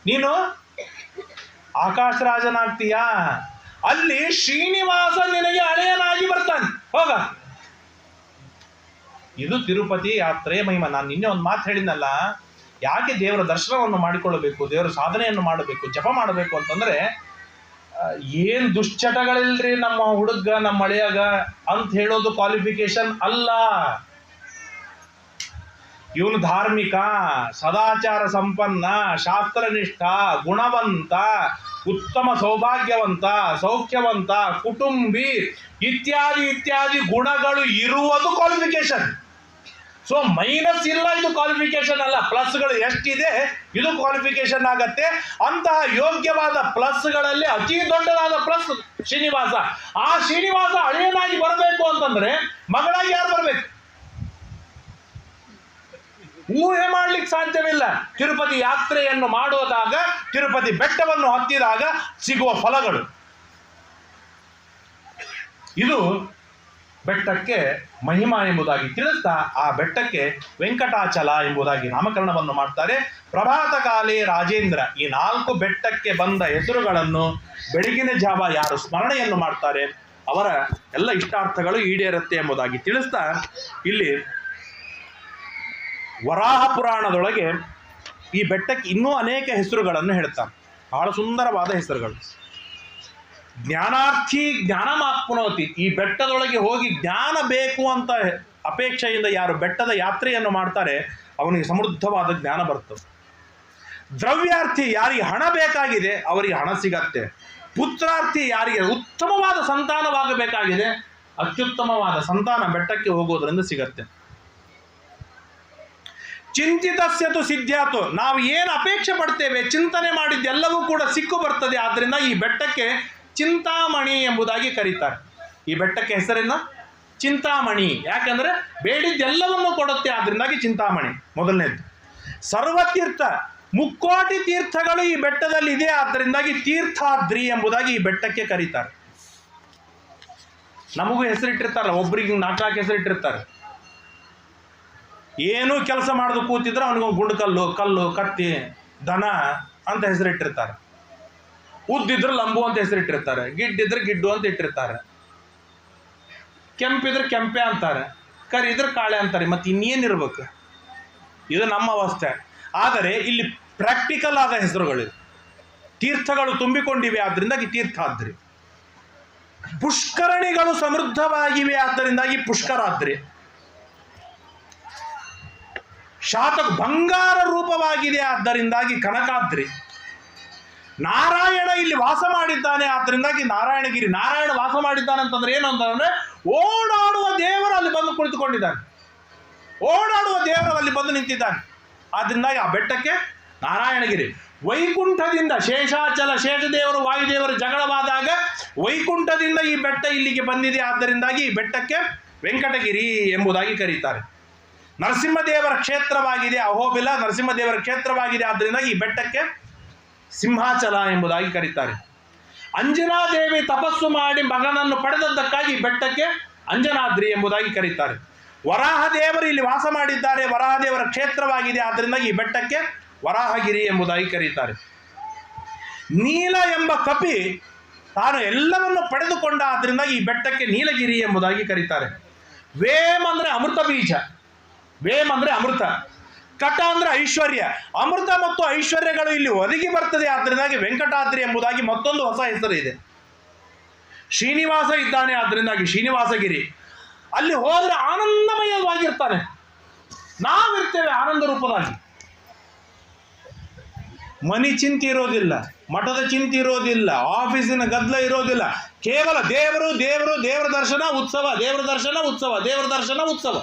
ನೀನು ಆಕಾಶರಾಜನಾಗ್ತೀಯಾ, ಅಲ್ಲಿ ಶ್ರೀನಿವಾಸ ನಿನಗೆ ಹಳೆಯನಾಗಿ ಬರ್ತಾನೆ, ಹೋಗ. ಇದು ತಿರುಪತಿ ಯಾತ್ರೆ ಮಹಿಮ. ನಾನು ನಿನ್ನೆ ಒಂದು ಮಾತು ಹೇಳಿದ್ನಲ್ಲ, ಯಾಕೆ ದೇವರ ದರ್ಶನವನ್ನು ಮಾಡಿಕೊಳ್ಳಬೇಕು, ದೇವರ ಸಾಧನೆಯನ್ನು ಮಾಡಬೇಕು, ಜಪ ಮಾಡಬೇಕು ಅಂತಂದ್ರೆ, ಏನ್ ದುಶ್ಚಟಗಳಿಲ್ರಿ ನಮ್ಮ ಹುಡುಗ ನಮ್ಮ ಹಳೆಯಾಗ ಅಂತ ಹೇಳೋದು ಕ್ವಾಲಿಫಿಕೇಶನ್ ಅಲ್ಲ. ಇವನು ಧಾರ್ಮಿಕ, ಸದಾಚಾರ ಸಂಪನ್ನ, ಶಾಸ್ತ್ರನಿಷ್ಠ, ಗುಣವಂತ, ಉತ್ತಮ ಸೌಭಾಗ್ಯವಂತ, ಸೌಖ್ಯವಂತ, ಕುಟುಂಬಿ ಇತ್ಯಾದಿ ಇತ್ಯಾದಿ ಗುಣಗಳು ಇರುವುದು ಕ್ವಾಲಿಫಿಕೇಶನ್. ಸೊ ಮೈನಸ್ ಇಲ್ಲ, ಇದು ಕ್ವಾಲಿಫಿಕೇಶನ್ ಅಲ್ಲ. ಪ್ಲಸ್ಗಳು ಎಷ್ಟಿದೆ ಇದು ಕ್ವಾಲಿಫಿಕೇಶನ್ ಆಗತ್ತೆ. ಅಂತಹ ಯೋಗ್ಯವಾದ ಪ್ಲಸ್ಗಳಲ್ಲಿ ಅತಿ ದೊಡ್ಡದಾದ ಪ್ಲಸ್ ಶ್ರೀನಿವಾಸ. ಆ ಶ್ರೀನಿವಾಸ ಹಳೆಯನಾಗಿ ಬರಬೇಕು ಅಂತಂದ್ರೆ ಮಗಳಾಗಿ ಯಾರು ಬರಬೇಕು? ಊಹೆ ಮಾಡ್ಲಿಕ್ಕೆ ಸಾಧ್ಯವಿಲ್ಲ. ತಿರುಪತಿ ಯಾತ್ರೆಯನ್ನು ಮಾಡುವಾಗ, ತಿರುಪತಿ ಬೆಟ್ಟವನ್ನು ಹತ್ತಿದಾಗ ಸಿಗುವ ಫಲಗಳು ಇದು ಬೆಟ್ಟಕ್ಕೆ ಮಹಿಮಾ ಎಂಬುದಾಗಿ ತಿಳಿಸ್ತಾ ಆ ಬೆಟ್ಟಕ್ಕೆ ವೆಂಕಟಾಚಲ ಎಂಬುದಾಗಿ ನಾಮಕರಣವನ್ನು ಮಾಡ್ತಾರೆ. ಪ್ರಭಾತ ಕಾಲೇ ರಾಜೇಂದ್ರ, ಈ 4 ಬೆಟ್ಟಕ್ಕೆ ಬಂದ ಹೆಸರುಗಳನ್ನು ಬೆಳಗಿನ ಜಾವ ಯಾರು ಸ್ಮರಣೆಯನ್ನು ಮಾಡ್ತಾರೆ ಅವರ ಎಲ್ಲ ಇಷ್ಟಾರ್ಥಗಳು ಈಡೇರುತ್ತೆ ಎಂಬುದಾಗಿ ತಿಳಿಸ್ತಾ, ಇಲ್ಲಿ ವರಾಹ ಪುರಾಣದೊಳಗೆ ಈ ಬೆಟ್ಟಕ್ಕೆ ಇನ್ನೂ ಅನೇಕ ಹೆಸರುಗಳನ್ನು ಹೇಳ್ತಾರೆ. ಬಹಳ ಸುಂದರವಾದ ಹೆಸರುಗಳು. ಜ್ಞಾನಾರ್ಥಿ ಜ್ಞಾನಮಾಪ್ನೋತಿ, ಈ ಬೆಟ್ಟದೊಳಗೆ ಹೋಗಿ ಜ್ಞಾನ ಬೇಕು ಅಂತ ಅಪೇಕ್ಷೆಯಿಂದ ಯಾರು ಬೆಟ್ಟದ ಯಾತ್ರೆಯನ್ನು ಮಾಡ್ತಾರೆ ಅವನಿಗೆ ಸಮೃದ್ಧವಾದ ಜ್ಞಾನ ಬರ್ತದೆ. ದ್ರವ್ಯಾರ್ಥಿ, ಯಾರಿಗೆ ಹಣ ಬೇಕಾಗಿದೆ ಅವರಿಗೆ ಹಣ ಸಿಗತ್ತೆ. ಪುತ್ರಾರ್ಥಿ, ಯಾರಿಗೆ ಉತ್ತಮವಾದ ಸಂತಾನವಾಗಬೇಕಾಗಿದೆ ಅತ್ಯುತ್ತಮವಾದ ಸಂತಾನ ಬೆಟ್ಟಕ್ಕೆ ಹೋಗೋದ್ರಿಂದ ಸಿಗತ್ತೆ. ಚಿಂತಿತಸ್ಯತು ಸಿದ್ಧಾತು, ನಾವು ಏನು ಅಪೇಕ್ಷೆ ಪಡ್ತೇವೆ, ಚಿಂತನೆ ಮಾಡಿದ್ದೆಲ್ಲವೂ ಕೂಡ ಸಿಕ್ಕು ಬರ್ತದೆ. ಆದ್ದರಿಂದ ಈ ಬೆಟ್ಟಕ್ಕೆ ಚಿಂತಾಮಣಿ ಎಂಬುದಾಗಿ ಕರೀತಾರೆ. ಈ ಬೆಟ್ಟಕ್ಕೆ ಹೆಸರೇನು? ಚಿಂತಾಮಣಿ. ಯಾಕಂದ್ರೆ ಬೇಡಿದ್ದೆಲ್ಲವನ್ನು ಕೊಡುತ್ತೆ, ಆದ್ರಿಂದಾಗಿ ಚಿಂತಾಮಣಿ ಮೊದಲನೇದು. ಸರ್ವತೀರ್ಥ, 3,000,000 ತೀರ್ಥಗಳು ಈ ಬೆಟ್ಟದಲ್ಲಿ ಇದೆ, ಆದ್ದರಿಂದಾಗಿ ತೀರ್ಥಾದ್ರಿ ಎಂಬುದಾಗಿ ಈ ಬೆಟ್ಟಕ್ಕೆ ಕರೀತಾರೆ. ನಮಗೂ ಹೆಸರಿಟ್ಟಿರ್ತಾರಲ್ಲ, ಒಬ್ರಿಗೆ 4 ಹೆಸರಿಟ್ಟಿರ್ತಾರೆ. ಏನೂ ಕೆಲಸ ಮಾಡೋದು ಕೂತಿದ್ರೆ ಅವನಿಗೆ ಗುಂಡುಕಲ್ಲು, ಕಲ್ಲು, ಕತ್ತಿ, ದನ ಅಂತ ಹೆಸರಿಟ್ಟಿರ್ತಾರೆ. ಉದ್ದಿದ್ರೆ ಲಂಬು ಅಂತ ಹೆಸರಿಟ್ಟಿರ್ತಾರೆ, ಗಿಡ್ಡಿದ್ರೆ ಗಿಡ್ಡು ಅಂತ ಇಟ್ಟಿರ್ತಾರೆ, ಕೆಂಪಿದ್ರೆ ಕೆಂಪೆ ಅಂತಾರೆ, ಕರಿದ್ರೆ ಕಾಳೆ ಅಂತಾರೆ. ಮತ್ತೆ ಇನ್ನೇನಿರ್ಬೇಕು? ಇದು ನಮ್ಮ ಅವಸ್ಥೆ. ಆದರೆ ಇಲ್ಲಿ ಪ್ರಾಕ್ಟಿಕಲ್ ಆದ ಹೆಸರುಗಳಿವೆ. ತೀರ್ಥಗಳು ತುಂಬಿಕೊಂಡಿವೆ, ಆದ್ದರಿಂದಾಗಿ ತೀರ್ಥಾದ್ರಿ. ಪುಷ್ಕರಣಿಗಳು ಸಮೃದ್ಧವಾಗಿವೆ, ಆದ್ದರಿಂದಾಗಿ ಪುಷ್ಕರಾದ್ರಿ. ಶಾತಕ ಬಂಗಾರ ರೂಪವಾಗಿದೆ, ಆದ್ದರಿಂದಾಗಿ ಕನಕಾದ್ರಿ. ನಾರಾಯಣ ಇಲ್ಲಿ ವಾಸ ಮಾಡಿದ್ದಾನೆ, ಆದ್ದರಿಂದಾಗಿ ನಾರಾಯಣಗಿರಿ. ನಾರಾಯಣ ವಾಸ ಮಾಡಿದ್ದಾನೆ ಅಂತಂದ್ರೆ ಏನು ಅಂತಂದ್ರೆ ಓಡಾಡುವ ದೇವರು ಅಲ್ಲಿ ಬಂದು ಕುಳಿತುಕೊಂಡಿದ್ದಾನೆ, ಓಡಾಡುವ ದೇವರು ಅಲ್ಲಿ ಬಂದು ನಿಂತಿದ್ದಾನೆ. ಆದ್ದರಿಂದಾಗಿ ಆ ಬೆಟ್ಟಕ್ಕೆ ನಾರಾಯಣಗಿರಿ. ವೈಕುಂಠದಿಂದ ಶೇಷಾಚಲ, ಶೇಷದೇವರು ವಾಯುದೇವರು ಜಗಳವಾದಾಗ ವೈಕುಂಠದಿಂದ ಈ ಬೆಟ್ಟ ಇಲ್ಲಿಗೆ ಬಂದಿದೆ, ಆದ್ದರಿಂದಾಗಿ ಈ ಬೆಟ್ಟಕ್ಕೆ ವೆಂಕಟಗಿರಿ ಎಂಬುದಾಗಿ ಕರೀತಾರೆ. ನರಸಿಂಹದೇವರ ಕ್ಷೇತ್ರವಾಗಿದೆ, ಅಹೋಬಿಲ ನರಸಿಂಹದೇವರ ಕ್ಷೇತ್ರವಾಗಿದೆ, ಆದ್ದರಿಂದಾಗಿ ಈ ಬೆಟ್ಟಕ್ಕೆ ಸಿಂಹಾಚಲ ಎಂಬುದಾಗಿ ಕರೀತಾರೆ. ಅಂಜನಾದೇವಿ ತಪಸ್ಸು ಮಾಡಿ ಮಗನನ್ನು ಪಡೆದದ್ದಕ್ಕಾಗಿ ಬೆಟ್ಟಕ್ಕೆ ಅಂಜನಾದ್ರಿ ಎಂಬುದಾಗಿ ಕರೀತಾರೆ. ವರಾಹದೇವರು ಇಲ್ಲಿ ವಾಸ ಮಾಡಿದ್ದಾರೆ, ವರಾಹದೇವರ ಕ್ಷೇತ್ರವಾಗಿದೆ, ಆದ್ದರಿಂದಾಗಿ ಈ ಬೆಟ್ಟಕ್ಕೆ ವರಾಹಗಿರಿ ಎಂಬುದಾಗಿ ಕರೀತಾರೆ. ನೀಲ ಎಂಬ ಕಪಿ ತಾನು ಎಲ್ಲವನ್ನು ಪಡೆದುಕೊಂಡ, ಆದ್ದರಿಂದಾಗಿ ಈ ಬೆಟ್ಟಕ್ಕೆ ನೀಲಗಿರಿ ಎಂಬುದಾಗಿ ಕರೀತಾರೆ. ವೇಮ್ ಅಂದ್ರೆ ಅಮೃತ ಬೀಜ, ವೇಮ್ ಅಂದ್ರೆ ಅಮೃತ, ಕಟ ಅಂದ್ರೆ ಐಶ್ವರ್ಯ. ಅಮೃತ ಮತ್ತು ಐಶ್ವರ್ಯಗಳು ಇಲ್ಲಿ ಒದಗಿ ಬರ್ತದೆ, ಆದ್ದರಿಂದಾಗಿ ವೆಂಕಟಾದ್ರಿ ಎಂಬುದಾಗಿ ಮತ್ತೊಂದು ಹೊಸ ಹೆಸರು ಇದೆ. ಶ್ರೀನಿವಾಸ ಇದ್ದಾನೆ, ಆದ್ದರಿಂದಾಗಿ ಶ್ರೀನಿವಾಸಗಿರಿ. ಅಲ್ಲಿ ಹೋದ್ರೆ ಆನಂದಮಯವಾಗಿರ್ತಾನೆ, ನಾವಿರ್ತೇವೆ ಆನಂದ ರೂಪದಲ್ಲಿ. ಮನಿ ಚಿಂತೆ ಇರೋದಿಲ್ಲ, ಮಠದ ಚಿಂತೆ ಇರೋದಿಲ್ಲ, ಆಫೀಸಿನ ಗದ್ದಲ ಇರೋದಿಲ್ಲ. ಕೇವಲ ದೇವರು ದೇವರು, ದೇವರ ದರ್ಶನ ಉತ್ಸವ, ದೇವರ ದರ್ಶನ ಉತ್ಸವ, ದೇವರ ದರ್ಶನ ಉತ್ಸವ.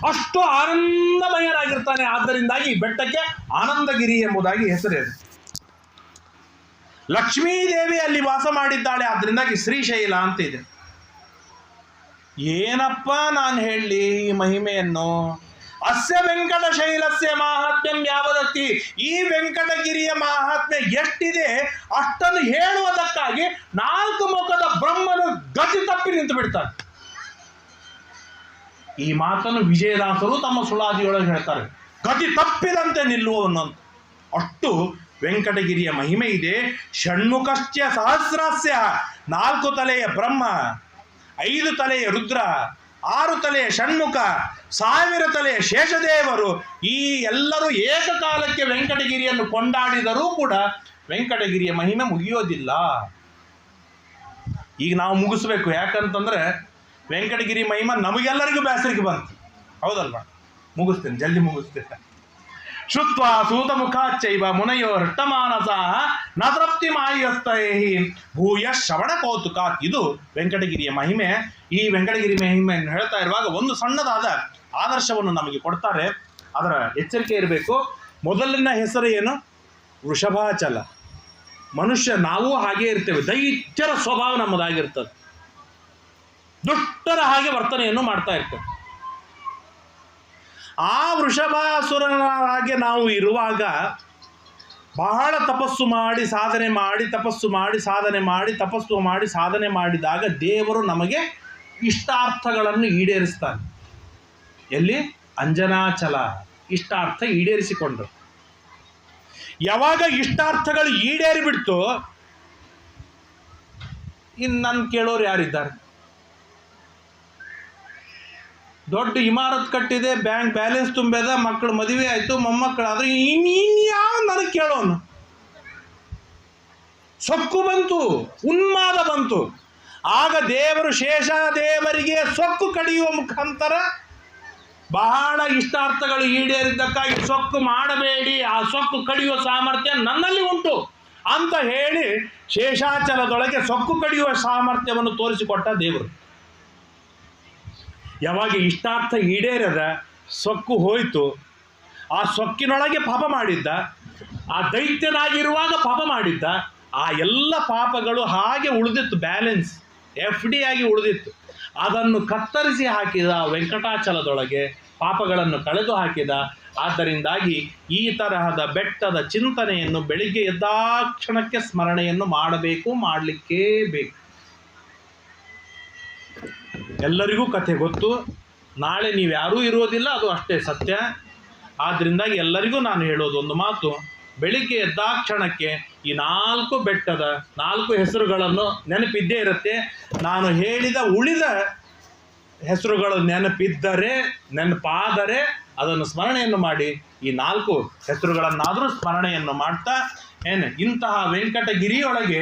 ಅಷ್ಟು ಆನಂದಮಯನಾಗಿರ್ತಾನೆ, ಆದ್ದರಿಂದಾಗಿ ಈ ಬೆಟ್ಟಕ್ಕೆ ಆನಂದಗಿರಿ ಎಂಬುದಾಗಿ ಹೆಸರಿದೆ. ಲಕ್ಷ್ಮೀದೇವಿ ಅಲ್ಲಿ ವಾಸ ಮಾಡಿದ್ದಾಳೆ, ಆದ್ದರಿಂದಾಗಿ ಶ್ರೀಶೈಲ ಅಂತ ಇದೆ. ಏನಪ್ಪ ನಾನು ಹೇಳಲಿ ಈ ಮಹಿಮೆಯನ್ನು? ಅಸ್ಯ ವೆಂಕಟಶೈಲಸ್ಯ ಮಾಹಾತ್ಮ್ಯಂ ಯಾವದತ್ತಿ, ಈ ವೆಂಕಟಗಿರಿಯ ಮಾಹಾತ್ಮ್ಯ ಎಷ್ಟಿದೆ ಅಷ್ಟನ್ನು ಹೇಳುವುದಕ್ಕಾಗಿ 4 ಮುಖದ ಬ್ರಹ್ಮನು ಗತಿ ತಪ್ಪಿ ನಿಂತು ಬಿಡ್ತಾನೆ. ಈ ಮಾತನ್ನು ವಿಜಯದಾಸರು ತಮ್ಮ ಸುಳಾದಿಯೊಳಗೆ ಹೇಳ್ತಾರೆ, ಗತಿ ತಪ್ಪಿದಂತೆ ನಿಲ್ಲುವವನು ಅಂತ. ಅಷ್ಟು ವೆಂಕಟಗಿರಿಯ ಮಹಿಮೆ ಇದೆ. ಷಣ್ಮುಖಶ್ಚ ಸಹಸ್ರಾಸ್ಯ, 4 ತಲೆಯ ಬ್ರಹ್ಮ, 5 ತಲೆಯ ರುದ್ರ, 6 ತಲೆಯ ಷಣ್ಮುಖ, 1000 ತಲೆಯ ಶೇಷದೇವರು, ಈ ಎಲ್ಲರೂ ಏಕಕಾಲಕ್ಕೆ ವೆಂಕಟಗಿರಿಯನ್ನು ಕೊಂಡಾಡಿದರೂ ಕೂಡ ವೆಂಕಟಗಿರಿಯ ಮಹಿಮೆ ಮುಗಿಯೋದಿಲ್ಲ. ಈಗ ನಾವು ಮುಗಿಸ್ಬೇಕು, ಯಾಕಂತಂದ್ರೆ ವೆಂಕಟಗಿರಿ ಮಹಿಮೆ ನಮಗೆಲ್ಲರಿಗೂ ಬೇಸರಿಗೆ ಬಂತು, ಹೌದಲ್ವಾ? ಮುಗಿಸ್ತೇನೆ, ಜಲ್ದಿ ಮುಗಿಸ್ತೇನೆ. ಶುತ್ವ ಸೂತ ಮುಖಾಚೈವ ಮುನಯೋ ಹೃಷ್ಟಮಾನಸ ನ ತೃಪ್ತಿ ಮಾಯಸ್ತೈ ಭೂಯ ಶ್ರವಣ ಕೌತುಕಾತ್. ಇದು ವೆಂಕಟಗಿರಿಯ ಮಹಿಮೆ. ಈ ವೆಂಕಟಗಿರಿ ಮಹಿಮೆಯನ್ನು ಹೇಳ್ತಾ ಇರುವಾಗ ಒಂದು ಸಣ್ಣದಾದ ಆದರ್ಶವನ್ನು ನಮಗೆ ಕೊಡ್ತಾರೆ. ಅದರ ಎಚ್ಚರಿಕೆ ಇರಬೇಕು. ಮೊದಲಿನ ಹೆಸರು ಏನು? ವೃಷಭಾಚಲ. ಮನುಷ್ಯ ನಾವು ಹಾಗೆ ಇರ್ತೇವೆ, ದೈತ್ಯರ ಸ್ವಭಾವ ನಮ್ಮದಾಗಿರ್ತದೆ, ದುಷ್ಟರ ಹಾಗೆ ವರ್ತನೆಯನ್ನು ಮಾಡ್ತಾ ಇರ್ತೇವೆ. ಆ ವೃಷಭಾಸುರನ ಹಾಗೆ ನಾವು ಇರುವಾಗ ಬಹಳ ತಪಸ್ಸು ಮಾಡಿ ಸಾಧನೆ ಮಾಡಿ ತಪಸ್ಸು ಮಾಡಿ ಸಾಧನೆ ಮಾಡಿ ತಪಸ್ಸು ಮಾಡಿ ಸಾಧನೆ ಮಾಡಿದಾಗ ದೇವರು ನಮಗೆ ಇಷ್ಟಾರ್ಥಗಳನ್ನು ಈಡೇರಿಸ್ತಾನೆ. ಎಲ್ಲಿ? ಅಂಜನಾಚಲ. ಇಷ್ಟಾರ್ಥ ಈಡೇರಿಸಿಕೊಂಡ್ರು. ಯಾವಾಗ ಇಷ್ಟಾರ್ಥಗಳು ಈಡೇರಿ ಬಿಡ್ತು, ಇನ್ನು ನನ್ನ ಕೇಳೋರು ಯಾರಿದ್ದಾರೆ? ದೊಡ್ಡ ಇಮಾರತ್ ಕಟ್ಟಿದೆ, ಬ್ಯಾಂಕ್ ಬ್ಯಾಲೆನ್ಸ್ ತುಂಬಿದೆ, ಮಕ್ಕಳು ಮದುವೆ ಆಯಿತು, ಮೊಮ್ಮಕ್ಕಳಾದ್ರೆ ಇನ್ಯಾವ ನನಗೆ ಕೇಳೋನು? ಸೊಕ್ಕು ಬಂತು, ಉನ್ಮಾದ ಬಂತು. ಆಗ ದೇವರು ಶೇಷದೇವರಿಗೆ ಸೊಕ್ಕು ಕಡಿಯುವ ಮುಖಾಂತರ ಬಹಳ ಇಷ್ಟಾರ್ಥಗಳು ಈಡೇರಿದ್ದಕ್ಕಾಗಿ ಸೊಕ್ಕು ಮಾಡಬೇಡಿ, ಆ ಸೊಕ್ಕು ಕಡಿಯುವ ಸಾಮರ್ಥ್ಯ ನನ್ನಲ್ಲಿ ಉಂಟು ಅಂತ ಹೇಳಿ ಶೇಷಾಚಲದೊಳಗೆ ಸೊಕ್ಕು ಕಡಿಯುವ ಸಾಮರ್ಥ್ಯವನ್ನು ತೋರಿಸಿಕೊಟ್ಟ ದೇವರು. ಯಾವಾಗ ಇಷ್ಟಾರ್ಥ ಈಡೇರದ ಸೊಕ್ಕು ಹೋಯಿತು, ಆ ಸೊಕ್ಕಿನೊಳಗೆ ಪಾಪ ಮಾಡಿದ್ದ, ಆ ದೈತ್ಯನಾಗಿರುವಾಗ ಪಾಪ ಮಾಡಿದ್ದ, ಆ ಎಲ್ಲ ಪಾಪಗಳು ಹಾಗೆ ಉಳಿದಿತ್ತು, ಬ್ಯಾಲೆನ್ಸ್ FD ಆಗಿ ಉಳಿದಿತ್ತು. ಅದನ್ನು ಕತ್ತರಿಸಿ ಹಾಕಿದ ವೆಂಕಟಾಚಲದೊಳಗೆ, ಪಾಪಗಳನ್ನು ಕಳೆದು ಹಾಕಿದ. ಆದ್ದರಿಂದಾಗಿ ಈ ತರಹದ ಬೆಟ್ಟದ ಚಿಂತನೆಯನ್ನು ಬೆಳಿಗ್ಗೆ ಎದ್ದಾಕ್ಷಣಕ್ಕೆ ಸ್ಮರಣೆಯನ್ನು ಮಾಡಬೇಕು, ಮಾಡಲಿಕ್ಕೇ ಬೇಕು. ಎಲ್ಲರಿಗೂ ಕಥೆ ಗೊತ್ತು, ನಾಳೆ ನೀವು ಯಾರೂ ಇರೋದಿಲ್ಲ, ಅದು ಅಷ್ಟೇ ಸತ್ಯ. ಆದ್ದರಿಂದಾಗಿ ಎಲ್ಲರಿಗೂ ನಾನು ಹೇಳೋದು ಒಂದು ಮಾತು, ಬೆಳಿಗ್ಗೆ ಎದ್ದಾಕ್ಷಣಕ್ಕೆ ಈ 4 ಬೆಟ್ಟದ 4 ಹೆಸರುಗಳನ್ನು ನೆನಪಿದ್ದೇ ಇರುತ್ತೆ. ನಾನು ಹೇಳಿದ ಉಳಿದ ಹೆಸರುಗಳು ನೆನಪಾದರೆ ಅದನ್ನು ಸ್ಮರಣೆಯನ್ನು ಮಾಡಿ, ಈ 4 ಹೆಸರುಗಳನ್ನಾದರೂ ಸ್ಮರಣೆಯನ್ನು ಮಾಡ್ತಾ ಇಂತಹ ವೆಂಕಟಗಿರಿಯೊಳಗೆ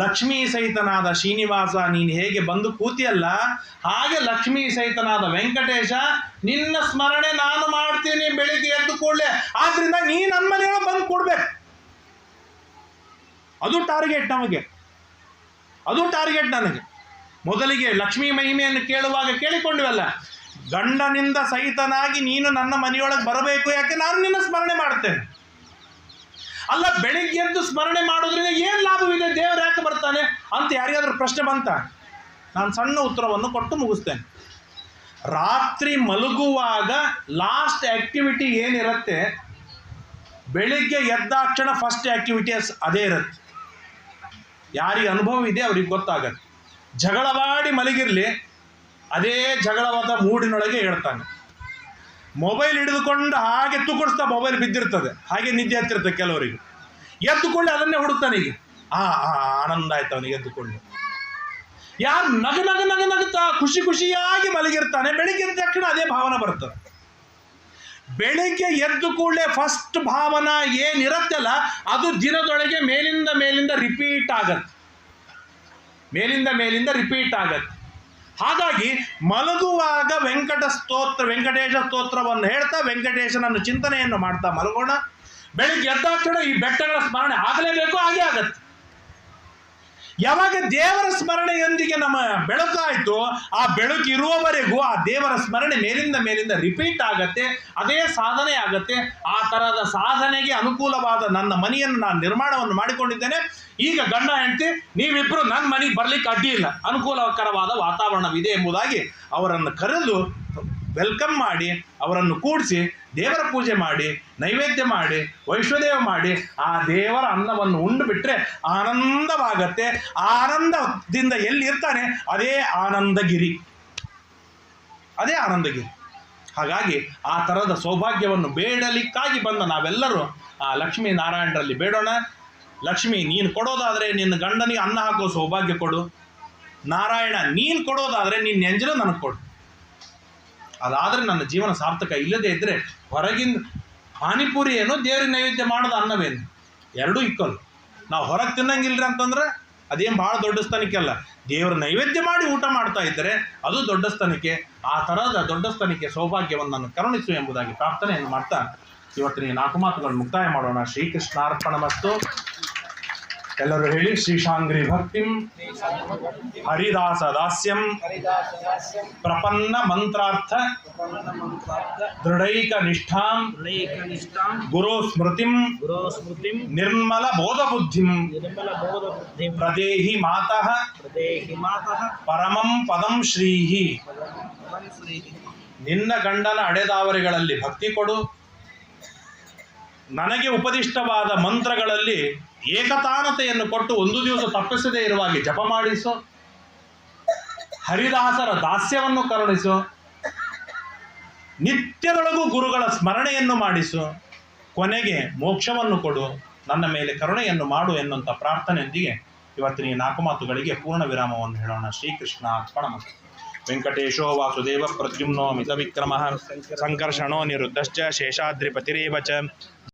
ಲಕ್ಷ್ಮೀ ಸಹಿತನಾದ ಶ್ರೀನಿವಾಸ ನೀನು ಹೇಗೆ ಬಂದು ಕೂತಿಯಲ್ಲ, ಹಾಗೆ ಲಕ್ಷ್ಮೀ ಸಹಿತನಾದ ವೆಂಕಟೇಶ ನಿನ್ನ ಸ್ಮರಣೆ ನಾನು ಮಾಡ್ತೀನಿ ಬೆಳಿಗ್ಗೆ ಎದ್ದು ಕೂಡಲೇ. ಆದ್ರಿಂದ ನೀ ನನ್ನ ಮನೆಯೊಳಗೆ ಬಂದು ಕೊಡ್ಬೇಕು. ಅದು ಟಾರ್ಗೆಟ್ ನಮಗೆ, ಅದು ಟಾರ್ಗೆಟ್ ನನಗೆ. ಮೊದಲಿಗೆ ಲಕ್ಷ್ಮೀ ಮಹಿಮೆಯನ್ನು ಕೇಳುವಾಗ ಕೇಳಿಕೊಂಡಿವಲ್ಲ, ಗಂಡನಿಂದ ಸಹಿತನಾಗಿ ನೀನು ನನ್ನ ಮನೆಯೊಳಗೆ ಬರಬೇಕು, ಯಾಕೆ ನಾನು ನಿನ್ನ ಸ್ಮರಣೆ ಮಾಡ್ತೇನೆ. ಅಲ್ಲ, ಬೆಳಿಗ್ಗೆ ಎದ್ದು ಸ್ಮರಣೆ ಮಾಡೋದ್ರಿಂದ ಏನು ಲಾಭವಿದೆ, ದೇವರು ಯಾಕೆ ಬರ್ತಾನೆ ಅಂತ ಯಾರಿಗಾದ್ರೂ ಪ್ರಶ್ನೆ ಬಂತ? ನಾನು ಸಣ್ಣ ಉತ್ತರವನ್ನು ಕೊಟ್ಟು ಮುಗಿಸ್ತೇನೆ. ರಾತ್ರಿ ಮಲಗುವಾಗ ಲಾಸ್ಟ್ ಆಕ್ಟಿವಿಟಿ ಏನಿರುತ್ತೆ, ಬೆಳಿಗ್ಗೆ ಎದ್ದಾಕ್ಷಣ ಫಸ್ಟ್ ಆಕ್ಟಿವಿಟೀಸ್ ಅದೇ ಇರುತ್ತೆ. ಯಾರಿಗೆ ಅನುಭವ ಇದೆ ಅವ್ರಿಗೆ ಗೊತ್ತಾಗತ್ತೆ. ಜಗಳವಾಡಿ ಮಲಗಿರಲಿ, ಅದೇ ಜಗಳವಾದ ಮೂಡಿನೊಳಗೆ ಹೇಳ್ತಾನೆ. ಮೊಬೈಲ್ ಹಿಡಿದುಕೊಂಡು ಹಾಗೆ ತುಕಡಿಸ್ತಾ ಮೊಬೈಲ್ ಬಿದ್ದಿರ್ತದೆ, ಹಾಗೆ ನಿದ್ದೆ ಹತ್ತಿರ್ತದೆ ಕೆಲವರಿಗೆ. ಎದ್ದುಕೊಳ್ಳಿ ಅದನ್ನೇ ಹುಡುಕ್ತಾನೆ. ಈಗ ಆನಂದ ಆಯ್ತು ಅವನಿಗೆ ಎದ್ದುಕೊಳ್ಳಿ. ಯಾರು ನಗುತ್ತಾ ಖುಷಿಯಾಗಿ ಮಲಗಿರ್ತಾನೆ, ಬೆಳಿಗ್ಗೆ ಎದ್ದ ತಕ್ಷಣ ಅದೇ ಭಾವನೆ ಬರ್ತದೆ. ಬೆಳಿಗ್ಗೆ ಎದ್ದು ಕೂಡಲೇ ಫಸ್ಟ್ ಭಾವನಾ ಏನಿರತ್ತಲ್ಲ, ಅದು ದಿನದೊಳಗೆ ಮೇಲಿಂದ ರಿಪೀಟ್ ಆಗತ್ತೆ, ಮೇಲಿಂದ ರಿಪೀಟ್ ಆಗತ್ತೆ. ಹಾಗಾಗಿ ಮಲಗುವಾಗ ವೆಂಕಟೇಶ ಸ್ತೋತ್ರವನ್ನು ಹೇಳ್ತಾ ವೆಂಕಟೇಶನನ್ನು ಚಿಂತನೆಯನ್ನು ಮಾಡ್ತಾ ಮಲಗೋಣ. ಬೆಳಿಗ್ಗೆ ಎದ್ದಾಕ್ಷಣ ಈ ಬೆಟ್ಟಗಳ ಸ್ಮರಣೆ ಆಗಲೇಬೇಕು, ಹಾಗೆ ಆಗತ್ತೆ. ಯಾವಾಗ ದೇವರ ಸ್ಮರಣೆಯೊಂದಿಗೆ ನಮ್ಮ ಬೆಳಕಾಯಿತು, ಆ ಬೆಳಕು ಇರುವವರೆಗೂ ಆ ದೇವರ ಸ್ಮರಣೆ ಮೇಲಿಂದ ರಿಪೀಟ್ ಆಗತ್ತೆ, ಅದೇ ಸಾಧನೆ ಆಗತ್ತೆ. ಆ ಥರದ ಸಾಧನೆಗೆ ಅನುಕೂಲವಾದ ನನ್ನ ಮನೆಯನ್ನು ನಾನು ನಿರ್ಮಾಣವನ್ನು ಮಾಡಿಕೊಂಡಿದ್ದೇನೆ. ಈಗ ಗಂಡ ಹೆಂಡತಿ ನೀವಿಬ್ಬರು ನನ್ನ ಮನೆಗೆ ಬರ್ಲಿಕ್ಕೆ ಅಡ್ಡಿ ಇಲ್ಲ, ಅನುಕೂಲಕರವಾದ ವಾತಾವರಣವಿದೆ ಎಂಬುದಾಗಿ ಅವರನ್ನು ಕರೆದು ವೆಲ್ಕಮ್ ಮಾಡಿ, ಅವರನ್ನು ಕೂಡಿಸಿ ದೇವರ ಪೂಜೆ ಮಾಡಿ, ನೈವೇದ್ಯ ಮಾಡಿ, ವೈಶ್ವದೇವ ಮಾಡಿ, ಆ ದೇವರ ಅನ್ನವನ್ನು ಉಂಡು ಬಿಟ್ಟರೆ ಆನಂದವಾಗತ್ತೆ. ಆನಂದದಿಂದ ಎಲ್ಲಿ ಇರ್ತಾನೆ ಅದೇ ಆನಂದಗಿರಿ, ಅದೇ ಆನಂದಗಿರಿ. ಹಾಗಾಗಿ ಆ ಥರದ ಸೌಭಾಗ್ಯವನ್ನು ಬೇಡಲಿಕ್ಕಾಗಿ ಬಂದ ನಾವೆಲ್ಲರೂ ಆ ಲಕ್ಷ್ಮೀ ನಾರಾಯಣರಲ್ಲಿ ಬೇಡೋಣ. ಲಕ್ಷ್ಮಿ, ನೀನು ಕೊಡೋದಾದರೆ ನಿನ್ನ ಗಂಡನಿಗೆ ಅನ್ನ ಹಾಕೋ ಸೌಭಾಗ್ಯ ಕೊಡು. ನಾರಾಯಣ, ನೀನು ಕೊಡೋದಾದರೆ ನಿನ್ನ ಎಂಜಲು ನನಗೆ ಕೊಡು. ಅದಾದರೆ ನನ್ನ ಜೀವನ ಸಾರ್ಥಕ. ಇಲ್ಲದೇ ಇದ್ದರೆ ಹೊರಗಿಂದ ಪಾನಿಪುರಿ ಏನು, ದೇವ್ರಿಗೆ ನೈವೇದ್ಯ ಮಾಡೋದು ಅನ್ನವೇನು, ಎರಡೂ ಇಕ್ಕಲು. ನಾವು ಹೊರಗೆ ತಿನ್ನಂಗಿಲ್ರಿ ಅಂತಂದ್ರೆ ಅದೇನು ಭಾಳ ದೊಡ್ಡ ಸ್ಥಾನಿಕೆ ಅಲ್ಲ. ದೇವರ ನೈವೇದ್ಯ ಮಾಡಿ ಊಟ ಮಾಡ್ತಾ ಇದ್ದರೆ ಅದು ದೊಡ್ಡ ಸ್ಥಾನಿಕೆ. ಆ ಥರದ ದೊಡ್ಡ ಸ್ಥಾನಿಕೆ ಸೌಭಾಗ್ಯವನ್ನು ನಾನು ಕರುಣಿಸು ಎಂಬುದಾಗಿ ಪ್ರಾರ್ಥನೆಯನ್ನು ಮಾಡ್ತಾ ಇವತ್ತಿನ 4 ಮಾತುಗಳನ್ನು ಮುಕ್ತಾಯ ಮಾಡೋಣ. ಶ್ರೀಕೃಷ್ಣಾರ್ಪಣಮಸ್ತು. ಎಲ್ಲರೂ ಹೇಳಿ: ಶ್ರೀಶಾಂಗ್ರಿ ಭಕ್ತಿಂ ಹರಿದಾಸ ದಾಸ್ಯಂ ಪ್ರಪನ್ನ ಮಂತ್ರಾರ್ಥ ದೃಢೈಕ ನಿಷ್ಠಾಂ ಗುರೋ ಸ್ಮೃತಿಂ ನಿರ್ಮಲ ಬೋಧ ಬುದ್ಧಿಂ ಪ್ರದೇಹಿ ಮಾತಃ ಪರಮಂ ಪದಂ ಶ್ರೀಹಿ. ನಿನ್ನ ಗಂಡನ ಅಡೆದಾವರಿಗಳಲ್ಲಿ ಭಕ್ತಿ ಕೊಡು. ನನಗೆ ಉಪದಿಷ್ಟವಾದ ಮಂತ್ರಗಳಲ್ಲಿ ಏಕತಾನತೆಯನ್ನು ಕೊಟ್ಟು ಒಂದು ದಿವಸ ತಪ್ಪಿಸದೇ ಇರುವಾಗಿ ಜಪ ಮಾಡಿಸು. ಹರಿದಾಸರ ದಾಸ್ಯವನ್ನು ಕರುಣಿಸು. ನಿತ್ಯದೊಳಗೂ ಗುರುಗಳ ಸ್ಮರಣೆಯನ್ನು ಮಾಡಿಸು. ಕೊನೆಗೆ ಮೋಕ್ಷವನ್ನು ಕೊಡು. ನನ್ನ ಮೇಲೆ ಕರುಣೆಯನ್ನು ಮಾಡು ಎನ್ನುವಂಥ ಪ್ರಾರ್ಥನೆಯೊಂದಿಗೆ ಇವತ್ತಿನ 4 ಮಾತುಗಳಿಗೆ ಪೂರ್ಣ ವಿರಾಮವನ್ನು ಹೇಳೋಣ. ಶ್ರೀಕೃಷ್ಣ ಅರ್ಪಣಮಸ್ತು. ವೆಂಕಟೇಶೋ ವಾಸುದೇವ ಪ್ರದ್ಯುಮ್ನೋ ಮಿತ ವಿಕ್ರಮಃ ಸಂಕರ್ಷಣೋ ನಿರುದ್ಧಶ್ಚ ಶೇಷಾದ್ರಿಪತಿರೇವ ಚ